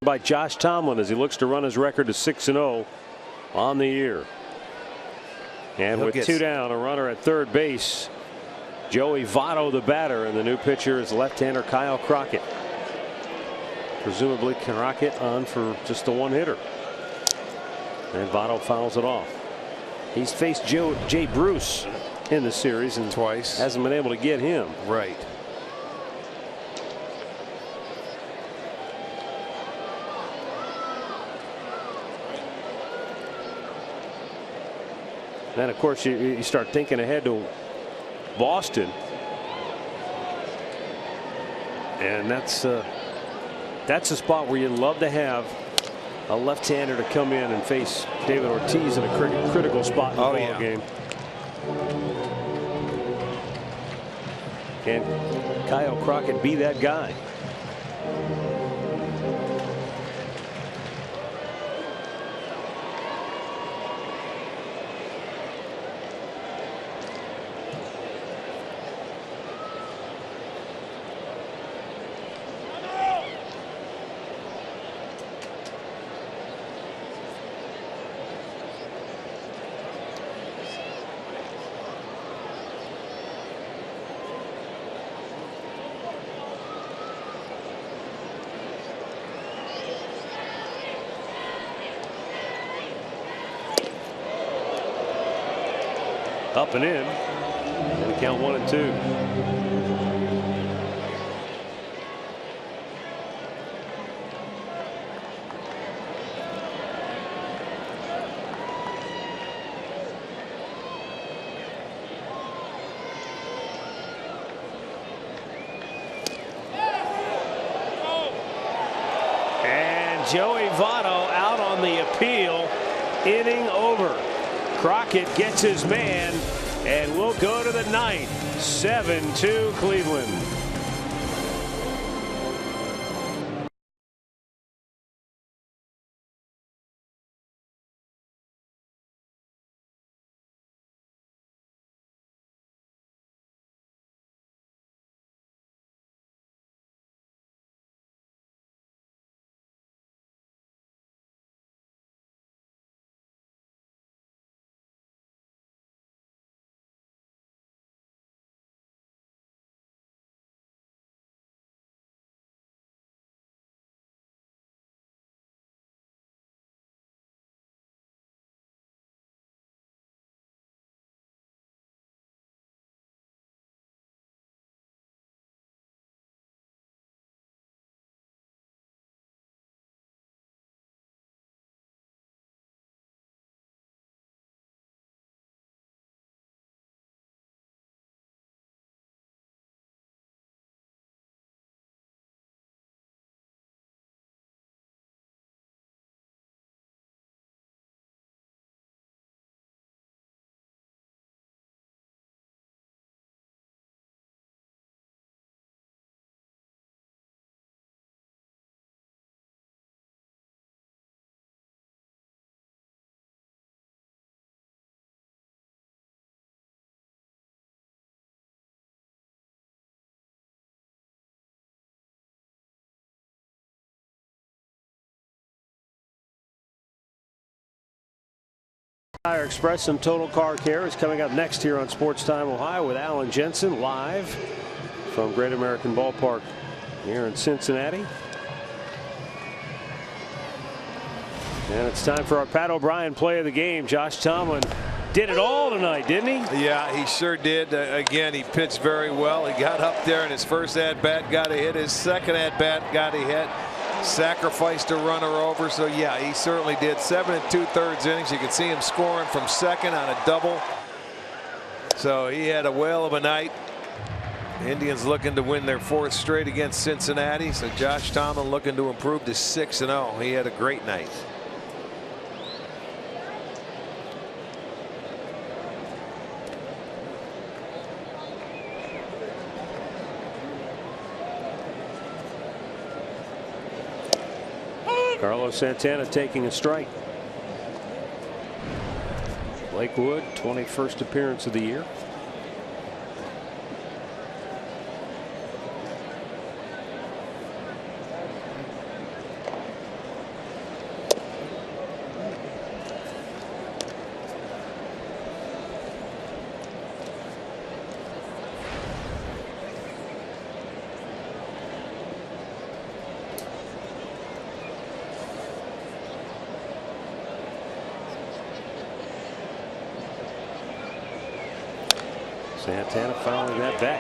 By Josh Tomlin as he looks to run his record to 6-0 on the year. And with 2 down, a runner at third base, Joey Votto the batter, and the new pitcher is left-hander Kyle Crockett. Presumably Crockett on for just the one hitter. And Votto fouls it off. He's faced Jay Bruce in the series and twice hasn't been able to get him. Right. Then, of course, you start thinking ahead to Boston. And that's a spot where you'd love to have a left-hander to come in and face David Ortiz in a critical spot in the ball game. Can Kyle Crockett be that guy? Up and in, and count 1-2. And Joey Votto out on the appeal. Inning over. Crockett gets his man And we'll go to the ninth. 7-2 Cleveland. Tire Express and Total Car Care is coming up next here on Sports Time Ohio with Alan Jensen live from Great American Ballpark here in Cincinnati. And it's time for our Pat O'Brien play of the game. Josh Tomlin did it all tonight, didn't he? Yeah, he sure did. Again, he pitched very well. He got up there in his first at-bat, got a hit. His second at-bat, got a hit. Sacrificed a runner over. So, yeah, he certainly did. 7 2/3 innings. You can see him scoring from second on a double. So he had a whale of a night. Indians looking to win their 4th straight against Cincinnati. So Josh Tomlin looking to improve to 6-0. He had a great night. Carlos Santana taking a strike. Lakewood, 21st appearance of the year. Santana fouling that back.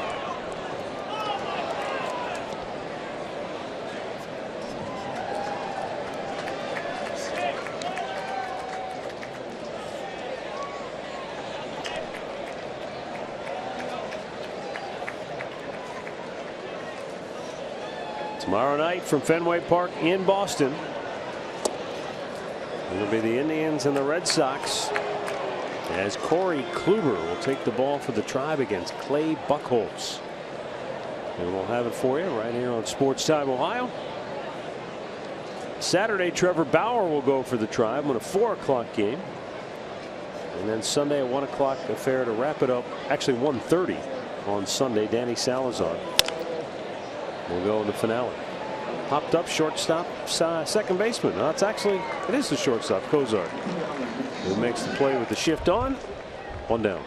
Tomorrow night from Fenway Park in Boston. It'll be the Indians and the Red Sox, as Corey Kluber will take the ball for the Tribe against Clay Buchholz. And we'll have it for you right here on Sports Time Ohio. Saturday, Trevor Bauer will go for the Tribe on a 4 o'clock game. And then Sunday, a 1 o'clock affair to wrap it up. Actually, 1:30 on Sunday. Danny Salazar will go in the finale. Popped up shortstop, second baseman. No, it is the shortstop, Kozar, who makes the play with the shift on. 1 down.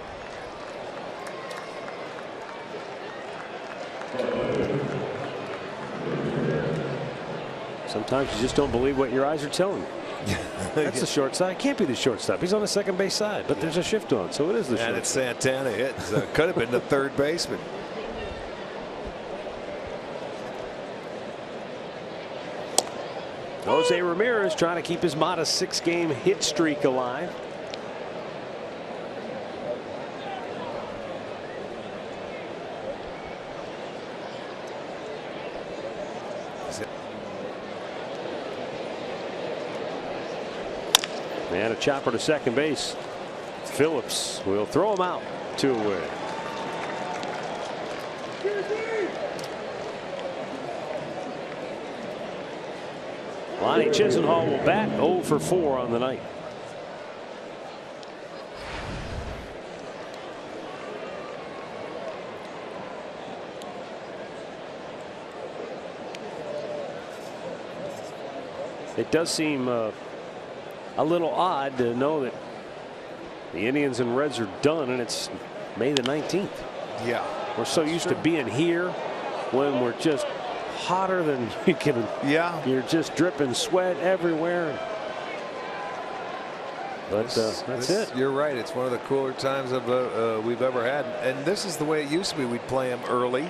Sometimes you just don't believe what your eyes are telling you. That's the shortstop. It can't be the shortstop. He's on the second base side, but there's a shift on, so it is the shortstop. And it's Santana hit, so it could have been the third baseman. Jose Ramirez trying to keep his modest 6-game hit streak alive. And a chopper to second base. Phillips will throw him out, 2 away. Lonnie Chisenhall will bat 0 for 4 on the night. It does seem a little odd to know that the Indians and Reds are done and it's May the 19th. Yeah. We're so used to being here when we're just hotter than you can. Yeah. You're just dripping sweat everywhere. But that's it. You're right. It's one of the cooler times we've ever had. And this is the way it used to be. We'd play them early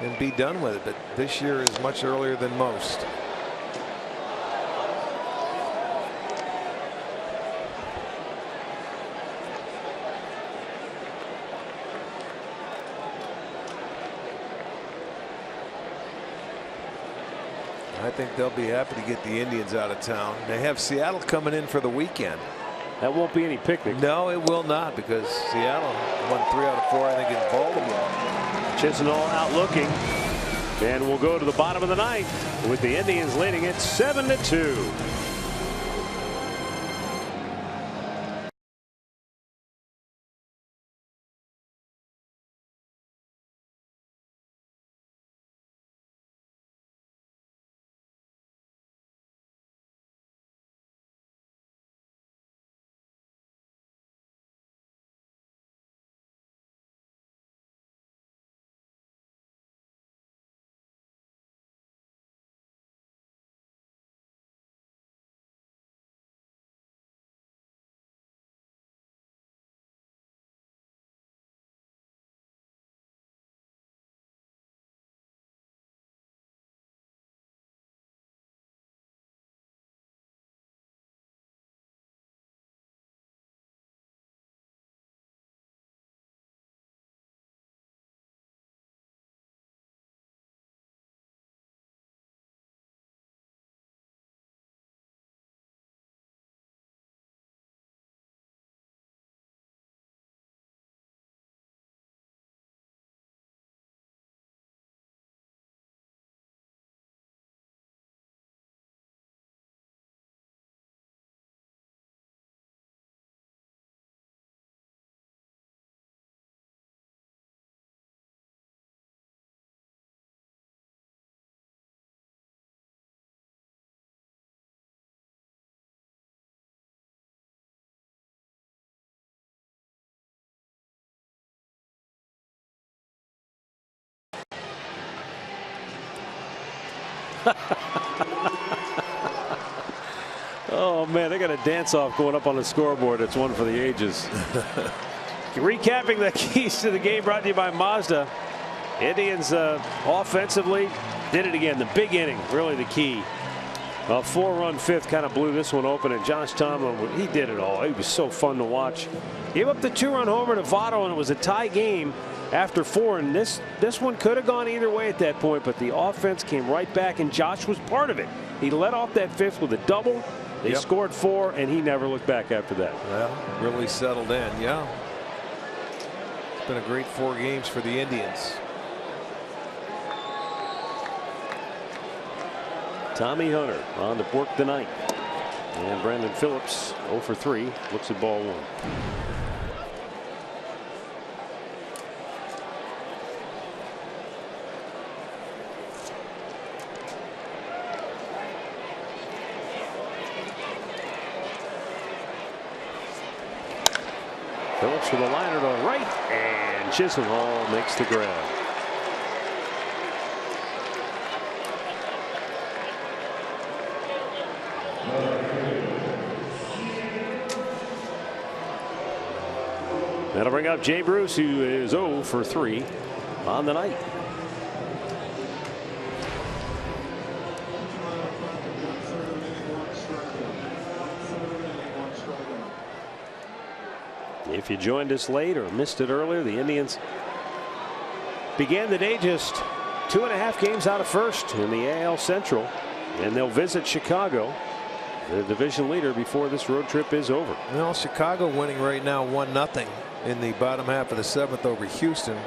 and be done with it. But this year is much earlier than most. I think they'll be happy to get the Indians out of town. They have Seattle coming in for the weekend. That won't be any picnic. No, it will not, because Seattle won 3 out of 4, I think, in Baltimore. Chisenhall out looking, and we'll go to the bottom of the 9th with the Indians leading it 7-2. Oh man, they got a dance-off going up on the scoreboard. It's one for the ages. Recapping the keys to the game brought to you by Mazda. Indians offensively did it again. The big inning, really the key. A 4-run 5th kind of blew this one open, and Josh Tomlin, he did it all. It was so fun to watch. Gave up the 2-run homer to Votto, and it was a tie game after 4. And this one could have gone either way at that point, but the offense came right back, and Josh was part of it. He led off that 5th with a double. They scored 4, and he never looked back after that. Well, really settled in. Yeah. It's been a great 4 games for the Indians. Tommy Hunter on to work the 9th. And Brandon Phillips 0 for 3. Looks at ball 1. Phillips with a liner to the right, and Chisenhall makes the grab. That'll bring up Jay Bruce, who is 0 for 3 on the night. If you joined us late or missed it earlier, the Indians began the day just 2.5 games out of first in the AL Central, and they'll visit Chicago the division leader before this road trip is over. Well, Chicago winning right now 1-0 in the bottom half of the 7th over Houston.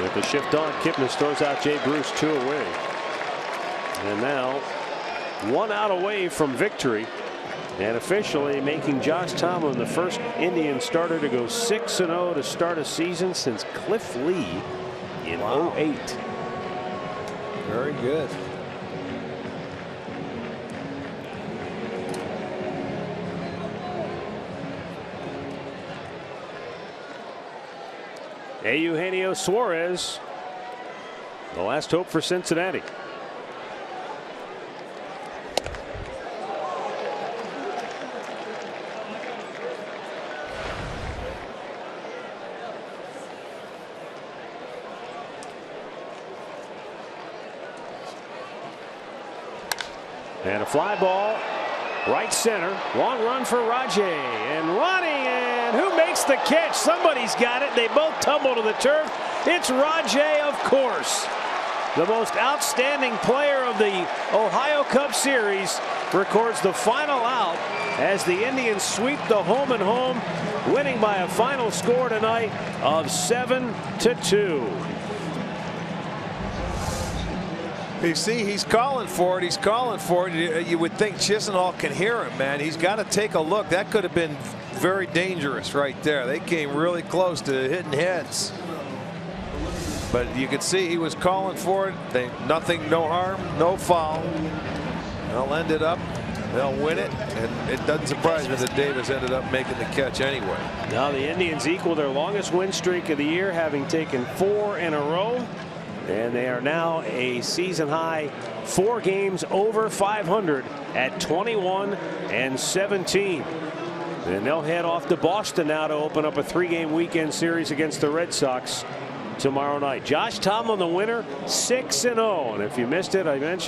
With the shift on, Kipnis throws out Jay Bruce 2 away. And now 1 out away from victory, and officially making Josh Tomlin the first Indian starter to go 6-0 to start a season since Cliff Lee in 08. Very good. Eugenio Suarez, the last hope for Cincinnati. And a fly ball, right center, long run for Rajay, and Ronnie, and who makes the catch? Somebody's got it. They both tumble to the turf. It's Rajay, of course. The most outstanding player of the Ohio Cup Series records the final out as the Indians sweep the home and home, winning by a final score tonight of 7-2. You see, he's calling for it. He's calling for it. You would think Chisenhall can hear him, man. He's got to take a look. That could have been very dangerous right there. They came really close to hitting heads. But you could see he was calling for it. Nothing, no harm, no foul. They'll end it up. They'll win it. And it doesn't surprise me that Davis ended up making the catch anyway. Now the Indians equal their longest win streak of the year, having taken 4 in a row. And they are now a season high 4 games over 500 at 21-17. And they'll head off to Boston now to open up a 3-game weekend series against the Red Sox tomorrow night. Josh Tomlin, the winner, 6-0. And if you missed it, I mentioned